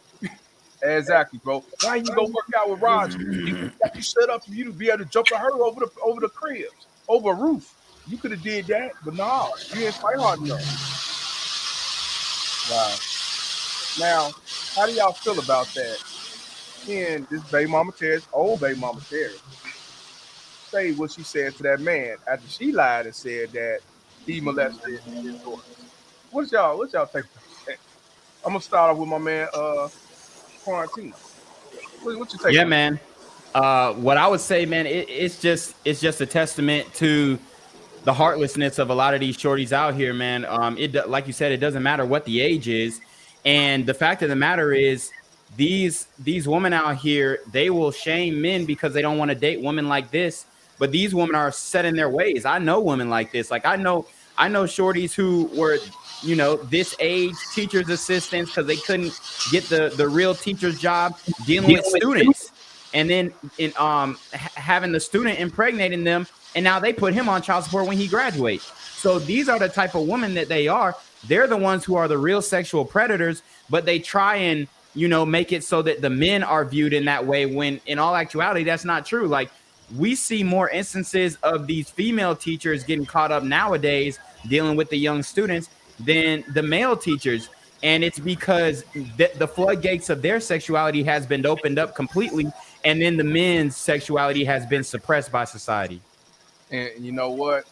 [SPEAKER 1] Exactly, bro. Why you go work out with Roger? You set up for you to be able to jump a hurdle over the cribs, over a roof. You could have did that, but no, you didn't fight hard enough. Wow. Now, how do y'all feel about that? And this baby mama Terry, old baby mama Terry, say what she said to that man after she lied and said that he molested his daughter. What's y'all take about that? I'm gonna start off with my man Quarantine. What you take?
[SPEAKER 7] Yeah, man. What I would say, man, it's just a testament to the heartlessness of a lot of these shorties out here, man. Like you said, it doesn't matter what the age is, and the fact of the matter is, these women out here, they will shame men because they don't want to date women like this. But these women are set in their ways. I know women like this. Like I know shorties who were, you know, this age, teachers' assistants, because they couldn't get the real teacher's job, dealing with students, and then having the student impregnating them, and now they put him on child support when he graduates. So these are the type of women that they are. They're the ones who are the real sexual predators, but they try and, you know, make it so that the men are viewed in that way, when in all actuality, that's not true. Like, we see more instances of these female teachers getting caught up nowadays dealing with the young students than the male teachers. And it's because the floodgates of their sexuality has been opened up completely, and then the men's sexuality has been suppressed by society.
[SPEAKER 1] And you know what?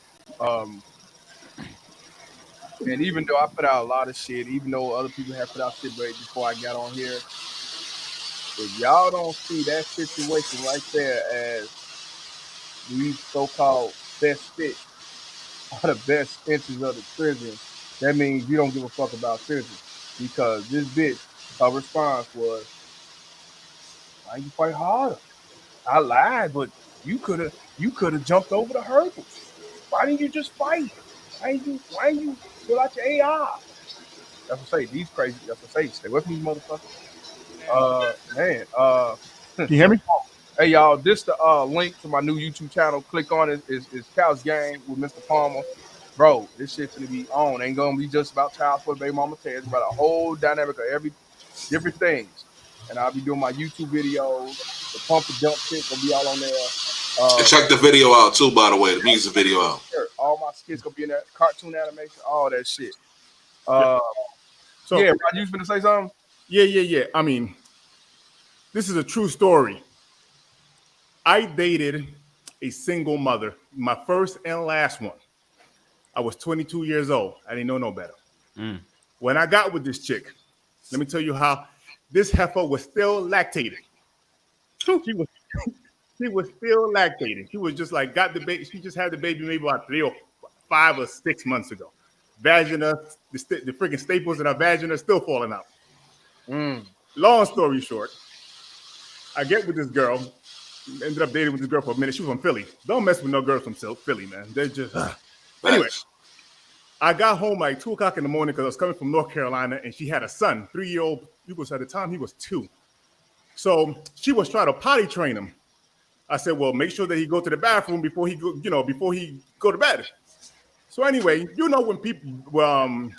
[SPEAKER 1] And even though I put out a lot of shit, even though other people have put out shit before I got on here, if y'all don't see that situation right there as these so-called best fit are the best inches of the prison, that means you don't give a fuck about prison. Because this bitch, her response was, why you fight harder? I lied, but you could have jumped over the hurdles. Why didn't you just fight? Why didn't you fill out your AR? That's what I say. These crazy. That's what I say. Stay with me, motherfucker. Man.
[SPEAKER 4] Can you hear me?
[SPEAKER 1] Hey y'all, this the link to my new YouTube channel. Click on it. Is Couch Gang with Mr. Palmer. Bro, this shit's gonna be on. Ain't gonna be just about child support, baby mama Ted. It's about a whole dynamic of every different things. And I'll be doing my YouTube videos. The pump and dump shit gonna be all on there.
[SPEAKER 10] And check the video out too, by the way. The music video out.
[SPEAKER 1] Sure. All my skits gonna be in there. Cartoon animation, all that shit.
[SPEAKER 4] So
[SPEAKER 1] yeah, Rod, you finna say something?
[SPEAKER 4] Yeah. I mean, this is a true story. I dated a single mother, my first and last one. I was 22 years old. I didn't know no better. When I got with this chick, let me tell you how this heifer was still lactating. She was still lactating. She was just like, got the baby. She just had the baby maybe about 3 or 5 or 6 months ago. Vagina, the freaking staples in her vagina are still falling out. Long story short, I get with this girl. Ended up dating with this girl for a minute. She was from Philly. Don't mess with no girls from Philly, man. They're just... Anyway, I got home like 2 o'clock in the morning because I was coming from North Carolina, and she had a son, 3-year-old. At the time, he was 2. So she was trying to potty train him. I said, well, make sure that he go to the bathroom before he go to bed. So anyway, you know, when people, when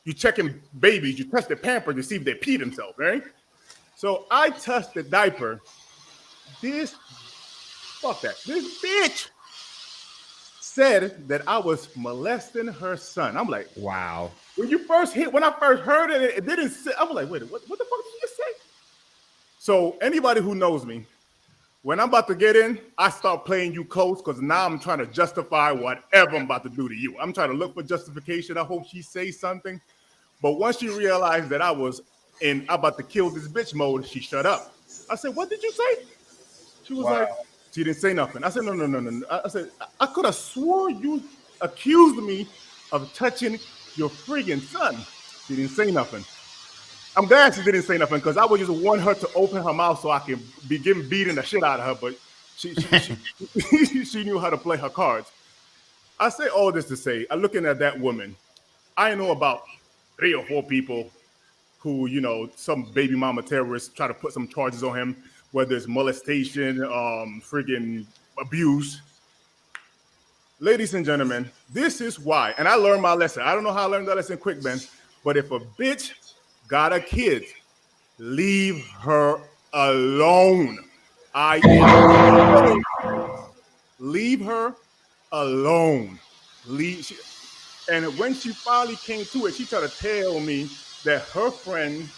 [SPEAKER 4] you checking babies, you touch the pamper to see if they pee themselves, right? So I touched the diaper. This bitch said that I was molesting her son. I'm like,
[SPEAKER 7] wow.
[SPEAKER 4] When I first heard it, it didn't say. I was like, wait, what the fuck did you just say? So anybody who knows me, when I'm about to get in, I start playing you close because now I'm trying to justify whatever I'm about to do to you. I'm trying to look for justification. I hope she says something. But once she realized that I was in about to kill this bitch mode, she shut up. I said, what did you say? She was like, she didn't say nothing. I said, no. I said, I could have swore you accused me of touching your friggin' son. She didn't say nothing. I'm glad she didn't say nothing because I would just want her to open her mouth so I can begin beating the shit out of her. But she she knew how to play her cards. I say all this to say, I'm looking at that woman. I know about 3 or 4 people who, you know, some baby mama terrorists try to put some charges on him, whether it's molestation, friggin' abuse. Ladies and gentlemen, this is why, and I learned my lesson. I don't know how I learned that lesson quick, Ben, but if a bitch got a kid, leave her alone. Leave her alone. And when she finally came to it, she tried to tell me that her friend's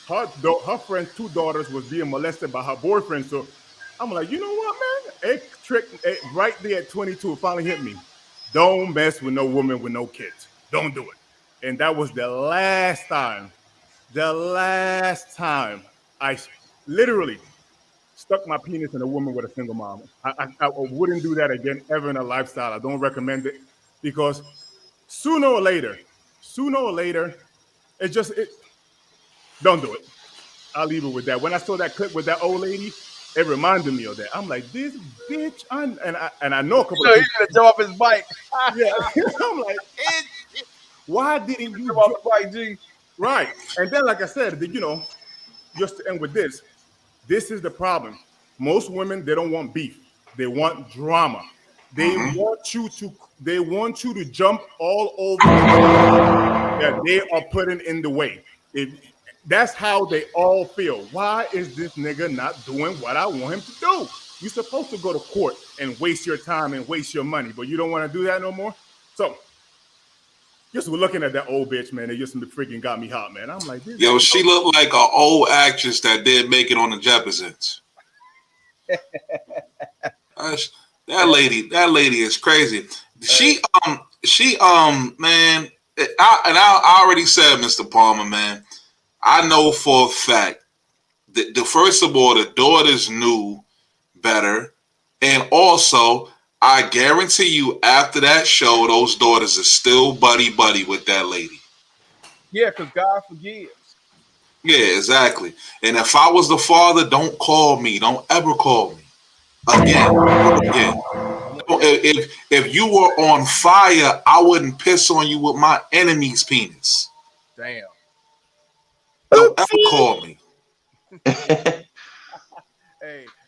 [SPEAKER 4] 2 daughters was being molested by her boyfriend. So I'm like, you know what, man? It right there at 22, it finally hit me. Don't mess with no woman with no kids. Don't do it. And that was the last time I literally stuck my penis in a woman with a single mom. I wouldn't do that again ever in a lifestyle. I don't recommend it because sooner or later, don't do it. I'll leave it with that. When I saw that clip with that old lady, it reminded me of that. I'm like, this bitch, and I know a couple of people.
[SPEAKER 1] He's gonna jump off his bike.
[SPEAKER 4] Yeah, I'm like, why didn't you
[SPEAKER 1] jump off the bike, G?
[SPEAKER 4] Right, and then like I said, you know, just to end with this is the problem. Most women, they don't want beef. They want drama. They want you to jump all over that they are putting in the way. That's how they all feel. Why is this nigga not doing what I want him to do? You're supposed to go to court and waste your time and waste your money, but you don't want to do that no more? So, just looking at that old bitch, man, it just freaking got me hot, man. I'm like,
[SPEAKER 10] yo, she looked like an old actress that did make it on the Jeffersons. That lady is crazy. She man, I already said, Mr. Palmer, man, I know for a fact that first of all, the daughters knew better, and also I guarantee you, after that show, those daughters are still buddy with that lady.
[SPEAKER 1] Yeah, because God forgives.
[SPEAKER 10] Yeah, exactly. And if I was the father, don't call me. Don't ever call me again. If you were on fire, I wouldn't piss on you with my enemy's penis.
[SPEAKER 1] Damn.
[SPEAKER 10] Don't ever call me.
[SPEAKER 1] Hey,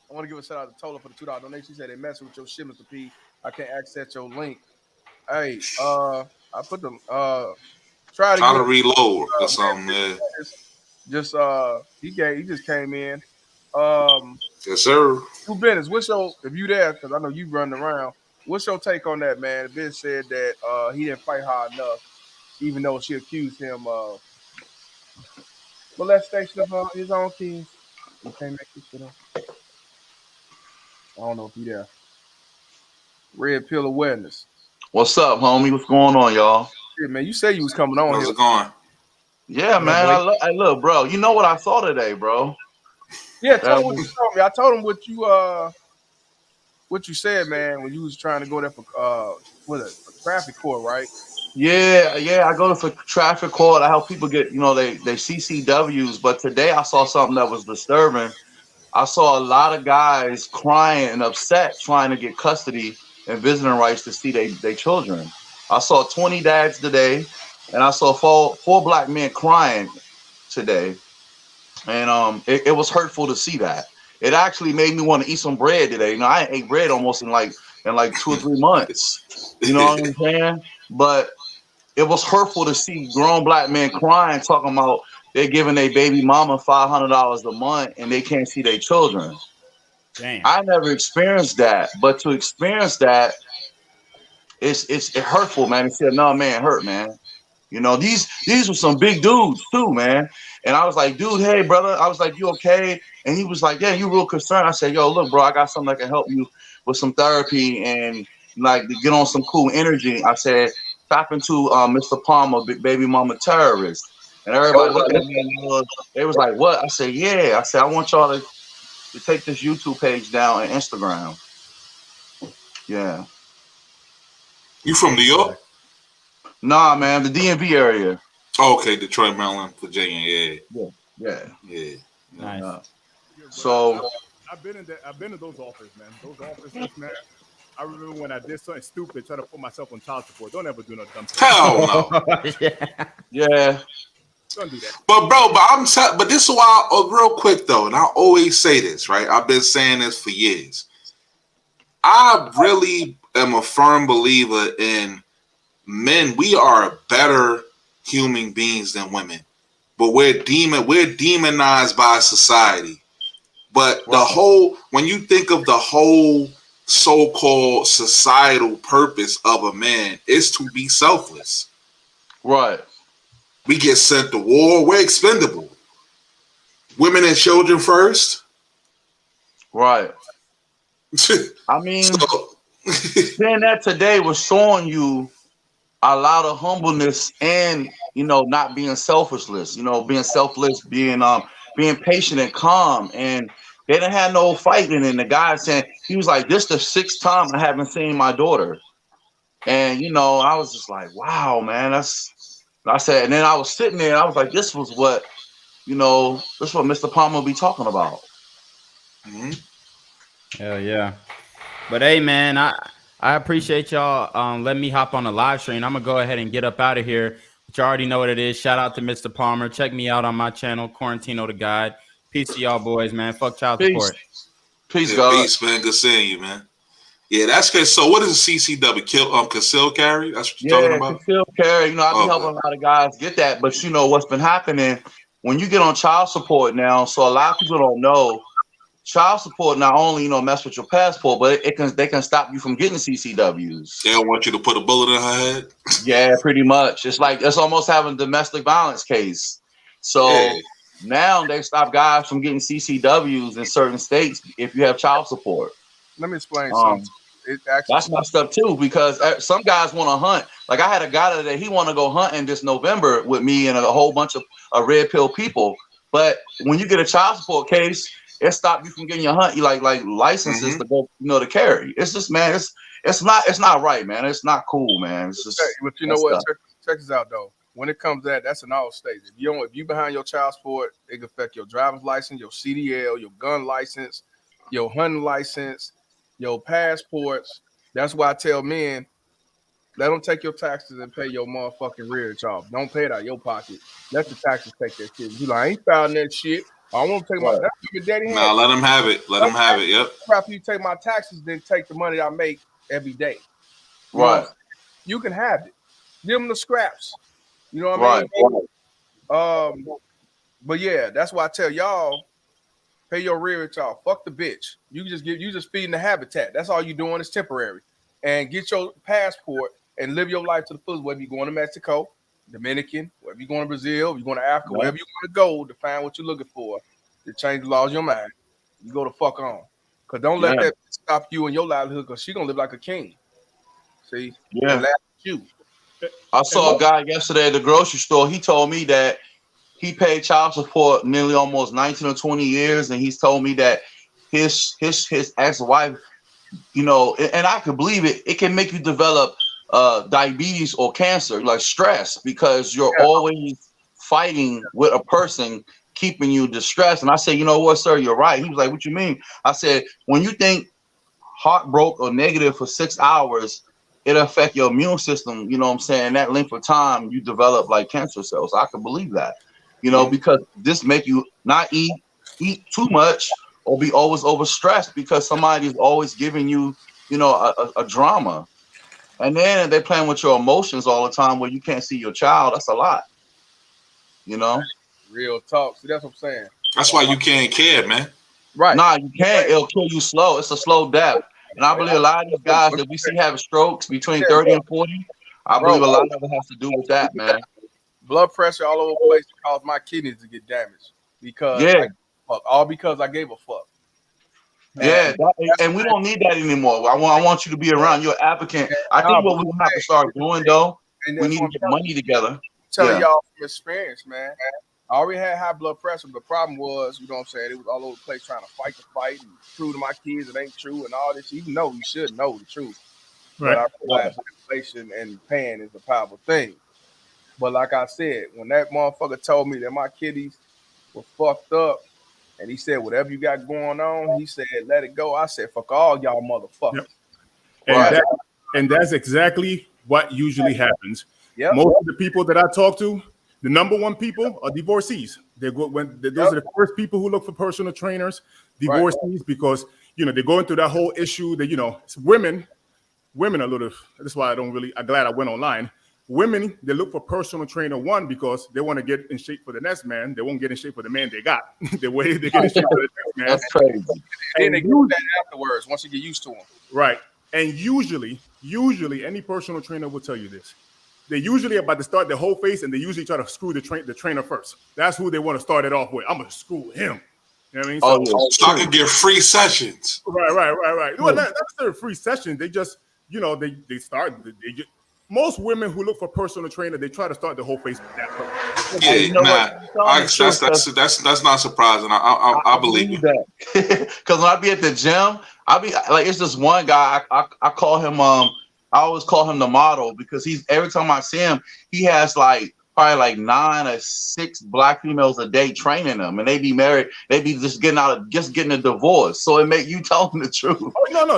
[SPEAKER 1] I want to give a shout out to Tola for the $2 donation. She said they messing with your shit, Mr. P. I can't access your link. Hey, I put them try to
[SPEAKER 10] reload or something. Yeah.
[SPEAKER 1] Just he just came in.
[SPEAKER 10] Yes, sir.
[SPEAKER 1] Two Bennett, what's your, if you there, because I know you running around, what's your take on that, man? Ben said that he didn't fight hard enough, even though she accused him of molestation of his own kids. You can't make this shit up. I don't know if you there. Red pill awareness.
[SPEAKER 16] What's up, homie? What's going on, y'all?
[SPEAKER 1] Yeah, man, you say you was coming on.
[SPEAKER 10] How's it going?
[SPEAKER 16] Yeah, man. I look, bro. You know what I saw today, bro?
[SPEAKER 1] Yeah, tell me what you told me. I told him what you said, man, when you was trying to go there for for traffic court, right?
[SPEAKER 16] Yeah. I go to for traffic court. I help people get, they CCWs. But today I saw something that was disturbing. I saw a lot of guys crying and upset trying to get custody and visiting rights to see their children. I saw 20 dads today, and I saw four black men crying today. And it was hurtful to see that. It actually made me want to eat some bread today. I ain't ate bread almost in like 2 or 3 months. You know what I'm saying? But it was hurtful to see grown black men crying, talking about they're giving their baby mama $500 a month and they can't see their children.
[SPEAKER 7] Damn.
[SPEAKER 16] I never experienced that, but to experience that, it's hurtful, man. To see another man hurt, man. You know, these were some big dudes too, man. And I was like, dude, hey brother, I was like, you okay? And he was like, yeah, you real concerned. I said, yo, look, bro, I got something that can help you with some therapy and like to get on some cool energy. I said, tap into Mr. Palmer, Big Baby Mama Terrorist. And everybody looked at me and they was like, what? I said, yeah. I said, I want y'all to take this YouTube page down and Instagram. Yeah.
[SPEAKER 10] You from New York?
[SPEAKER 16] Nah, man, the DMV area.
[SPEAKER 10] Oh, okay, Detroit, Maryland, Virginia.
[SPEAKER 16] Yeah.
[SPEAKER 7] Nice.
[SPEAKER 16] So
[SPEAKER 4] I've been in those offers, man. Those offices, man. I remember when I did something stupid, trying to put myself on child support. Don't ever do no dumb shit.
[SPEAKER 10] Hell no.
[SPEAKER 16] Yeah.
[SPEAKER 4] Don't do that.
[SPEAKER 10] But bro, but this is why, real quick though, and I always say this, right? I've been saying this for years. I really am a firm believer in men. We are better human beings than women, but we're demonized by society. But when you think of the whole so-called societal purpose of a man is to be selfless.
[SPEAKER 16] Right.
[SPEAKER 10] We get sent to war. We're expendable. Women and children first.
[SPEAKER 16] Right. I mean, saying that today was showing you a lot of humbleness and, you know, not being selfishness, you know, being selfless, being patient and calm. And they didn't have no fighting. And the guy saying, he was like, this the 6th time I haven't seen my daughter. And, you know, I was just like, wow, man, I said, and then I was sitting there and I was like, this was what, you know, this is what Mr. Palmer be talking about.
[SPEAKER 10] Mm-hmm.
[SPEAKER 7] Hell yeah. But hey, man, I appreciate y'all letting me hop on the live stream. I'm gonna go ahead and get up out of here. But you already know what it is. Shout out to Mr. Palmer. Check me out on my channel, Quarantino the Guide. Peace to y'all boys, man. Fuck child support.
[SPEAKER 16] Peace,
[SPEAKER 10] God. Peace, man. Good seeing you, man. Yeah, that's good. So what is a CCW? Concealed carry? That's what you're talking about?
[SPEAKER 16] Concealed carry. You know, I've been helping a lot of guys get that. But you know what's been happening when you get on child support now, so a lot of people don't know child support not only, you know, mess with your passport, but they can stop you from getting CCWs.
[SPEAKER 10] They don't want you to put a bullet in her head.
[SPEAKER 16] Yeah, pretty much. It's almost having a domestic violence case. So now they stop guys from getting CCWs in certain states if you have child support.
[SPEAKER 1] Let me explain something.
[SPEAKER 16] That's messed up too, because some guys want to hunt. Like I had a guy today, he want to go hunting this November with me and a whole bunch of red pill people. But when you get a child support case, it stopped you from getting your hunt. You like licenses to go, you know, to carry. It's just, man, it's not right, man. It's not cool, man. It's just.
[SPEAKER 1] But you know what? Check this out though. When it comes to that's in all states. If you behind your child support, it can affect your driver's license, your CDL, your gun license, your hunting license, your passports. That's why I tell men, let them take your taxes and pay your motherfucking rearage off. Don't pay it out of your pocket. Let the taxes take that shit. You like, I ain't filing that shit. I won't take my daddy.
[SPEAKER 10] Nah, let them have it. Let them have it. Yep.
[SPEAKER 1] After you take my taxes, then take the money I make every day.
[SPEAKER 16] Right.
[SPEAKER 1] You can have it. Give them the scraps. You know what I mean? But yeah, that's why I tell y'all, pay your rearage off. Fuck the bitch. You just feeding the habitat. That's all you doing is temporary. And get your passport and live your life to the fullest. Whether you're going to Mexico, Dominican, whether you're going to Brazil, you're going to Africa, wherever you want to go to find what you're looking for, to change the laws of your mind. You go to fuck on. Because don't let that stop you in your livelihood, because she's going to live like a king. See?
[SPEAKER 16] Yeah.
[SPEAKER 1] And laugh at you.
[SPEAKER 16] I saw a guy yesterday at the grocery store. He told me that he paid child support nearly almost 19 or 20 years, and he's told me that his ex-wife, you know, and I could believe it, it can make you develop diabetes or cancer, like stress, because you're always fighting with a person keeping you distressed. And I said, you know what, sir, you're right. He was like, what you mean? I said, when you think heartbroken or negative for 6 hours, it'll affect your immune system, you know what I'm saying? That length of time, you develop like cancer cells. I can believe that, you know, because this make you not eat too much or be always overstressed because somebody's always giving you, you know, a drama. And then they're playing with your emotions all the time where you can't see your child. That's a lot, you know?
[SPEAKER 1] Real talk. See, that's what I'm saying.
[SPEAKER 10] That's why you can't care, man.
[SPEAKER 1] Right.
[SPEAKER 16] Nah, you can't. It'll kill you slow. It's a slow death. And I believe a lot of these guys that we see having strokes between 30 and 40, I believe a lot of it has to do with that, man.
[SPEAKER 1] blood pressure all over the place to cause my kidneys to get damaged because
[SPEAKER 16] Yeah.
[SPEAKER 1] all because I gave a fuck.
[SPEAKER 16] Yeah, and we don't need that anymore. I want you to be around. You're an advocate. I think what we're gonna have to start doing though, we need to get money together.
[SPEAKER 1] Telling
[SPEAKER 16] Yeah.
[SPEAKER 1] y'all from experience, man. I already had high blood pressure. The problem was, you know what I'm saying, it was all over the place trying to fight the fight and prove to my kids it ain't true and all this. Even though you should know the truth.
[SPEAKER 4] Right.
[SPEAKER 1] But I realized inflation and pain is a powerful thing. But like I said, when that motherfucker told me that my kidneys were fucked up, and he said, whatever you got going on, he said, let it go. I said, fuck all y'all motherfuckers.
[SPEAKER 4] Yep. And that's exactly what usually happens.
[SPEAKER 1] Yep.
[SPEAKER 4] Most of the people that I talk to, the number one people are divorcees. Those are the first people who look for personal trainers, divorcees, because they're going through that whole issue that it's women a little. That's why I'm glad I went online. Women, they look for personal trainer, one, because they want to get in shape for the next man. They won't get in shape for the man they got. The way they get in shape for the next man.
[SPEAKER 16] That's crazy.
[SPEAKER 1] And then they get that afterwards once you get used to them.
[SPEAKER 4] Right. And usually any personal trainer will tell you this. They usually about to start the whole face, and they usually try to screw the trainer first. That's who they want to start it off with. I'm going to screw him. You know what I mean?
[SPEAKER 10] So I can get free sessions.
[SPEAKER 4] Right. Well, that's their free session. They just, they start. Most women who look for personal trainer, they try to start the whole face with that first.
[SPEAKER 10] That's not surprising. I believe you.
[SPEAKER 16] That because when I be at the gym, I be like, it's this one guy. I call him. I always call him the model because every time I see him, he has probably 9 or 6 black females a day training them, and they be married. They be just getting a divorce. So it make you tell them the truth.
[SPEAKER 4] Oh no,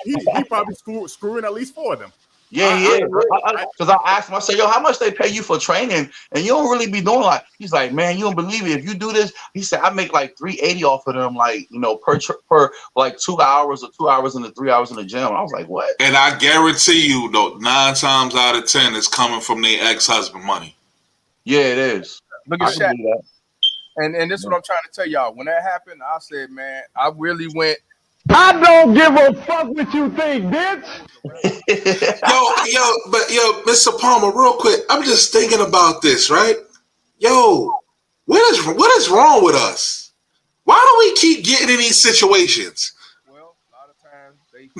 [SPEAKER 4] he probably screwing at least 4 of them.
[SPEAKER 16] Yeah. Because I asked him, I said, yo, how much they pay you for training? And you don't really be doing he's like, man, you don't believe it. If you do this, he said, I make $380 off of them, per 2 hours or 2 hours in the 3 hours in the gym. I was like, what?
[SPEAKER 10] And I guarantee you, though, 9 times out of 10 is coming from their ex-husband money.
[SPEAKER 16] Yeah, it is.
[SPEAKER 1] Look at Shaq. And this is what I'm trying to tell y'all. When that happened, I said, man, I really went.
[SPEAKER 5] I don't give a fuck what you think, bitch.
[SPEAKER 10] Yo, Mr. Palmer, real quick, I'm just thinking about this, right? Yo, what is wrong with us? Why do we keep getting in these situations?
[SPEAKER 1] Well, a lot of times they think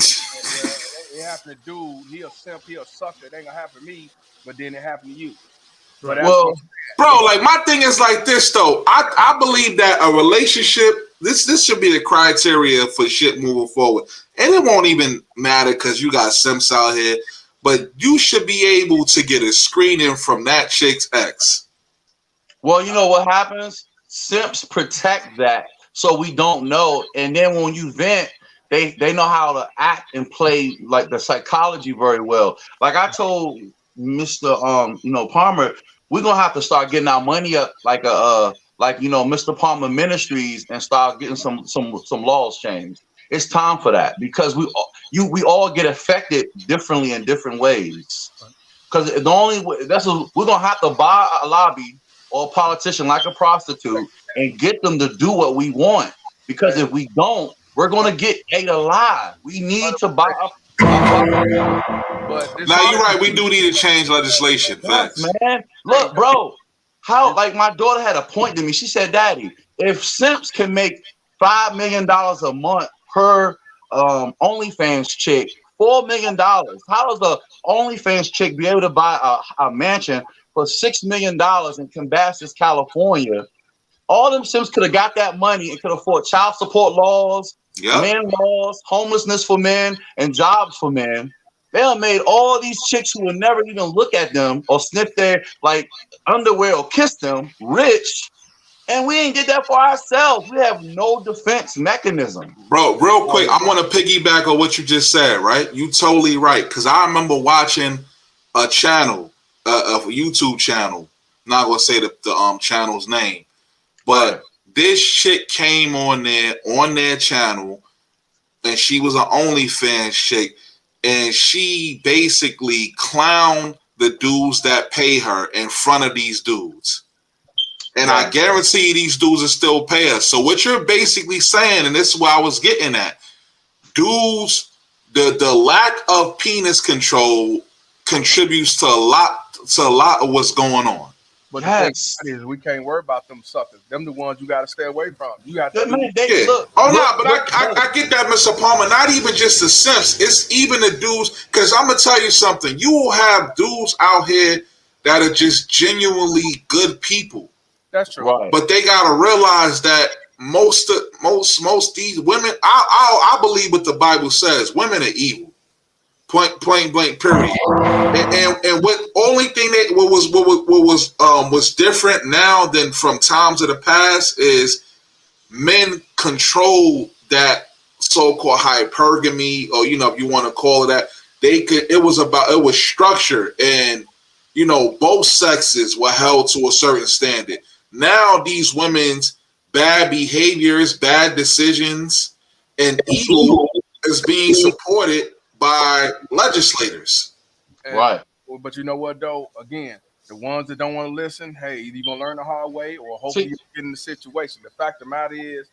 [SPEAKER 1] it happened to dude. He a simp, he a sucker. It ain't gonna happen to me, but then it happened to you.
[SPEAKER 10] Well, bro, my thing is like this though. I believe that a relationship, this should be the criteria for shit moving forward. And it won't even matter because you got simps out here, but you should be able to get a screening from that chick's ex.
[SPEAKER 16] Well, you know what happens? Simps protect that so we don't know. And then when you vent, they know how to act and play the psychology very well. Like I told Mr. Palmer, we're gonna have to start getting our money up Mr. Palmer Ministries and start getting some laws changed. It's time for that because we all get affected differently in different ways. Because the only way we're gonna have to buy a lobby or a politician like a prostitute and get them to do what we want. Because if we don't, we're gonna get ate alive. We need to buy up.
[SPEAKER 10] But now you're right. We do need to change legislation. Facts.
[SPEAKER 16] Man, look, bro. How my daughter had a point to me. She said, "Daddy, if simps can make $5 million a month per OnlyFans chick, $4 million, how does the OnlyFans chick be able to buy a mansion for $6 million in Calabasas, California? All them simps could have got that money and could afford child support laws, men laws, homelessness for men, and jobs for men. They done made all these chicks who would never even look at them or sniff their underwear or kiss them rich, and we ain't get that for ourselves. We have no defense mechanism.
[SPEAKER 10] Bro, real quick, I want to piggyback on what you just said, right? You totally right. Because I remember watching a channel, a YouTube channel. Not going to say the channel's name. But this chick came on their channel, and she was an OnlyFans chick. And she basically clowned the dudes that pay her in front of these dudes. And I guarantee these dudes will still pay us. So what you're basically saying, and this is what I was getting at, dudes, the lack of penis control contributes to a lot of what's going on.
[SPEAKER 1] But the thing is, we can't worry about them suckers. Them the ones you got to stay away from. You got to
[SPEAKER 10] But I get that, Mr. Palmer. Not even just the simps. It's even the dudes. Because I'm gonna tell you something. You will have dudes out here that are just genuinely good people.
[SPEAKER 1] That's true.
[SPEAKER 10] But they gotta realize that most these women. I believe what the Bible says. Women are evil. Plain blank, period. And what only thing that was different now than from times of the past is men control that so-called hypergamy, or if you want to call it that. It was structure, and both sexes were held to a certain standard. Now these women's bad behaviors, bad decisions, and evil is being supported by legislators.
[SPEAKER 1] Right. But you know what, though? Again, the ones that don't want to listen, hey, either you're going to learn the hard way or hopefully you get in the situation. The fact of the matter is,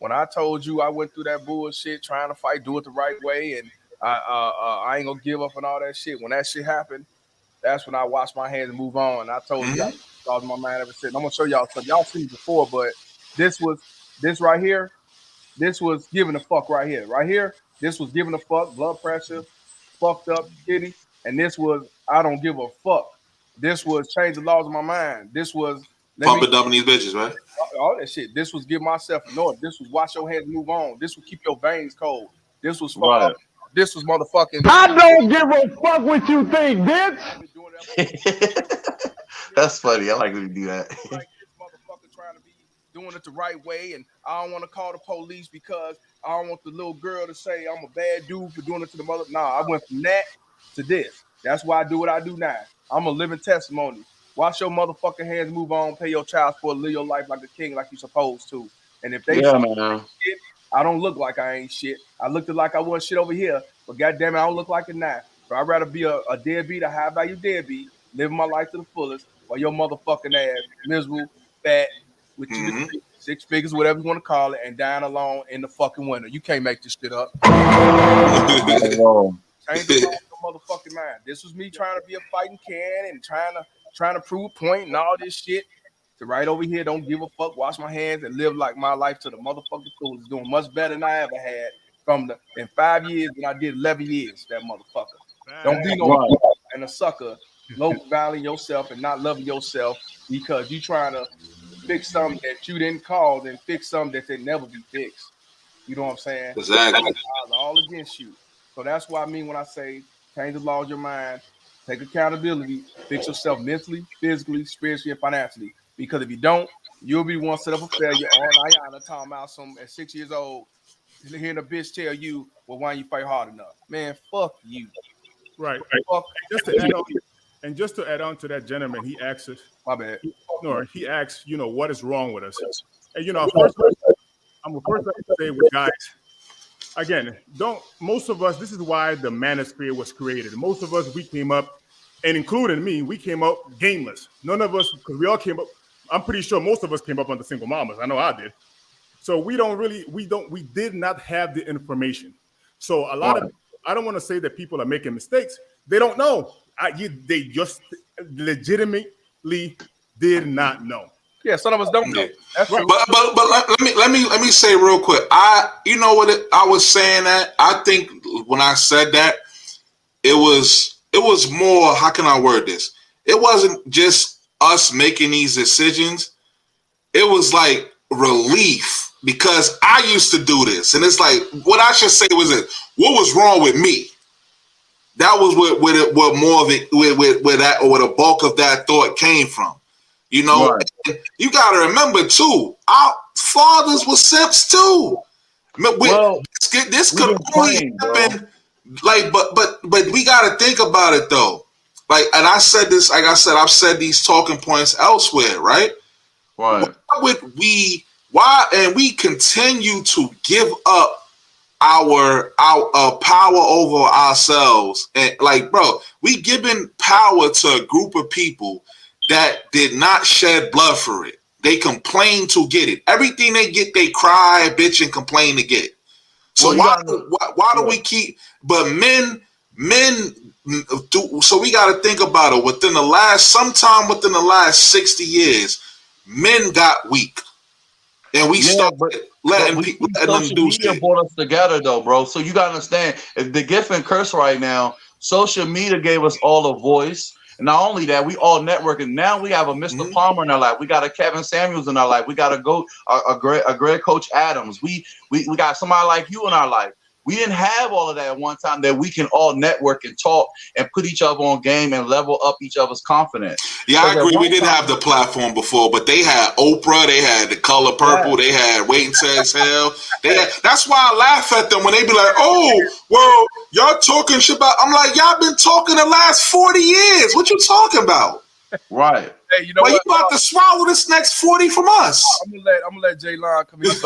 [SPEAKER 1] when I told you I went through that bullshit trying to fight, do it the right way, and I ain't going to give up and all that shit. When that shit happened, that's when I washed my hands and move on. And I told you, I lost my mind ever since. I'm going to show y'all something. Y'all seen it before, but this right here, this was giving a fuck right here. Right here, this was giving a fuck, blood pressure, fucked up, kitty. And this was, I don't give a fuck. This was change the laws of my mind. This was
[SPEAKER 10] pumping dumping these bitches, right?
[SPEAKER 1] All that shit. This was give myself a note. This was wash your hands and move on. This would keep your veins cold. This was fuck up. This was motherfucking.
[SPEAKER 17] I don't give a fuck what you think, bitch.
[SPEAKER 16] That's funny. I like when you do that.
[SPEAKER 1] Doing it the right way, and I don't want to call the police because I don't want the little girl to say I'm a bad dude for doing it to the mother. Nah, I went from that to this. That's why I do what I do now. I'm a living testimony. Wash your motherfucking hands, move on, pay your child support, live your life like a king, like you're supposed to. And if they shit, I don't look like I ain't shit. I looked like I was shit over here, but goddamn it, I don't look like it now. So I'd rather be a deadbeat, a high value deadbeat, living my life to the fullest, while your motherfucking ass miserable, fat, with 6 figures, whatever you want to call it, and dying alone in the fucking winter. You can't make this shit up. Change the motherfucking mind. This was me trying to be a fighting can and trying to prove a point and all this shit. To right over here, don't give a fuck, wash my hands and live like my life to the motherfucking fullest. Doing much better than I ever had in 5 years than I did 11 years. That motherfucker. Don't be no and a sucker, low valuing yourself and not loving yourself because you trying to fix something that you didn't cause and fix something that can never be fixed. You know what I'm saying?
[SPEAKER 10] Exactly.
[SPEAKER 1] All against you. So that's what I mean when I say change the laws of your mind, take accountability, fix yourself mentally, physically, spiritually, and financially. Because if you don't, you'll be one set up a failure. All Ayana talking about some at 6 years old, hearing a bitch tell you, well, why don't you fight hard enough? Man, fuck you.
[SPEAKER 4] Right.
[SPEAKER 1] Fuck
[SPEAKER 4] Just to add on to that gentleman, he asks us.
[SPEAKER 1] My bad.
[SPEAKER 4] No, he asks, what is wrong with us? And first, I'm the first to say with guys. Again, most of us. This is why the manosphere was created. Most of us, we came up, and including me, we came up gameless. None of us, because we all came up. I'm pretty sure most of us came up under single mamas. I know I did. So we did not have the information. So a lot of, I don't want to say that people are making mistakes. They don't know. They just legitimately did not know.
[SPEAKER 1] Yeah, some of us don't know. That's
[SPEAKER 10] right. But let me say real quick. I was saying that. I think when I said that, it was more. How can I word this? It wasn't just us making these decisions. It was like relief because I used to do this, and it's like what I should say was it. What was wrong with me? That was what more of it where the bulk of that thought came from. You got to remember too. Our fathers were simps too. This could only happen. But we got to think about it though. And I said this. Like I said, I've said these talking points elsewhere. Right. Why would we? Why and we continue to give up our power over ourselves, and bro, we giving power to a group of people that did not shed blood for it. They complain to get it. Everything they get, they cry, bitch, and complain to get it. So why do we keep? But men So we got to think about it. Sometime within the last 60 years, men got weak, and we started letting them
[SPEAKER 16] social
[SPEAKER 10] do
[SPEAKER 16] media
[SPEAKER 10] shit.
[SPEAKER 16] brought us together, though, bro. So you gotta understand, if the gift and curse right now, social media gave us all a voice. And not only that, we all networking. Now we have a Mr. Palmer in our life. We got a Kevin Samuels in our life. We got a great Coach Adams. We got somebody like you in our life. We didn't have all of that at one time that we can all network and talk and put each other on game and level up each other's confidence.
[SPEAKER 10] Yeah, I agree. We didn't have the platform before, but they had Oprah, they had The Color Purple, they had Waiting to Exhale. That's why I laugh at them when they be like, "Oh, well, y'all talking shit about." I'm like, "Y'all been talking the last 40 years. What you talking about?"
[SPEAKER 16] Right.
[SPEAKER 1] Hey, you know what?
[SPEAKER 10] You about to swallow this next 40 from us?
[SPEAKER 1] I'm gonna let J-Lon come in. Hey,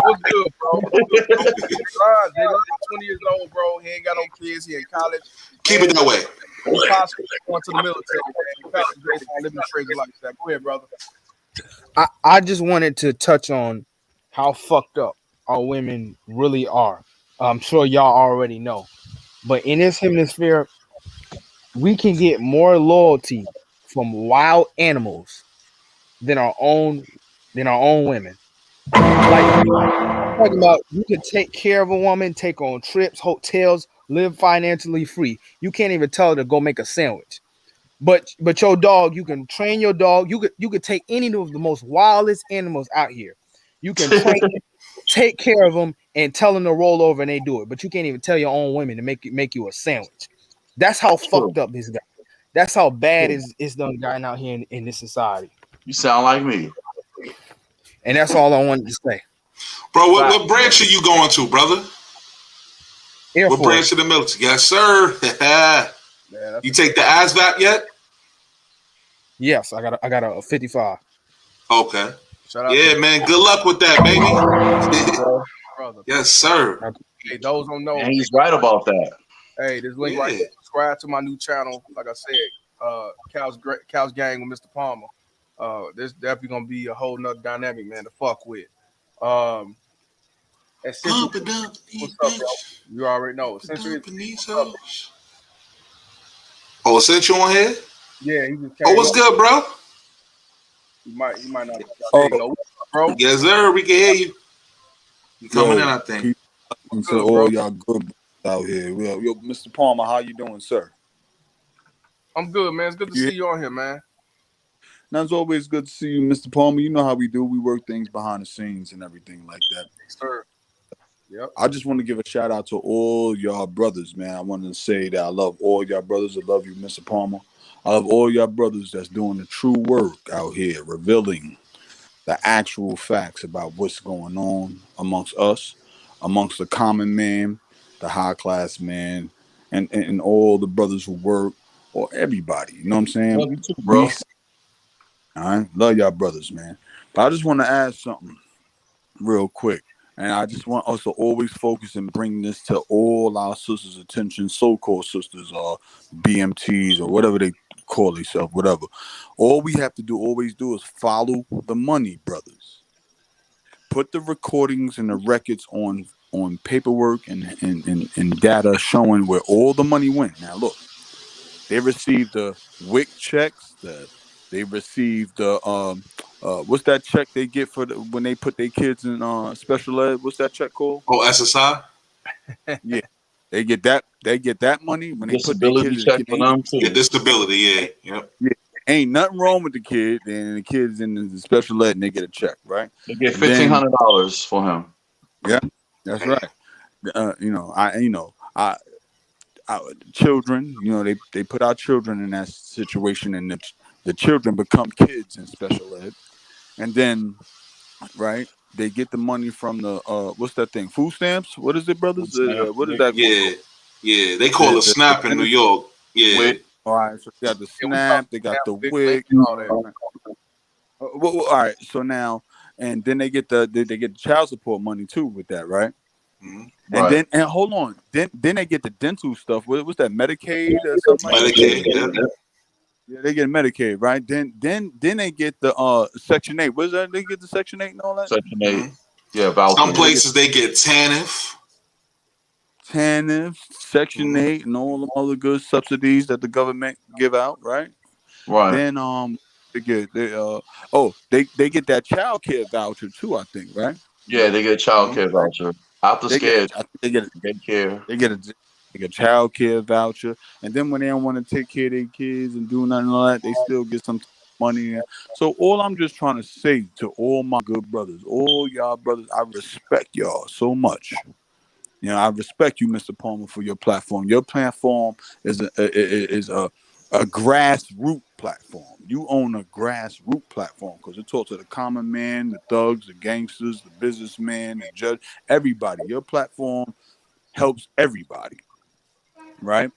[SPEAKER 1] what's good, bro? J-Lon 20 years old, bro. He ain't got no kids. He in college.
[SPEAKER 10] Keep it that way.
[SPEAKER 1] He's possibly going to the military, man. Living a crazy lifestyle. Go ahead, brother.
[SPEAKER 18] I just wanted to touch on how fucked up our women really are. I'm sure y'all already know, but in this hemisphere, we can get more loyalty from wild animals than our own women. Like I'm talking about, you can take care of a woman, take on trips, hotels, live financially free. You can't even tell her to go make a sandwich. But your dog, you can train your dog. You could take any of the most wildest animals out here. You can train, take care of them, and tell them to roll over, and they do it. But you can't even tell your own women to make you a sandwich. That's how fucked up this guy. That's how bad it's done gotten out here in this society.
[SPEAKER 16] You sound like me.
[SPEAKER 18] And that's all I wanted to say.
[SPEAKER 10] Bro, what branch are you going to, brother?
[SPEAKER 18] Air
[SPEAKER 10] what
[SPEAKER 18] Force.
[SPEAKER 10] branch of the military? Yes, sir. You take the ASVAB yet?
[SPEAKER 18] Yes, I got a 55.
[SPEAKER 10] Okay. Yeah, man. Good luck with that, baby.
[SPEAKER 1] Brother.
[SPEAKER 10] Yes, sir.
[SPEAKER 1] Hey, those don't know.
[SPEAKER 16] And he's right about that.
[SPEAKER 1] Hey, this link right here. Subscribe to my new channel. Like I said, Cal's Gang with Mr. Palmer. There's definitely gonna be a whole nother dynamic, man, to fuck with. Essential, what's up, bro? You already know. Essential.
[SPEAKER 10] Oh, Essential on here?
[SPEAKER 1] Yeah, he just came.
[SPEAKER 10] Oh, what's good, bro?
[SPEAKER 1] You might not. There you go. What's up, bro?
[SPEAKER 10] Yes, sir. We can hear you. You coming in, I think.
[SPEAKER 19] To all y'all good out here. Yo, Mr. Palmer, how you doing, sir?
[SPEAKER 1] I'm good, man. It's good to see you on here, man.
[SPEAKER 19] Now, it's always good to see you, Mr. Palmer. You know how we do. We work things behind the scenes and everything like that.
[SPEAKER 1] Yes, sir. Yep.
[SPEAKER 19] I just want to give a shout out to all y'all brothers, man. I want to say that I love all y'all brothers. I love you, Mr. Palmer. I love all y'all brothers that's doing the true work out here, revealing the actual facts about what's going on amongst us, amongst the common man, the high class man, and all the brothers who work, or everybody. You know what I'm saying?
[SPEAKER 16] Love you too, bro.
[SPEAKER 19] All right, love y'all brothers, man. But I just want to add something real quick. And I just want us to always focus and bring this to all our sisters' attention, so-called sisters or BMTs or whatever they call themselves, whatever. All we have to always do is follow the money, brothers. Put the recordings and the records on paperwork and data showing where all the money went. Now, look, they received the WIC checks, they received the what's that check they get for when they put their kids in special ed? What's that check called?
[SPEAKER 10] Oh, SSI.
[SPEAKER 19] Yeah, they get that money when they put their kids
[SPEAKER 16] check for them too.
[SPEAKER 10] Yeah, disability. Yeah, yep.
[SPEAKER 19] Yeah, ain't nothing wrong with the kid, and the kids in the special ed and they get a check, right?
[SPEAKER 16] They get $1,500 for him.
[SPEAKER 19] Yeah, that's right. Children, they put our children in that situation, and the children become kids in special ed, and then, right, they get the money from the what's that thing? Food stamps? What is it, brothers? What is that?
[SPEAKER 10] Yeah. They call it SNAP in New York. Yeah.
[SPEAKER 19] All right, so they got the SNAP, they got the WIC. All right, so now, and then they get the child support money too with that, right? Mm-hmm. And then hold on, then they get the dental stuff. What's that, Medicaid or something?
[SPEAKER 10] Medicaid,
[SPEAKER 19] yeah, they get Medicaid, right? Then they get the Section 8. What is that? They get the Section 8 and all that.
[SPEAKER 16] Section 8, yeah. Vouchers.
[SPEAKER 10] Some places they get TANF.
[SPEAKER 19] TANF, Section 8, and all the other good subsidies that the government give out, right?
[SPEAKER 16] Right.
[SPEAKER 19] Then they get they get that child care voucher too, I think, right?
[SPEAKER 16] Yeah, they get a child care voucher. After
[SPEAKER 19] They get
[SPEAKER 16] scared,
[SPEAKER 19] I think they get
[SPEAKER 16] daycare.
[SPEAKER 19] a child care voucher, and then when they don't want to take care of their kids and do nothing like that, they still get some money. So all I'm just trying to say to all my good brothers, all y'all brothers, I respect y'all so much. You know, I respect you, Mr. Palmer, for your platform. Your platform is a grassroots platform. You own a grassroots platform because it talks to the common man, the thugs, the gangsters, the businessman, the judge, everybody. Your platform helps everybody, right?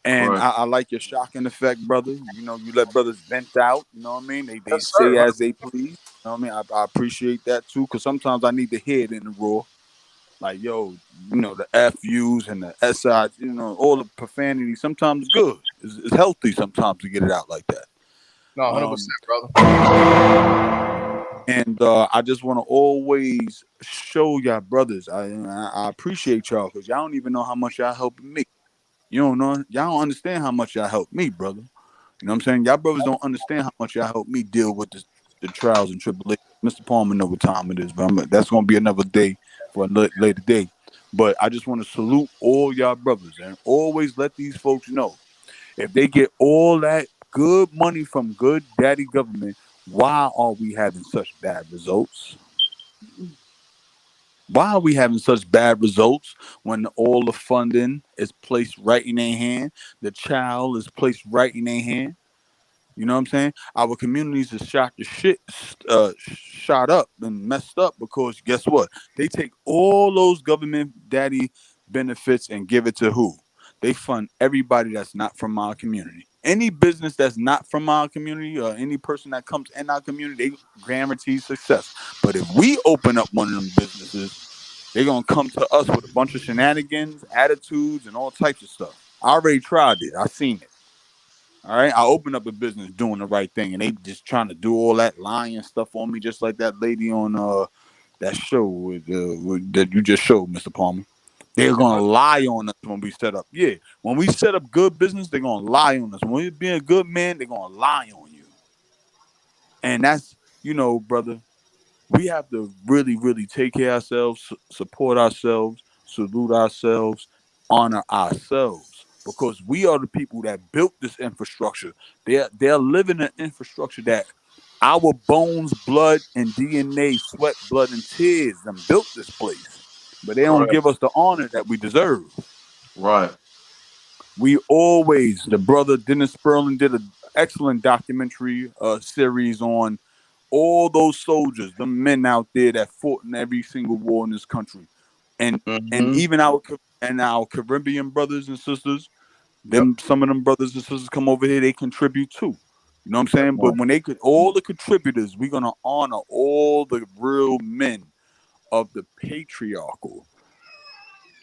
[SPEAKER 19] And
[SPEAKER 16] Correct.
[SPEAKER 19] I like your shocking effect, brother. You know, you let brothers vent out. You know what I mean? They
[SPEAKER 1] Yes,
[SPEAKER 19] say
[SPEAKER 1] sir.
[SPEAKER 19] as they please. You know what I mean? I appreciate that too, because sometimes I need to hear it in the raw. Like, yo, you know, the FUs and the SI, you know, all the profanity sometimes is good. It's healthy sometimes to get it out like that.
[SPEAKER 1] No, 100%, brother.
[SPEAKER 19] And I just want to always show y'all brothers. I appreciate y'all because y'all don't even know how much y'all helping me. You don't know. Y'all don't understand how much y'all help me, brother. You know what I'm saying? Y'all brothers don't understand how much y'all help me deal with the trials and tribulations. Mr. Palmer know what time it is, but that's going to be another day for a later day. But I just want to salute all y'all brothers and always let these folks know if they get all that good money from good daddy government, why are we having such bad results? Why are we having such bad results when all the funding is placed right in their hand? The child is placed right in their hand. You know what I'm saying? Our communities is shot up and messed up because guess what? They take all those government daddy benefits and give it to who? They fund everybody that's not from our community. Any business that's not from our community or any person that comes in our community, they guarantee success. But if we open up one of them businesses, they're gonna come to us with a bunch of shenanigans, attitudes, and all types of stuff. I already tried it. I seen it. All right, I opened up a business doing the right thing, and they just trying to do all that lying stuff on me, just like that lady on that show that you just showed, Mr. Palmer. They're gonna lie on us when we set up. Yeah, when we set up good business, they're gonna lie on us. When we being a good man, they're gonna lie on you. And that's, you know, brother, we have to really, really take care of ourselves, support ourselves, salute ourselves, honor ourselves, because we are the people that built this infrastructure. They're living an infrastructure that our bones, blood, and DNA, sweat, blood, and tears them built this place, but they don't
[SPEAKER 16] Correct.
[SPEAKER 19] give us the honor that we deserve.
[SPEAKER 16] Right.
[SPEAKER 19] We always, the brother Dennis Sperling did an excellent documentary series on all those soldiers, the men out there that fought in every single war in this country, and even our Caribbean brothers and sisters, some of them brothers and sisters come over here, they contribute too. You know what I'm saying? But when they could, all the contributors, we're gonna honor all the real men of the patriarchal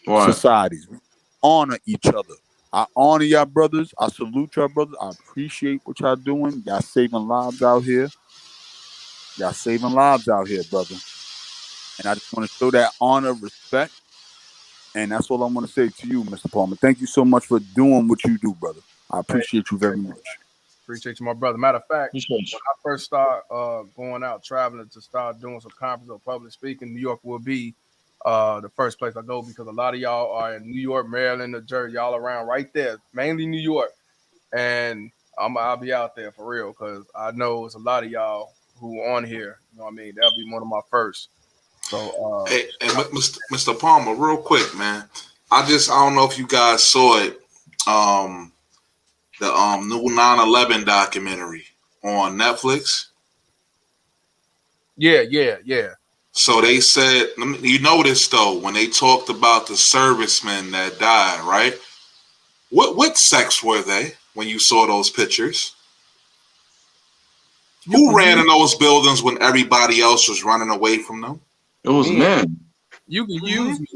[SPEAKER 19] societies. We honor each other. I honor y'all brothers. I salute y'all brothers. I appreciate what y'all doing. Y'all saving lives out here. Y'all saving lives out here, brother. And I just want to show that honor, respect. And that's all I want to say to you, Mr. Palmer. Thank you so much for doing what you do, brother. I appreciate you very much.
[SPEAKER 1] Appreciate you, my brother. Matter of fact,
[SPEAKER 16] Appreciate
[SPEAKER 1] when
[SPEAKER 16] you.
[SPEAKER 1] I first start going out traveling to start doing some conference or public speaking, New York will be the first place I go because a lot of y'all are in New York, Maryland, New Jersey, y'all around right there, mainly New York. And I'll be out there for real because I know it's a lot of y'all who are on here. You know what I mean? That'll be one of my first. So
[SPEAKER 10] Hey, Mr. Palmer, real quick, man. I don't know if you guys saw it. The new 9/11 documentary on Netflix.
[SPEAKER 1] Yeah.
[SPEAKER 10] So they said, you notice though, when they talked about the servicemen that died, right? What sex were they when you saw those pictures? Who ran in those buildings when everybody else was running away from them?
[SPEAKER 16] It was men.
[SPEAKER 1] You can use me.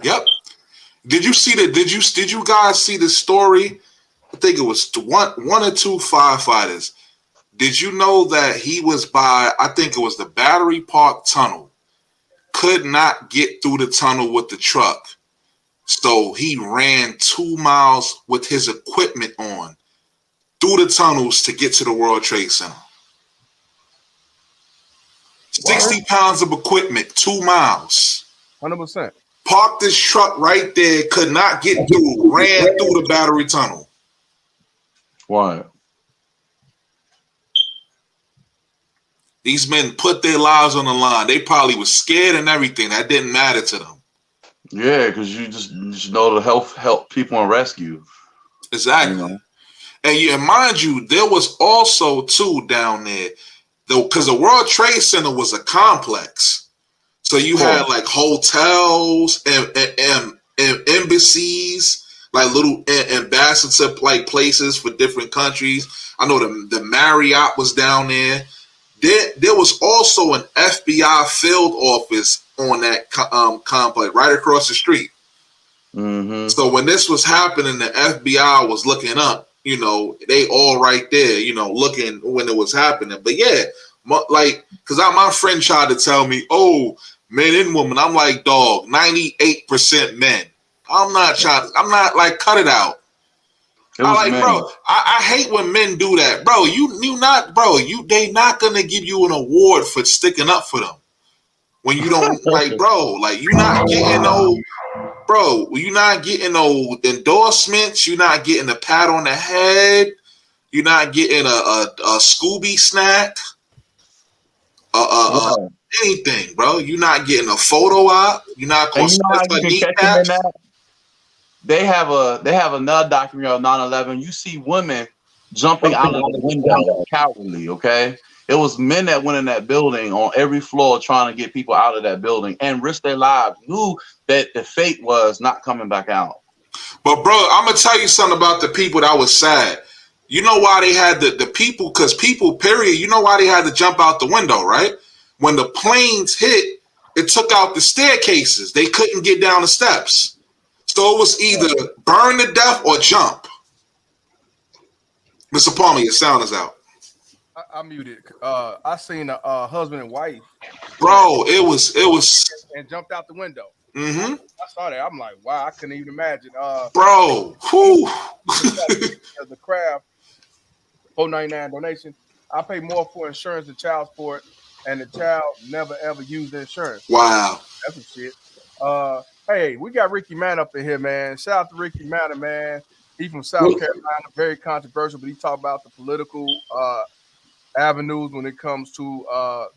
[SPEAKER 10] Yep. Did you guys see the story? I think it was one or two firefighters. Did you know that he was by, I think it was the Battery Park Tunnel, could not get through the tunnel with the truck. So he ran 2 miles with his equipment on through the tunnels to get to the World Trade Center. 60 pounds of equipment, 2 miles.
[SPEAKER 1] 100%.
[SPEAKER 10] Parked this truck right there, could not get through, ran through the Battery Tunnel.
[SPEAKER 16] Why?
[SPEAKER 10] These men put their lives on the line. They probably was scared and everything. That didn't matter to them.
[SPEAKER 16] Yeah, because you just know to help people and rescue.
[SPEAKER 10] Exactly. You know? And mind you, there was also too down there, though, because the World Trade Center was a complex. So you had like hotels and embassies, like little ambassador like places for different countries. I know the Marriott was down there. There was also an FBI field office on that complex right across the street.
[SPEAKER 16] Mm-hmm.
[SPEAKER 10] So when this was happening, the FBI was looking up. You know, they all right there. You know, looking when it was happening. But yeah, like because my friend tried to tell me, oh, men and women. I'm like, dog, 98% men. I'm not like, cut it out. I like, men. Bro, I hate when men do that, bro. They not gonna give you an award for sticking up for them when you don't like, bro. Like you're not getting you're not getting no endorsements. You're not getting a pat on the head. You're not getting a Scooby snack. Anything, bro. You're not getting a photo op. You're not going to
[SPEAKER 16] They have another documentary on 9/11. You see women jumping out of the window cowardly, okay? It was men that went in that building on every floor trying to get people out of that building and risked their lives, knew that the fate was not coming back out.
[SPEAKER 10] But bro, I'm gonna tell you something about the people that was sad. You know why they had the people, because people, period, you know why they had to jump out the window, right? When the planes hit, it took out the staircases. They couldn't get down the steps. So it was either burn to death or jump. Mr. Palmer, your sound is out.
[SPEAKER 1] I muted. I seen a husband and wife.
[SPEAKER 10] Bro, it was
[SPEAKER 1] and jumped out the window.
[SPEAKER 10] Mm-hmm.
[SPEAKER 1] I saw that. I'm like, wow, I couldn't even imagine.
[SPEAKER 10] Bro,
[SPEAKER 1] the craft, $4.99 donation. I pay more for insurance than child support, and the child never ever used the insurance.
[SPEAKER 10] Wow,
[SPEAKER 1] that's some shit. Hey, we got Ricky Mann up in here, man. Shout out to Ricky Mann, man. He's from South Carolina, very controversial, but he talk about the political avenues when it comes to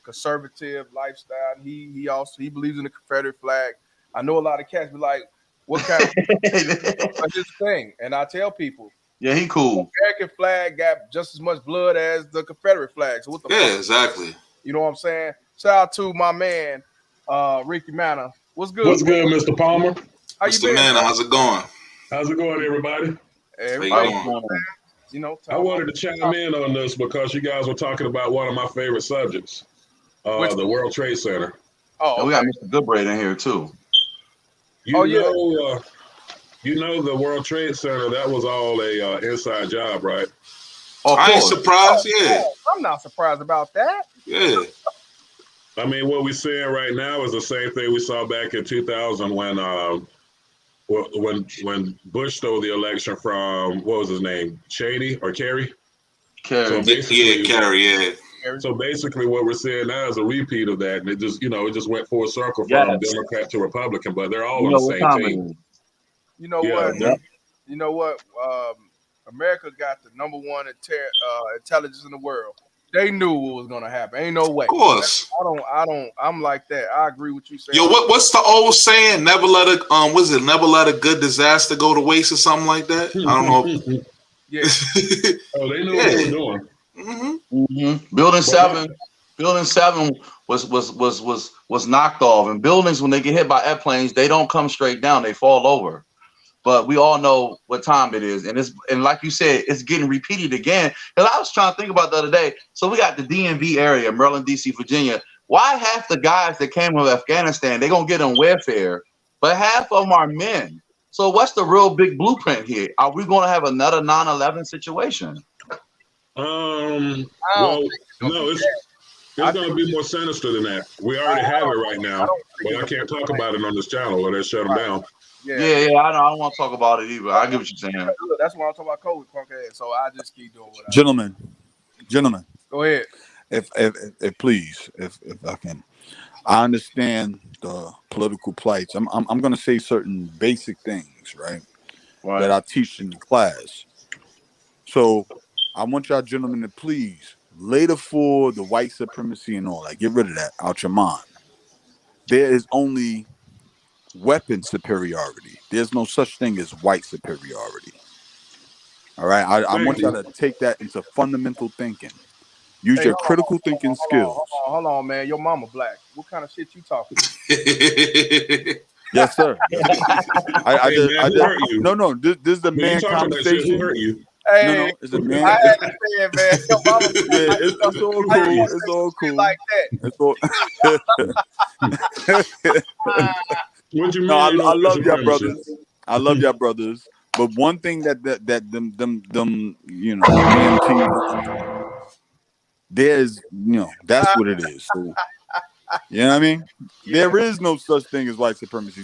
[SPEAKER 1] conservative lifestyle. He believes in the Confederate flag. I know a lot of cats be like, what kind of this thing? And I tell people,
[SPEAKER 16] yeah, he cool.
[SPEAKER 1] The American flag got just as much blood as the Confederate flag. So what the fuck?
[SPEAKER 10] Exactly.
[SPEAKER 1] You know what I'm saying? Shout out to my man, Ricky Mann. What's good?
[SPEAKER 5] What's good, Mr. Palmer?
[SPEAKER 1] How you been?
[SPEAKER 10] Man, how's it going?
[SPEAKER 5] How's it going, everybody?
[SPEAKER 1] Everybody,
[SPEAKER 5] you know, I wanted to chime in on this because you guys were talking about one of my favorite subjects, the World Trade Center.
[SPEAKER 16] Oh, okay. We got Mr. Goodbraid in here too.
[SPEAKER 5] You know the World Trade Center, that was all a inside job, right?
[SPEAKER 10] I ain't surprised. Yeah,
[SPEAKER 1] I'm not surprised about that.
[SPEAKER 10] Yeah.
[SPEAKER 5] I mean, what we're seeing right now is the same thing we saw back in 2000 when Bush stole the election from, what was his name, Cheney or Kerry?
[SPEAKER 16] Kerry.
[SPEAKER 10] Kerry. Yeah.
[SPEAKER 5] So basically, what we're seeing now is a repeat of that, and it just went full circle from Democrat to Republican, but they're all on the same team.
[SPEAKER 1] You know what? You know what? America got the number one intelligence in the world. They knew what was gonna happen. Ain't no way.
[SPEAKER 10] Of course.
[SPEAKER 1] I'm like that. I agree with you saying.
[SPEAKER 10] Yo, what's the old saying? Never let a good disaster go to waste or something like that? I don't know.
[SPEAKER 1] Yeah.
[SPEAKER 5] Oh, they knew what they were doing.
[SPEAKER 16] Mm-hmm. Mm-hmm. Building 7 was knocked off. And buildings, when they get hit by airplanes, they don't come straight down, they fall over. But we all know what time it is. And like you said, it's getting repeated again. And I was trying to think about the other day. So we got the DMV area, Maryland, DC, Virginia. Why half the guys that came from Afghanistan, they're going to get on welfare, but half of them are men. So what's the real big blueprint here? Are we going to have another 9/11 situation?
[SPEAKER 5] Well, no, it's going to be more sinister than that. We already have it right now.
[SPEAKER 1] I don't
[SPEAKER 3] But I can't talk about it on this channel, or they shut them down.
[SPEAKER 1] Yeah,
[SPEAKER 16] Yeah, I don't want to talk about it either. I get what you're saying.
[SPEAKER 1] Look, that's why I'm talking about COVID, punk ass. So I just keep doing what I
[SPEAKER 19] Gentlemen,
[SPEAKER 1] Go ahead.
[SPEAKER 19] If please, if I can, I understand the political plights. I'm going to say certain basic things, right, that I teach in the class. So I want y'all gentlemen to please later for the white supremacy and all that. Get rid of that out your mind. There is only weapon superiority. There's no such thing as white superiority. All right. I want y'all to take that into fundamental thinking. Use your critical thinking skills.
[SPEAKER 1] Hold on, man. Your mama black. What kind of shit you talking?
[SPEAKER 19] Yes, sir. No. This is the man conversation.
[SPEAKER 3] Who hurt you?
[SPEAKER 1] Hey,
[SPEAKER 19] it's a man.
[SPEAKER 1] I had to say it, man. Your mama black.
[SPEAKER 19] Yeah, it's all cool. It's all cool.
[SPEAKER 1] Like that.
[SPEAKER 3] What you mean?
[SPEAKER 19] No, I love y'all brothers. I love y'all brothers. But one thing that them you know, EMT, there's, you know, that's what it is. So, you know what I mean? There is no such thing as white supremacy.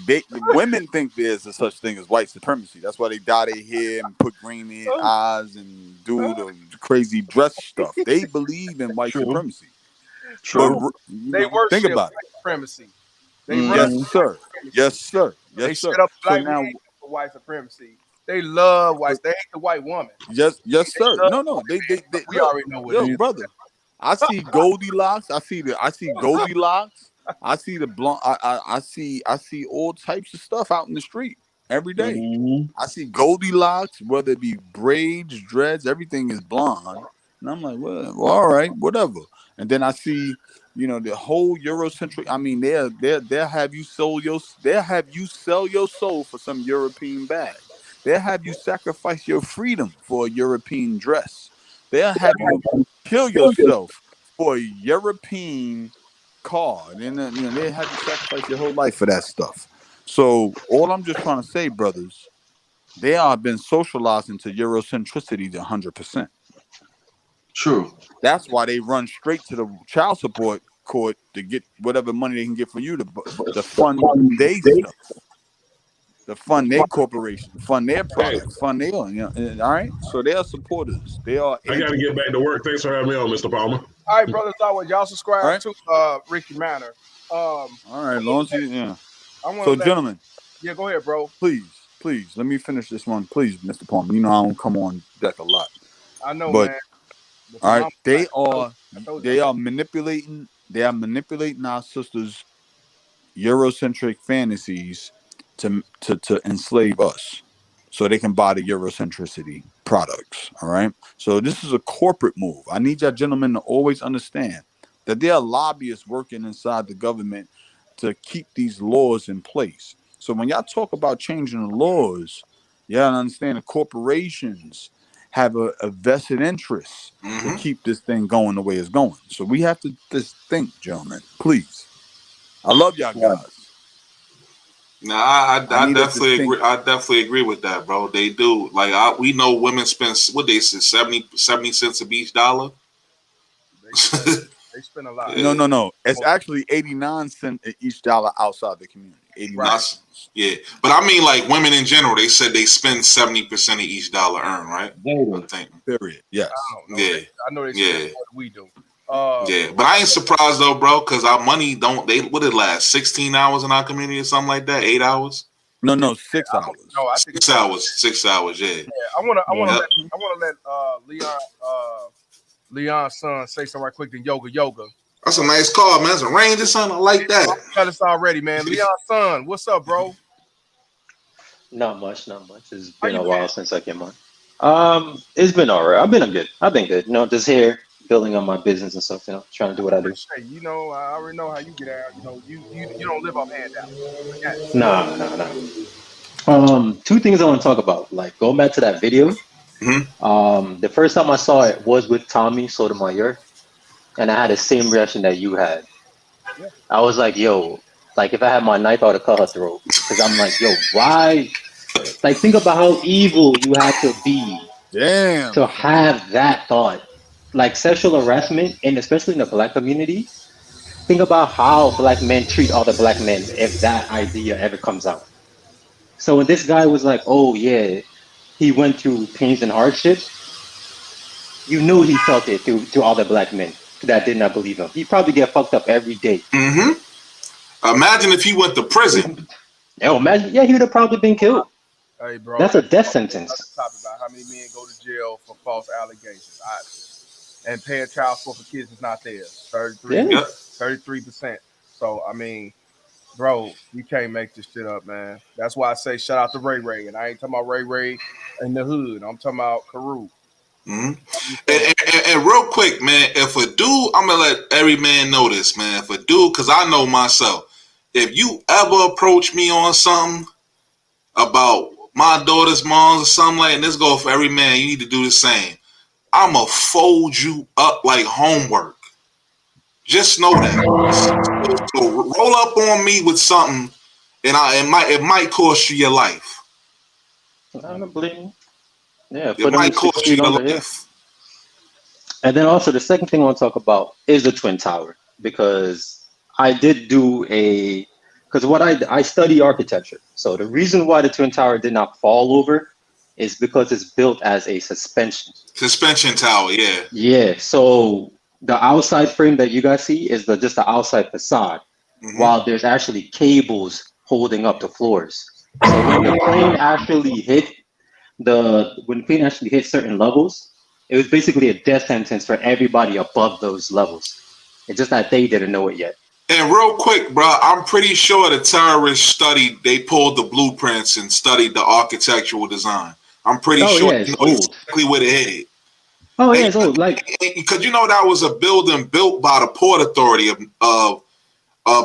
[SPEAKER 19] Women think there's a such thing as white supremacy. That's why they dye their hair and put green in their eyes and do the crazy dress stuff. They believe in white supremacy.
[SPEAKER 1] True. They worship
[SPEAKER 19] think about
[SPEAKER 1] white supremacy.
[SPEAKER 19] Yes, sir. Yes, sir.
[SPEAKER 1] They
[SPEAKER 19] Yes, sir.
[SPEAKER 1] set up
[SPEAKER 19] So
[SPEAKER 1] black
[SPEAKER 19] now,
[SPEAKER 1] men for white supremacy. They love whites. They hate the white woman.
[SPEAKER 19] yes, sir. No. They
[SPEAKER 1] we already know what it is.
[SPEAKER 19] brother. I see Goldilocks. I see Goldilocks. I see the blonde. I see all types of stuff out in the street every day. I see Goldilocks, whether it be braids, dreads, everything is blonde. And I'm like, well, all right, whatever. And then I see, you know, the whole Eurocentric. I mean, they'll have you sell your soul for some European bag. They'll have you sacrifice your freedom for a European dress. They'll have you kill yourself for a European car. And then, you know, they have you sacrifice your whole life for that stuff. So all I'm just trying to say, brothers, they are been socialized into Eurocentricity to 100%.
[SPEAKER 16] True.
[SPEAKER 19] That's why they run straight to the child support court to get whatever money they can get for you to fund their stuff, to fund their corporation, fund their products, fund their, you know, all right. So they are supporters. They are.
[SPEAKER 3] I got to get back to work. Thanks for having me on, Mr. Palmer.
[SPEAKER 1] All right, brothers. Y'all subscribe to Ricky Manor.
[SPEAKER 19] All right, long as you, yeah.
[SPEAKER 1] So,
[SPEAKER 19] gentlemen.
[SPEAKER 1] Yeah, go ahead, bro.
[SPEAKER 19] Please, let me finish this one, please, Mr. Palmer. You know I don't come on deck a lot.
[SPEAKER 1] I know,
[SPEAKER 19] but,
[SPEAKER 1] man.
[SPEAKER 19] All right, they are manipulating our sisters' Eurocentric fantasies to enslave us, so they can buy the Eurocentricity products. All right, so this is a corporate move. I need y'all gentlemen to always understand that there are lobbyists working inside the government to keep these laws in place. So when y'all talk about changing the laws, y'all understand the corporations have a vested interest to keep this thing going the way it's going. So we have to just think, gentlemen, please. I love y'all guys.
[SPEAKER 10] No, I definitely agree. I definitely agree with that, bro. They do. Like we know women spend what they say 70 cents of each dollar.
[SPEAKER 1] They spend a lot.
[SPEAKER 19] No. It's actually 89 cents each dollar outside the community. 89 cents.
[SPEAKER 10] Yeah, but I mean, like women in general, they said they spend 70% of each dollar earned, right? I think.
[SPEAKER 19] Period. Yes.
[SPEAKER 10] Yeah.
[SPEAKER 1] I know they spend more than we do.
[SPEAKER 10] Yeah, but I ain't surprised though, bro, because our money what it last 16 hours in our community or something like that, 8 hours.
[SPEAKER 19] No, 6 hours.
[SPEAKER 1] No, I think
[SPEAKER 10] 6 hours. 6 hours. Yeah.
[SPEAKER 1] Yeah, I want to let Leon's son say something right quick. Then yoga.
[SPEAKER 10] That's a nice call, man. It's a range or something. I like that.
[SPEAKER 1] Tell us already, man. Leon's son, what's up, bro?
[SPEAKER 20] Not much. It's been a while since I came on. It's been all right. I've been good. You know, just here building on my business and stuff. You know, trying to do what I do.
[SPEAKER 1] You know, I already know how you get out. You know, you don't live off handouts.
[SPEAKER 20] No. Two things I want to talk about. Like going back to that video. The first time I saw it was with Tommy Sotomayor, and I had the same reaction that you had. I was like, yo, like if I had my knife, I would have cut her throat. Because I'm like, yo, why? Like, think about how evil you have to be to have that thought. Like sexual harassment, and especially in the black community, think about how black men treat other black men if that idea ever comes out. So when this guy was like, "Oh yeah, he went through pains and hardships," you knew he felt it through other black men that did not believe him. He probably get fucked up every day.
[SPEAKER 10] Imagine if he went to prison.
[SPEAKER 20] Yo, imagine, yeah, he would have probably been killed.
[SPEAKER 1] Hey, bro.
[SPEAKER 20] That's a death sentence.
[SPEAKER 1] Talking about how many men go to jail for false allegations. And paying child support for kids is not there. 33%. So, I mean, bro, you can't make this shit up, man. That's why I say shout out to Ray Ray. And I ain't talking about Ray Ray in the hood. I'm talking about Carew.
[SPEAKER 10] And real quick, man, if a dude, I'm going to let every man know this, man. If a dude, because I know myself, if you ever approach me on something about my daughter's moms or something like that, and this go for every man, you need to do the same. I'm going to fold you up like homework. Just know that. So roll up on me with something, and it might cost you your life.
[SPEAKER 20] I don't believe you. Yeah,
[SPEAKER 10] it might cost you your life.
[SPEAKER 20] And then also the second thing I want to talk about is the Twin Tower, because I did do because what I study architecture. So the reason why the Twin Tower did not fall over is because it's built as a suspension
[SPEAKER 10] tower. Yeah.
[SPEAKER 20] Yeah. So the outside frame that you guys see is just the outside facade, while there's actually cables holding up the floors. So when the plane actually hit certain levels, it was basically a death sentence for everybody above those levels. It's just that they didn't know it yet.
[SPEAKER 10] And real quick, bro, I'm pretty sure the terrorists they pulled the blueprints and studied the architectural design. I'm pretty sure they know exactly where to hit it.
[SPEAKER 20] Oh, yeah, it's old.
[SPEAKER 10] Because you know that was a building built by the Port Authority of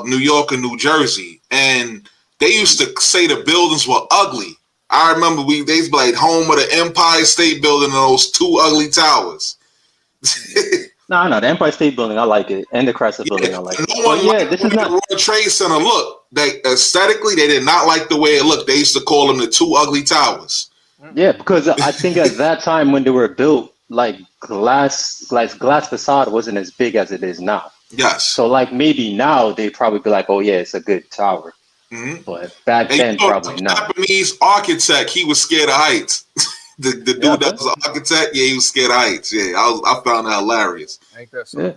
[SPEAKER 10] New York and New Jersey. And they used to say the buildings were ugly. I remember they used to be like home of the Empire State Building and those two ugly towers.
[SPEAKER 20] No, the Empire State Building, I like it. And the Chrysler Building, I like it.
[SPEAKER 10] No one liked the World Trade Center look. Aesthetically, they did not like the way it looked. They used to call them the two ugly towers.
[SPEAKER 20] Yeah, because I think at that time when they were built, like glass facade wasn't as big as it is now.
[SPEAKER 10] Yes.
[SPEAKER 20] So like maybe now they probably be like, oh yeah, it's a good tower. But back then, probably not.
[SPEAKER 10] Japanese architect, he was scared of heights. the dude that was an architect, he was scared of heights. Yeah, I found that hilarious.
[SPEAKER 1] Ain't that so?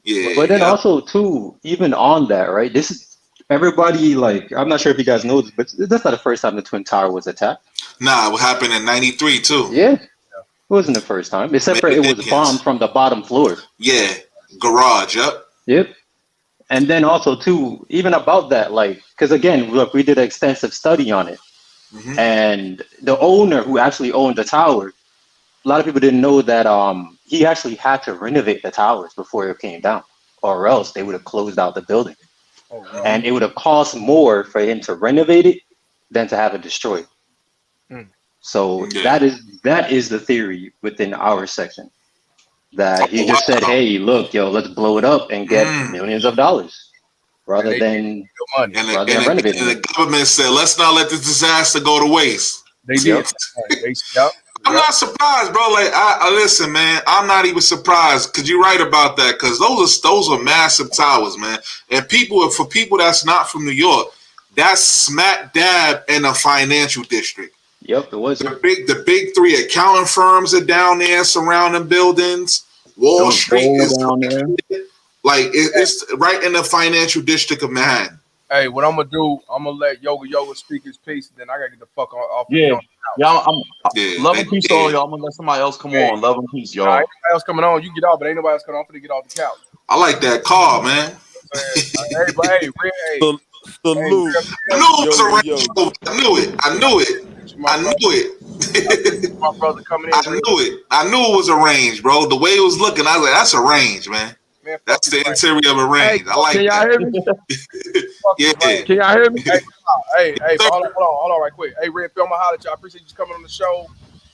[SPEAKER 10] Yeah.
[SPEAKER 20] But then also too, even on that, right? This is everybody like, I'm not sure if you guys know this, but that's not the first time the Twin Tower was attacked.
[SPEAKER 10] Nah, it happened in '93 too.
[SPEAKER 20] Yeah. It wasn't the first time, except for it was bombed from the bottom floor.
[SPEAKER 10] Yeah, garage.
[SPEAKER 20] Yep. And then also too, even about that, like, because again, look, we did an extensive study on it, and the owner who actually owned the tower, a lot of people didn't know that he actually had to renovate the towers before it came down, or else they would have closed out the building, and it would have cost more for him to renovate it than to have it destroyed. So that is the theory within our section, that he just said, hey, look, yo, let's blow it up and get millions of dollars rather than renovating
[SPEAKER 10] it. The government said, let's not let this disaster go to waste.
[SPEAKER 1] They did.
[SPEAKER 10] I'm not surprised, bro. Like, I listen, man. I'm not even surprised because you're right about that. Because those are massive towers, man. And for people that's not from New York, that's smack dab in a financial district.
[SPEAKER 20] Yep, it was.
[SPEAKER 10] The big three accounting firms are down there surrounding buildings. Wall Street is down there. Like it's right in the financial district of Manhattan.
[SPEAKER 1] Hey, what I'm gonna do? I'm gonna let Yoga speak his piece, and then I gotta get the fuck off.
[SPEAKER 16] Yeah, love and peace, all y'all. I'm gonna let somebody else come on. Love and peace, y'all.
[SPEAKER 1] Ain't nobody else coming on. You get off, but ain't nobody else coming on. I'm finna get off the couch.
[SPEAKER 10] I like that car, man.
[SPEAKER 1] Hey, but hey,
[SPEAKER 10] Salute. I knew it was a Range Rover. I knew it.
[SPEAKER 1] My brother coming in.
[SPEAKER 10] I knew it was a Range, bro. The way it was looking, I was like, that's a Range, man. That's the interior of a Range. I like
[SPEAKER 1] that. Can y'all hear me?
[SPEAKER 10] Yeah.
[SPEAKER 1] Can y'all hear me? Hey, hold on, right quick. Hey, Red Phil, I'm gonna holler at y'all. I appreciate you coming on the show.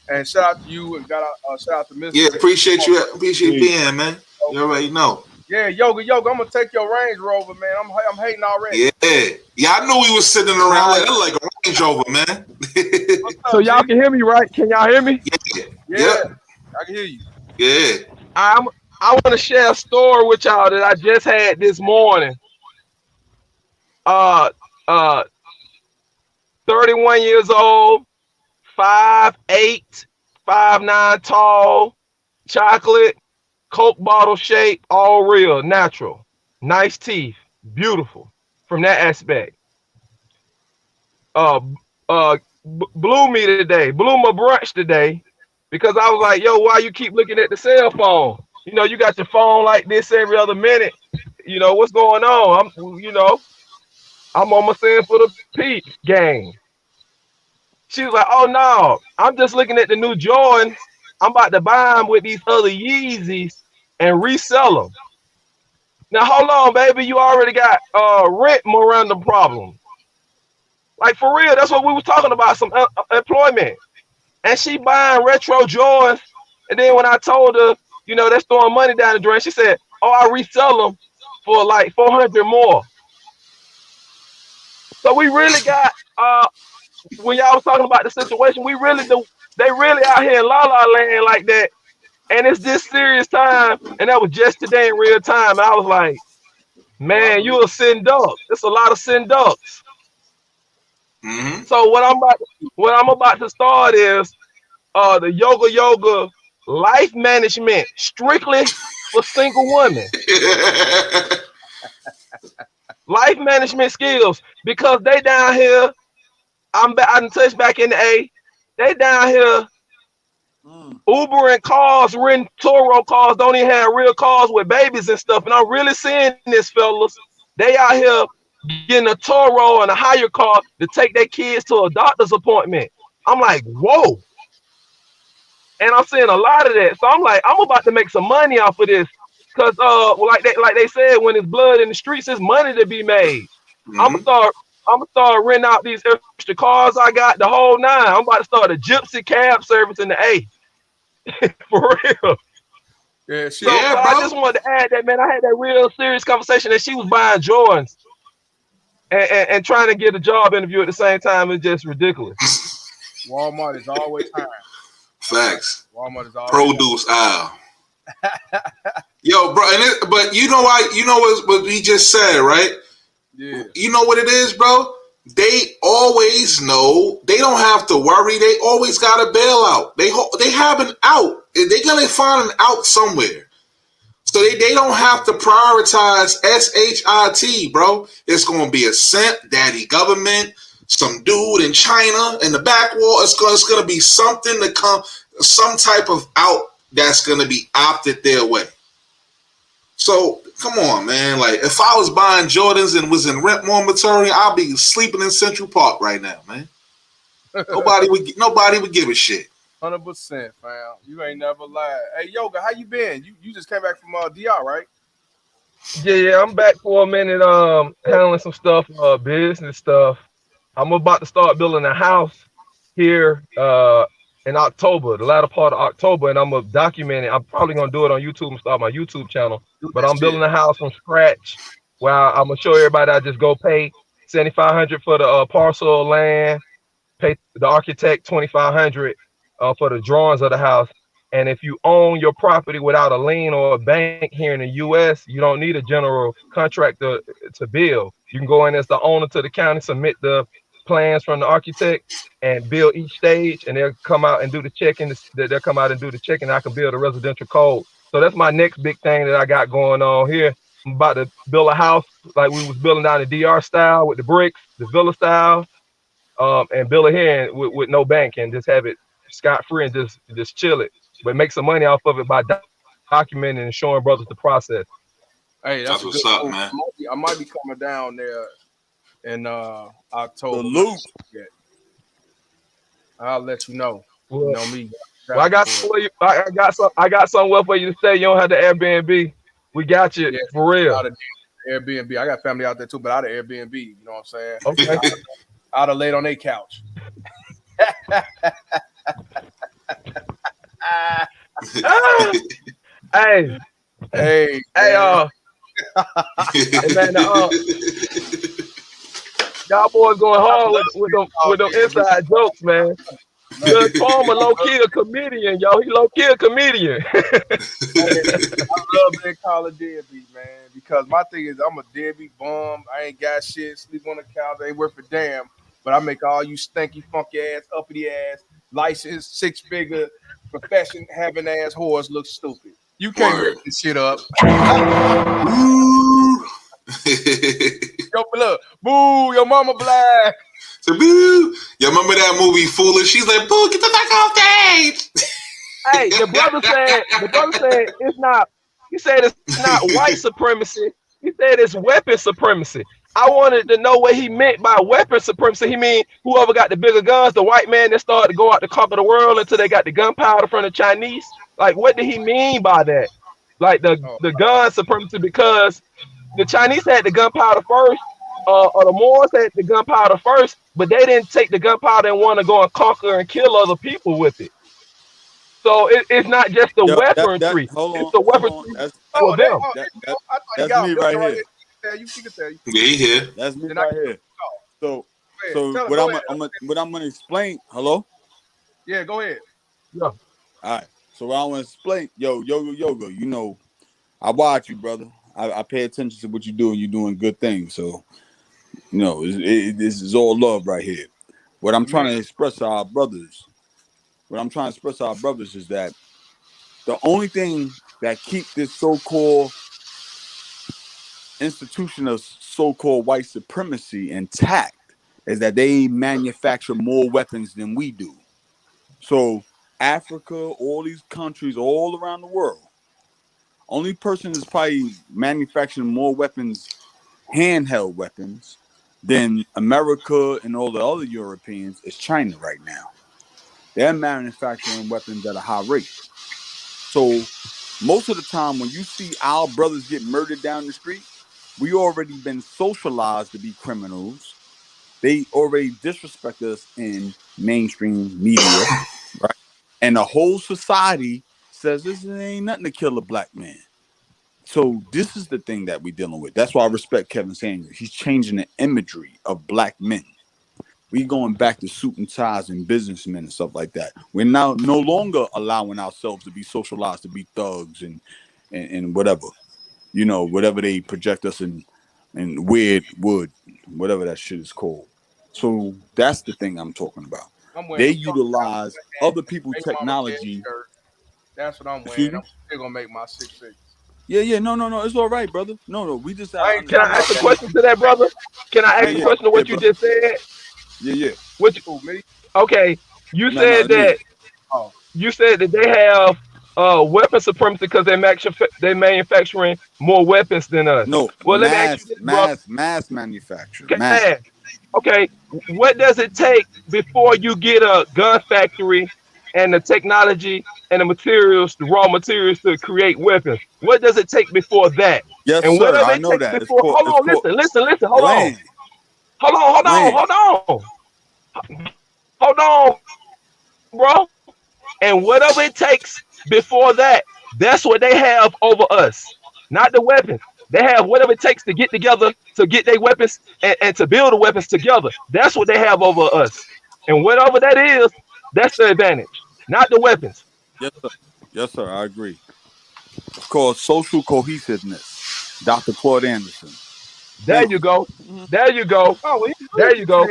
[SPEAKER 1] And shout out to you and shout out to Mr.
[SPEAKER 10] Yeah, appreciate you being, man. You already know.
[SPEAKER 1] Yeah, Yoga, I'm gonna take your Range Rover, man. I'm hating already.
[SPEAKER 10] Yeah, I knew we was sitting around like a Range Rover, man.
[SPEAKER 17] So y'all can hear me, right? Can y'all hear me?
[SPEAKER 1] Yeah. I can hear you.
[SPEAKER 10] Yeah.
[SPEAKER 21] I want to share a story with y'all that I just had this morning. 31 years old, 5'8", 5'9" tall, chocolate, Coke bottle shape, all real, natural, nice teeth, beautiful from that aspect. Blew me today, blew my brunch today, because I was like, yo, why you keep looking at the cell phone? You know, you got your phone like this every other minute. You know, what's going on? I'm on my stand for the peep game. She was like, oh no, I'm just looking at the new Jordans. I'm about to buy them with these other Yeezys and resell them. Now hold on, baby, you already got rent memorandum problem. Like for real, that's what we was talking about, some employment. And she buying retro Jordans. And then when I told her, you know, that's throwing money down the drain, she said, oh, I resell them for like 400 more. So we really got, when y'all was talking about the situation, we really do, they really out here in la la land like that. And it's this serious time. And that was just today in real time. And I was like, man, you a sin duck. It's a lot of sin ducks.
[SPEAKER 10] Mm-hmm.
[SPEAKER 21] So what I'm about to start is the yoga life management strictly for single women. Life management skills, because they down here. I done touched back in the A. They down here Ubering cars, renting Toro cars, don't even have real cars with babies and stuff. And I'm really seeing this, fellas. They out here getting a Toro and a hire car to take their kids to a doctor's appointment. I'm like, whoa. And I'm seeing a lot of that. So I'm like, I'm about to make some money off of this. Because like they said, when it's blood in the streets, there's money to be made. I'm gonna start renting out these extra cars I got, the whole nine. I'm about to start a gypsy cab service in the A. For real.
[SPEAKER 1] Yeah,
[SPEAKER 21] so I just wanted to add that, man. I had that real serious conversation that she was buying Jordans and trying to get a job interview at the same time. It's just ridiculous.
[SPEAKER 1] Walmart is always hiring.
[SPEAKER 10] Facts.
[SPEAKER 1] Walmart is always
[SPEAKER 10] produce aisle. Yo, bro, but you know why? You know what we just said, right?
[SPEAKER 1] Yeah.
[SPEAKER 10] You know what it is, bro? They always know. They don't have to worry. They always got a bailout. They have an out. They're gonna find an out somewhere. So they don't have to prioritize SHIT, bro. It's gonna be a cent, daddy government, some dude in China in the back wall. It's gonna be something to come, some type of out that's gonna be opted their way. So come on, man. Like if I was buying Jordans and was in rent moratorium, I'd be sleeping in Central Park right now, man. Nobody would give a shit.
[SPEAKER 1] 100%, fam. You ain't never lied. Hey, Yoga, how you been? You just came back from DR, right?
[SPEAKER 21] Yeah, I'm back for a minute. Handling some stuff, business stuff. I'm about to start building a house here in October, the latter part of October, and I'm gonna document it. I'm probably gonna do it on YouTube and start my YouTube channel. But I'm building a house from scratch. Well, I'm gonna show everybody. I just go pay $7,500 for the parcel of land, pay the architect $2,500 for the drawings of the house. And if you own your property without a lien or a bank here in the U.S., you don't need a general contractor to build. You can go in as the owner to the county, submit the plans from the architect, and build each stage, and they'll come out and do the checking. They'll come out and do the checking. I can build a residential code. So that's my next big thing that I got going on here. I'm about to build a house like we was building down the DR style with the bricks, the villa style, and build it here with no bank and just have it scot-free and just chill it. But make some money off of it by documenting and showing brothers the process.
[SPEAKER 1] Hey, that's
[SPEAKER 10] what's up, man.
[SPEAKER 1] I might be coming down there in October.
[SPEAKER 19] The loop.
[SPEAKER 1] Yeah. I'll let you know.
[SPEAKER 21] Well,
[SPEAKER 1] you know me.
[SPEAKER 21] Well, I got somewhere for you to stay. You don't have the Airbnb. We got you for real.
[SPEAKER 1] Out of Airbnb. I got family out there too, but out of Airbnb. You know what I'm saying?
[SPEAKER 21] Okay.
[SPEAKER 1] I'd have laid on their couch.
[SPEAKER 21] Hey, man, y'all boys going hard with them inside jokes, man. Judge Palmer low key a comedian, yo. He low key a comedian.
[SPEAKER 1] I they call a deadbeat, man. Because my thing is, I'm a deadbeat bum. I ain't got shit. Sleep on the couch. Ain't worth a damn. But I make all you stanky, funky ass, uppity ass, licensed, six-figure, profession having ass whores look stupid. You can't make this shit up. Yo, look, boo, your mama black.
[SPEAKER 10] So, boo, you remember that movie Foolish? She's like, boo, get the fuck off stage.
[SPEAKER 21] Hey, the brother said it's not. He said it's not white supremacy. He said it's weapon supremacy. I wanted to know what he meant by weapon supremacy. He mean whoever got the bigger guns, the white man that started to go out to conquer the world until they got the gunpowder from the Chinese. Like, what did he mean by that? Like the gun supremacy, because the Chinese had the gunpowder first, or the Moors had the gunpowder first, but they didn't take the gunpowder and want to go and conquer and kill other people with it. So it's not just the weaponry; it's the weaponry for them.
[SPEAKER 19] That's me right here.
[SPEAKER 10] Yeah, he here.
[SPEAKER 19] That's me right here. So what I'm gonna explain. Hello.
[SPEAKER 1] Yeah, go ahead.
[SPEAKER 21] Yeah.
[SPEAKER 19] All right. So what I want to explain, yoga. You know, I watch you, brother. I pay attention to what you do, and you're doing good things. So, you know, this is all love right here. What I'm trying to express to our brothers. What I'm trying to express to our brothers is that the only thing that keep this so-called institution of so-called white supremacy intact is that they manufacture more weapons than we do. So Africa, all these countries all around the world, only person that's probably manufacturing more weapons, handheld weapons, than America and all the other Europeans is China right now. They're manufacturing weapons at a high rate. So most of the time when you see our brothers get murdered down the street, we already been socialized to be criminals. They already disrespect us in mainstream media, right? And the whole society says this ain't nothing to kill a black man. So this is the thing that we're dealing with. That's why I respect Kevin saying he's changing the imagery of black men. We going back to suit and ties and businessmen and stuff like that. We're now no longer allowing ourselves to be socialized to be thugs and whatever, you know, whatever they project us in weird wood, whatever that shit is called. So that's the thing I'm talking about. They utilize other people's technology.
[SPEAKER 1] That's what I'm
[SPEAKER 19] Excuse
[SPEAKER 1] wearing.
[SPEAKER 19] me?
[SPEAKER 1] I'm still gonna make my 6 figures.
[SPEAKER 19] Yeah, no, it's all right, brother. No, we just
[SPEAKER 21] Can I ask a question to that, brother? Can I ask a question to what you just said?
[SPEAKER 19] Yeah.
[SPEAKER 21] What you, okay, you said that
[SPEAKER 1] Oh.
[SPEAKER 21] you said that they have weapon supremacy because they manufacturing more weapons than us.
[SPEAKER 19] No,
[SPEAKER 21] Well, let me ask you this, brother.
[SPEAKER 19] mass manufacture.
[SPEAKER 21] Okay, what does it take before you get a gun factory and the technology and the materials, the raw materials to create weapons? What does it take before that?
[SPEAKER 19] Yes,
[SPEAKER 21] And
[SPEAKER 19] sir.
[SPEAKER 21] whatever
[SPEAKER 19] I
[SPEAKER 21] it
[SPEAKER 19] know
[SPEAKER 21] takes
[SPEAKER 19] that.
[SPEAKER 21] before, hold on, listen, hold on. Hold on, bro. And whatever it takes before that, that's what they have over us, not the weapons. They have whatever it takes to get together to get their weapons and to build the weapons together. That's what they have over us. And whatever that is, that's the advantage, not the weapons.
[SPEAKER 19] Yes, sir. I agree. It's called social cohesiveness. Dr. Claude Anderson.
[SPEAKER 21] There you go. There you go.
[SPEAKER 1] Oh, he
[SPEAKER 21] There you go.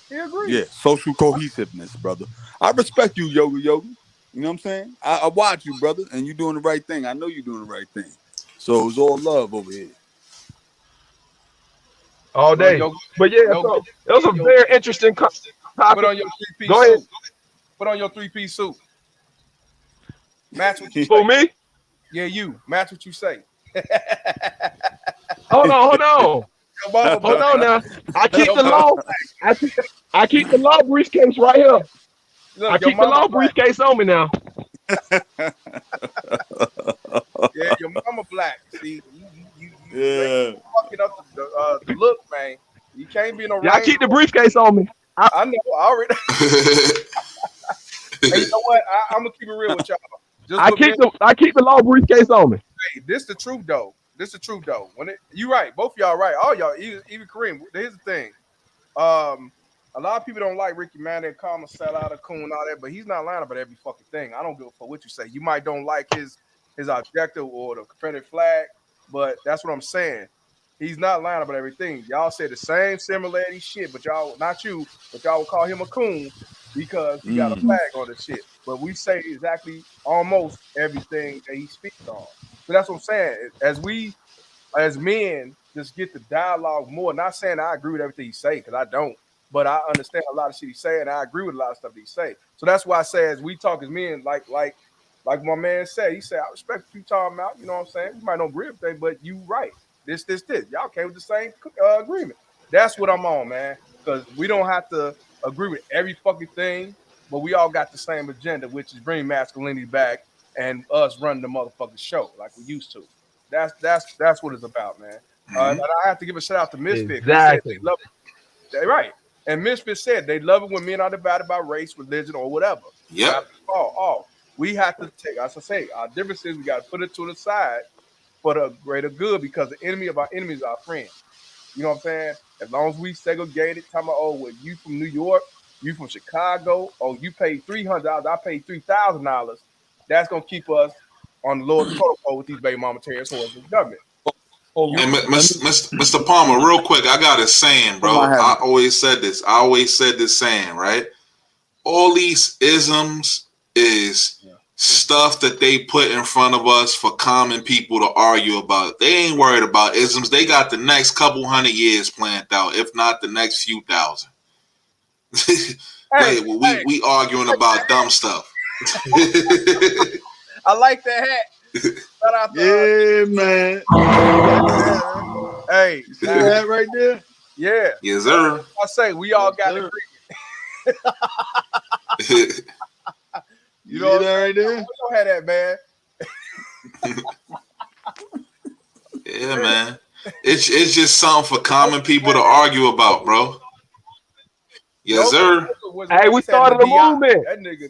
[SPEAKER 1] He agrees.
[SPEAKER 19] Yeah, social cohesiveness, brother. I respect you, Yoga. You know what I'm saying? I watch you, brother, and you're doing the right thing. I know you're doing the right thing. So it's all love over here.
[SPEAKER 21] All day. But yeah, so it was a very interesting topic.
[SPEAKER 1] Put on your 3-piece
[SPEAKER 21] Go ahead.
[SPEAKER 1] suit. Put on your 3-piece suit. Match what you say.
[SPEAKER 21] For me?
[SPEAKER 1] Yeah, you. Match what you say.
[SPEAKER 21] Hold on. Hold on now. I keep the law. I keep the law briefcase right here.
[SPEAKER 1] Look,
[SPEAKER 21] I keep the law briefcase on me now.
[SPEAKER 1] Yeah, your mama black. See, you
[SPEAKER 19] yeah.
[SPEAKER 1] fucking up the look, man. You can't be no.
[SPEAKER 21] Yeah, I keep the briefcase on me.
[SPEAKER 1] I know. I already. Hey, you know what? I'm gonna keep it real with y'all.
[SPEAKER 21] I keep the law briefcase on me.
[SPEAKER 1] Hey, this the truth though. When you right, both of y'all right. All y'all, even Kareem. Here's the thing. A lot of people don't like Ricky Manning, call him a sellout, a coon, all that, but he's not lying about every fucking thing. I don't give a fuck what you say. You might don't like his his objective or the Confederate flag. But that's what I'm saying. He's not lying about everything. Y'all said the same similarity shit, but y'all, not you, but y'all will call him a coon because he got a flag on the shit. But we say exactly almost everything that he speaks on. So that's what I'm saying. As men, just get the dialogue more. Not saying I agree with everything he say, because I don't, but I understand a lot of shit he say, and I agree with a lot of stuff he say. So that's why I say, as we talk as men, like my man said, he said, I respect what you talking about. You know what I'm saying? You might not agree with everything, but you right. This. Y'all came with the same agreement. That's what I'm on, man. Because we don't have to agree with every fucking thing, but we all got the same agenda, which is bring masculinity back and us run the motherfucking show like we used to. That's what it's about, man. And I have to give a shout out to Misfit. He said
[SPEAKER 21] Exactly.
[SPEAKER 1] they love it. They're right. And Misfit said they love it when men are divided by race, religion, or whatever.
[SPEAKER 10] Yep.
[SPEAKER 1] Not all. We have to take, as I say, our differences, we got to put it to the side for the greater good, because the enemy of our enemies is our friend. You know what I'm saying? As long as we segregated, talking about, oh, well, you from New York, you from Chicago, oh, you paid $300, I paid $3,000. That's gonna keep us on the lower total pole with these baby mama terrorists who are the government.
[SPEAKER 10] And Mr. Palmer, real quick, I got a saying, bro. I always said this. Saying, right? All these isms is stuff that they put in front of us for common people to argue about. They ain't worried about isms. They got the next couple hundred years planned out, if not the next few thousand. We arguing about dumb stuff.
[SPEAKER 1] I like that hat.
[SPEAKER 19] Yeah, man.
[SPEAKER 1] Hey,
[SPEAKER 19] you see that right there?
[SPEAKER 1] Yeah.
[SPEAKER 10] Yes, sir.
[SPEAKER 1] I say we all got agreement.
[SPEAKER 19] You know that right there?
[SPEAKER 1] We don't have that, man.
[SPEAKER 10] Yeah, man. It's just something for common people to argue about, bro. Yes, sir.
[SPEAKER 21] Hey, we started a movement.
[SPEAKER 1] That nigga.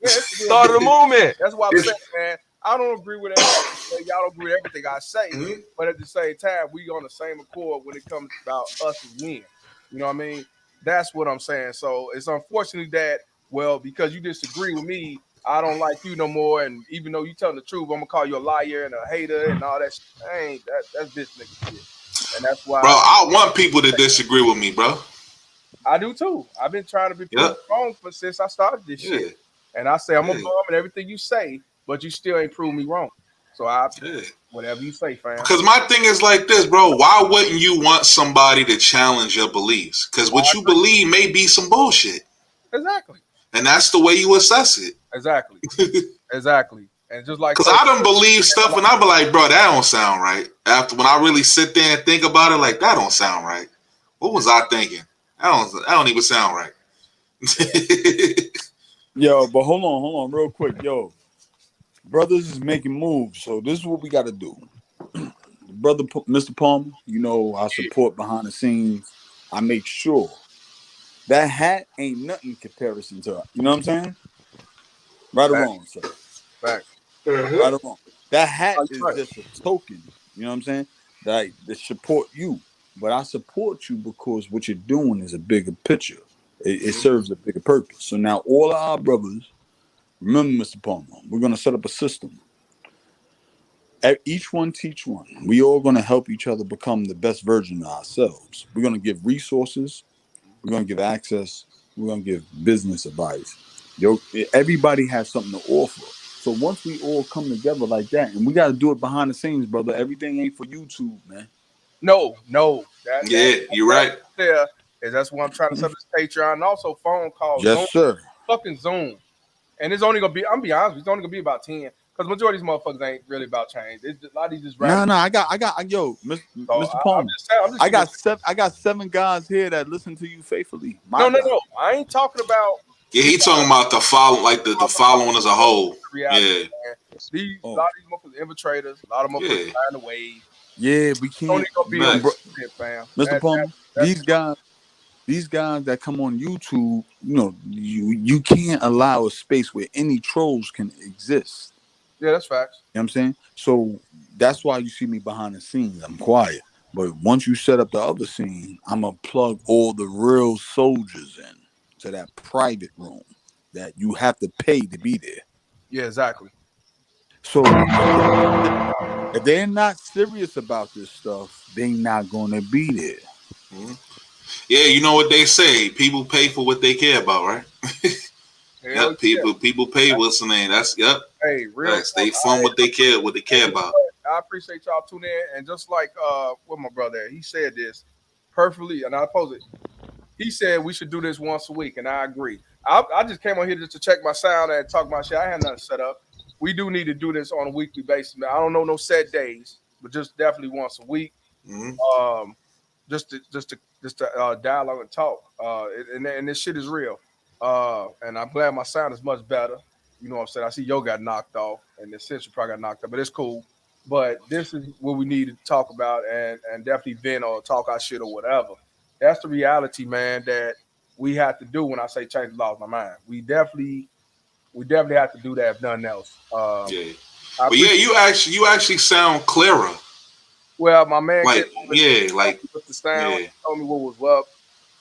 [SPEAKER 21] Started a movement.
[SPEAKER 1] That's why I'm saying, man, I don't agree with everything. Y'all don't agree with everything I say, but at the same time, we on the same accord when it comes about us as men. You know what I mean? That's what I'm saying. So it's unfortunately that, well, because you disagree with me, I don't like you no more. And even though you telling the truth, I'm gonna call you a liar and a hater and all that shit. That's bitch nigga shit. And that's why,
[SPEAKER 10] bro, I want people to disagree with me, bro.
[SPEAKER 1] I do too. I've been trying to be proved wrong since I started this shit. And I say I'm a bum and everything you say, but you still ain't proved me wrong. So whatever you say, fam.
[SPEAKER 10] Because my thing is like this, bro. Why wouldn't you want somebody to challenge your beliefs? Because what you believe may be some bullshit.
[SPEAKER 1] Exactly.
[SPEAKER 10] And that's the way you assess it.
[SPEAKER 1] Exactly. Exactly. And just like,
[SPEAKER 10] because I done believe stuff and I be like, bro, that don't sound right. After when I really sit there and think about it, like that don't sound right. What was I thinking? I don't even sound right.
[SPEAKER 19] Yo, but hold on, real quick, yo. Brothers is making moves, so this is what we got to do. Brother, Mr. Palmer, you know, I support behind the scenes. I make sure that hat ain't nothing in comparison to it. You know what I'm saying? Right or wrong, sir?
[SPEAKER 1] Right.
[SPEAKER 19] Right or wrong. That hat is just a token. You know what I'm saying? That support you. But I support you because what you're doing is a bigger picture. It serves a bigger purpose. So now all of our brothers, remember, Mr. Palmer, we're going to set up a system. Each one teach one. We all going to help each other become the best version of ourselves. We're going to give resources. We're going to give access. We're going to give business advice. Everybody has something to offer. So once we all come together like that, and we got to do it behind the scenes, brother. Everything ain't for YouTube, man.
[SPEAKER 1] No.
[SPEAKER 10] You're right.
[SPEAKER 1] Yeah, that's why I'm trying to set up this Patreon and also phone calls.
[SPEAKER 19] Yes, sir.
[SPEAKER 1] Fucking Zoom. And it's only gonna be, I'm be honest, it's only gonna be about 10. Because majority of these motherfuckers ain't really about change. It's just, a lot of these just random.
[SPEAKER 19] No, I got, Mr. Palmer. I got 7 guys here that listen to you faithfully.
[SPEAKER 1] No. I ain't talking about.
[SPEAKER 10] Yeah, he talking about the follow, like the following as a whole.
[SPEAKER 1] Reality, a lot of these motherfuckers infiltrators. A lot of motherfuckers trying to wave.
[SPEAKER 19] Yeah, we can't.
[SPEAKER 1] Fam.
[SPEAKER 19] Mr. Palmer, these guys that come on YouTube, you know, you can't allow a space where any trolls can exist.
[SPEAKER 1] Yeah, that's facts.
[SPEAKER 19] You know what I'm saying? So that's why you see me behind the scenes. I'm quiet. But once you set up the other scene, I'm going to plug all the real soldiers in to that private room that you have to pay to be there.
[SPEAKER 1] Yeah, exactly.
[SPEAKER 19] So if they're not serious about this stuff, they're not gonna be there.
[SPEAKER 10] Mm-hmm. Yeah, you know what they say. People pay for what they care about, right? Yep. People pay what's the name. That's yep.
[SPEAKER 1] Hey, real
[SPEAKER 10] Facts. They fund what they care about.
[SPEAKER 1] I appreciate y'all tuning in. And just like what my brother, he said this perfectly, and I oppose it. He said we should do this once a week, and I agree. I just came on here just to check my sound and talk my shit. I had nothing set up. We do need to do this on a weekly basis. Now, I don't know no set days, but just definitely once a week.
[SPEAKER 10] Mm-hmm.
[SPEAKER 1] Just to dialogue and talk. And this shit is real. And I'm glad my sound is much better. You know what I'm saying? I see Yo got knocked off, and the Central probably got knocked off, but it's cool. But this is what we need to talk about and definitely vent or talk our shit or whatever. That's the reality, man, that we have to do when I say change the laws of my mind. We definitely have to do that if nothing else.
[SPEAKER 10] Yeah. But yeah, you actually sound clearer.
[SPEAKER 1] Well, my man
[SPEAKER 10] with
[SPEAKER 1] the sound,
[SPEAKER 10] yeah.
[SPEAKER 1] told me what was up.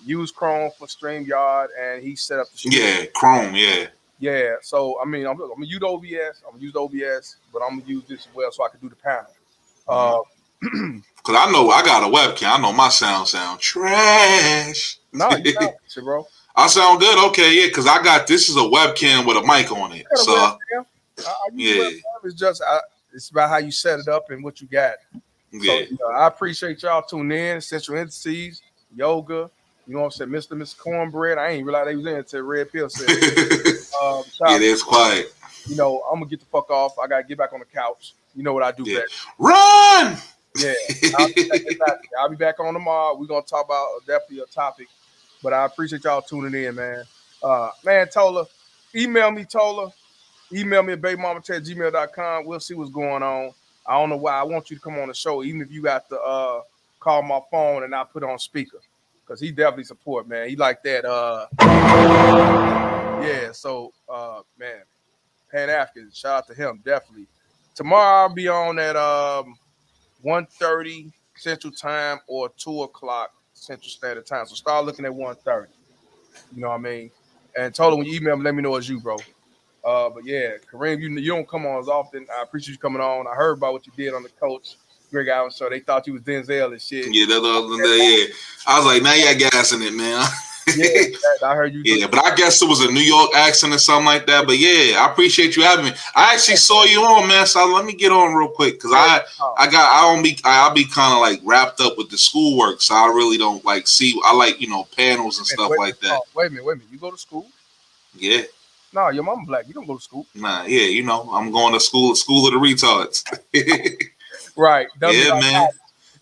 [SPEAKER 1] Use Chrome for StreamYard, and he set up the stream.
[SPEAKER 10] Yeah, Chrome, yeah.
[SPEAKER 1] Yeah, so I mean, I'm gonna use OBS, but I'm gonna use this as well so I can do the panel.
[SPEAKER 10] Cause I know I got a webcam. I know my sound trash.
[SPEAKER 1] No, you sound shit, bro.
[SPEAKER 10] I sound good. Okay, yeah. Cause I got this is a webcam with a mic on it. So yeah,
[SPEAKER 1] it's just it's about how you set it up and what you got.
[SPEAKER 10] Yeah.
[SPEAKER 1] So I appreciate y'all tuning in. Central Indices, yoga. You know what I'm saying, Mr. and Mrs. Cornbread. I ain't realize they was in until Red Pill said.
[SPEAKER 10] Yeah, it's quiet.
[SPEAKER 1] You know, I'm gonna get the fuck off. I gotta get back on the couch. You know what I do best.
[SPEAKER 10] Run.
[SPEAKER 1] Yeah, I'll be back on tomorrow. We're gonna talk about definitely a topic, but I appreciate y'all tuning in, man. Man, Tola, email me at babymama@gmail.com. We'll see what's going on. I don't know why I want you to come on the show, even if you got to call my phone and not put it on speaker, because he definitely support, man. He like that. Yeah. So, man, Pan African, shout out to him, definitely. Tomorrow I'll be on at 1:30 Central Time or 2 o'clock Central Standard Time. So start looking at 1:30. You know what I mean? And told him when you email me, let me know it's you, bro. But yeah, Kareem, you don't come on as often. I appreciate you coming on. I heard about what you did on the Coach Greg Allen show. They thought you was Denzel and shit.
[SPEAKER 10] Yeah, yeah. I was like, now you got gas in it, man.
[SPEAKER 1] Yeah, I heard you.
[SPEAKER 10] Yeah, but I guess it was a New York accent or something like that. But yeah, I appreciate you having me. I actually saw you on, man. So let me get on real quick because I'll be kind of like wrapped up with the schoolwork, so I really don't like see. I like panels and stuff like that.
[SPEAKER 1] Wait a minute. You go to school?
[SPEAKER 10] Yeah.
[SPEAKER 1] No, your mama black. You don't go to school.
[SPEAKER 10] Nah, yeah, I'm going to school of the retards.
[SPEAKER 1] Right.
[SPEAKER 10] Yeah, man.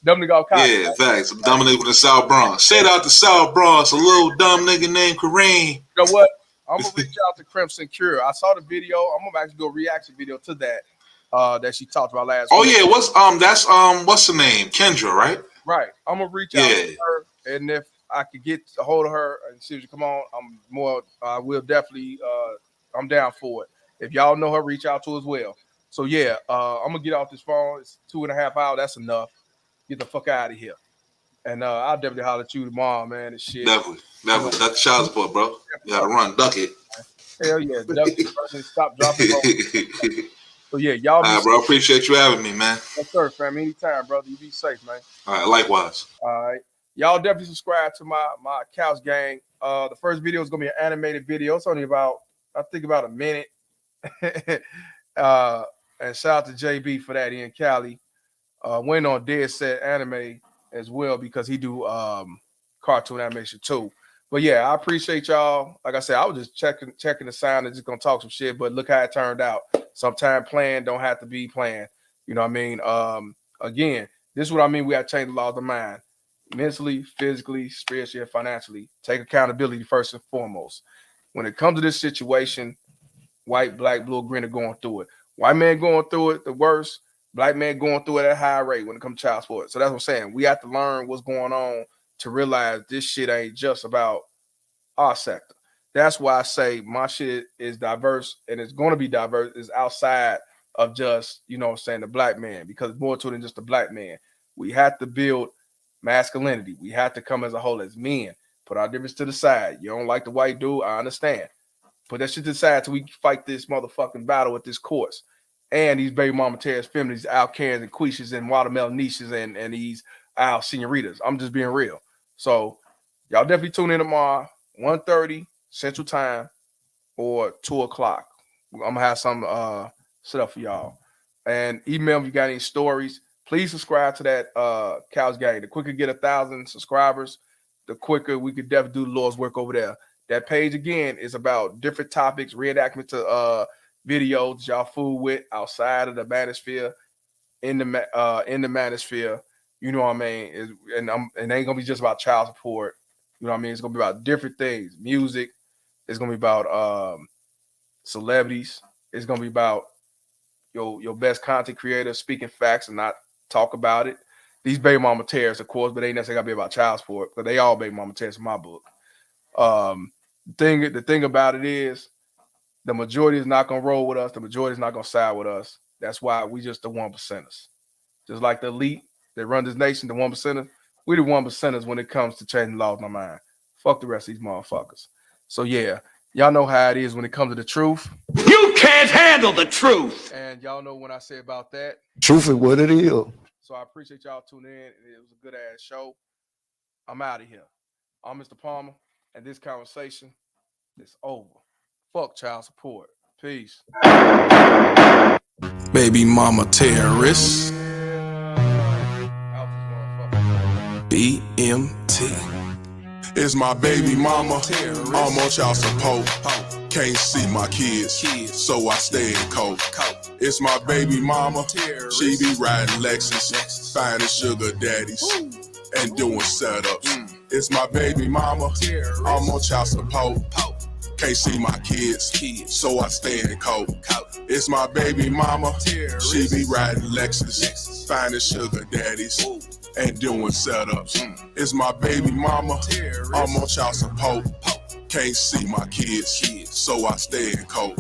[SPEAKER 1] Dumb nigga
[SPEAKER 10] yeah, facts. I'm dumb nigga from the South Bronx. Shout out to South Bronx, a little dumb nigga named Kareem.
[SPEAKER 1] You know what? I'm gonna reach out to Crimson Cure. I saw the video. I'm gonna actually do a reaction video to that that she talked about last week.
[SPEAKER 10] Yeah, what's the name? Kendra, right?
[SPEAKER 1] Right. I'm gonna reach out to her, and if I could get a hold of her and see if she come on, I will definitely I'm down for it. If y'all know her, reach out to her as well. So yeah, I'm gonna get off this phone. It's 2.5 hours. That's enough. Get the fuck out of here. And I'll definitely holler at you tomorrow, man. And shit.
[SPEAKER 10] Definitely. Duck the child support, bro. You gotta run, duck it.
[SPEAKER 1] Hell yeah, duck it. Stop dropping. So yeah, y'all.
[SPEAKER 10] All right, bro. Appreciate you having me, man.
[SPEAKER 1] Yes, sir, fam. Anytime, brother. You be safe, man.
[SPEAKER 10] All right, likewise.
[SPEAKER 1] All right. Y'all definitely subscribe to my Couch Gang. The first video is gonna be an animated video. It's only about a minute. And shout out to JB for that in Cali. Went on Dead Set Anime as well because he do cartoon animation too. But yeah, I appreciate y'all. Like I said, I was just checking the sound and just gonna talk some shit, but look how it turned out. Sometimes playing don't have to be playing. You know what I mean? Again, this is what I mean. We have to change the laws of mind. Mentally, physically, spiritually, and financially. Take accountability first and foremost. When it comes to this situation, white, black, blue, green are going through it. White man going through it the worst. Black man going through it at a high rate when it comes to child support. So that's what I'm saying. We have to learn what's going on to realize this shit ain't just about our sector. That's why I say my shit is diverse and it's going to be diverse. It's outside of just, the black man, because it's more to it than just the black man. We have to build masculinity. We have to come as a whole as men. Put our difference to the side. You don't like the white dude, I understand. Put that shit to the side till we fight this motherfucking battle with this course. And these baby mama terrorist feminists, Al Karens and Quishas and watermelon niches and these Al senoritas. I'm just being real. So y'all definitely tune in tomorrow, 1:30 Central Time or 2 o'clock. I'm gonna have some set up for y'all. And email me if you got any stories. Please subscribe to that Couch Gang. The quicker get 1,000 subscribers, the quicker we could definitely do the Lord's work over there. That page again is about different topics, reenactment to videos y'all fool with outside of the manosphere, in the manosphere. You know what I mean? And it ain't gonna be just about child support. You know what I mean? It's gonna be about different things. Music. It's gonna be about celebrities. It's gonna be about your best content creator speaking facts and not talk about it. These baby mama terrorists, of course, but they ain't necessarily gotta be about child support, but they all baby mama terrorists in my book. The thing about it is the majority is not gonna roll with us. The majority is not gonna side with us. That's why we just the 1%ers. Just like the elite that run this nation, the 1%ers, we the 1%ers when it comes to changing laws in our mind. Fuck the rest of these motherfuckers. So yeah, y'all know how it is when it comes to the truth.
[SPEAKER 6] You can't handle the truth.
[SPEAKER 1] And y'all know what I say about that.
[SPEAKER 6] Truth is what it is.
[SPEAKER 1] So I appreciate y'all tuning in. It was a good ass show. I'm out of here. I'm Mr. Palmer, and this conversation is over. Fuck child support. Peace.
[SPEAKER 2] Baby mama terrorist. BMT. It's my baby mama. I'm on child support. Can't see my kids, so I stay in cold. It's my baby mama. She be riding Lexus, finding sugar daddies, and doing setups. It's my baby mama. I'm on child support. Can't see my kids, so I stay in cold. It's my baby mama. She be riding Lexus, finding sugar daddies, and doing setups. It's my baby mama. I'm on child support. Can't see my kids, so I stay in cold.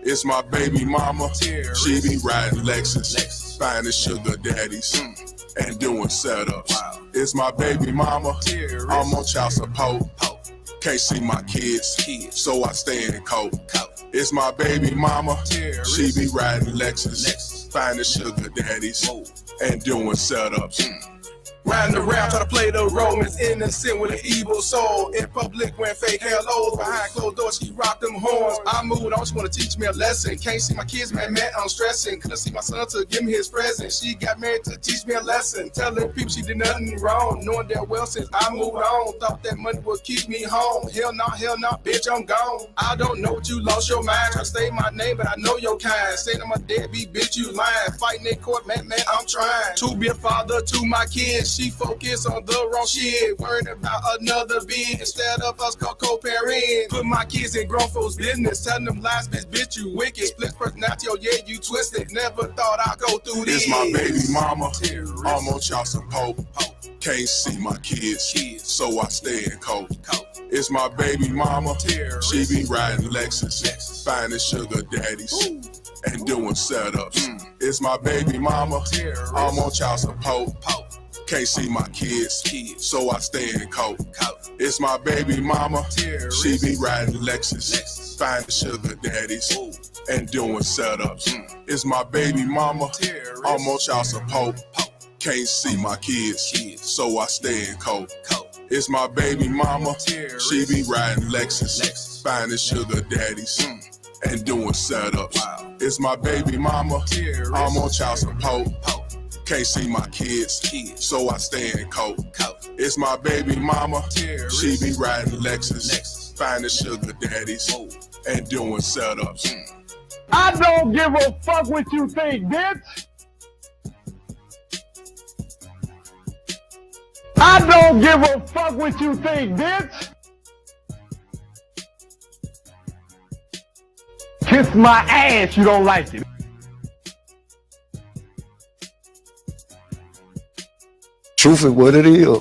[SPEAKER 2] It's my baby mama. She be riding Lexus, finding sugar daddies, and doing setups. It's my baby mama. I'm on child support. Can't see my kids, so I stay in cold. It's my baby mama. She be riding Lexus, finding sugar daddies, and doing setups. Riding around, try to play the role, Miss Innocent with an evil soul. In public, wearing fake hellos. Behind closed doors, she rock them horns. I moved on, she wanna teach me a lesson. Can't see my kids, man, I'm stressing. Couldn't see my son to give me his present. She got married to teach me a lesson. Telling people she did nothing wrong. Knowing that well since I moved on. Thought that money would keep me home. Hell no, bitch, I'm gone. I don't know what you lost your mind. Try to say my name, but I know your kind. Saying I'm a deadbeat, bitch, you lying. Fighting in court, man, I'm trying to be a father to my kids. She focus on the wrong shit, worrying about another being instead of us co-parenting. Put my kids in grown folks' business, telling them lies, bitch, you wicked. Split personality, oh yeah, you twisted. Never thought I'd go through this. It's my baby mama. I'm on child support. Can't see my kids, so I stay in cold. It's my baby mama. She be riding Lexus, finding sugar daddies, and doing setups. It's my baby mama. I'm on child support. Can't see my kids, so I stay in cold. It's my baby mama. She be riding Lexus, finding sugar daddies, and doing setups. It's my baby mama. I'm on child support. Can't see my kids, so I stay in cold. It's my baby mama. She be riding Lexus, finding sugar daddies, and doing setups. It's my baby mama. I'm on child support. Can't see my kids, so I stay in cold. It's my baby mama. She be riding Lexus, finding sugar daddies, and doing setups.
[SPEAKER 17] I don't give a fuck what you think, bitch. I don't give a fuck what you think, bitch. Kiss my ass, you don't like it.
[SPEAKER 6] Truth is what it is.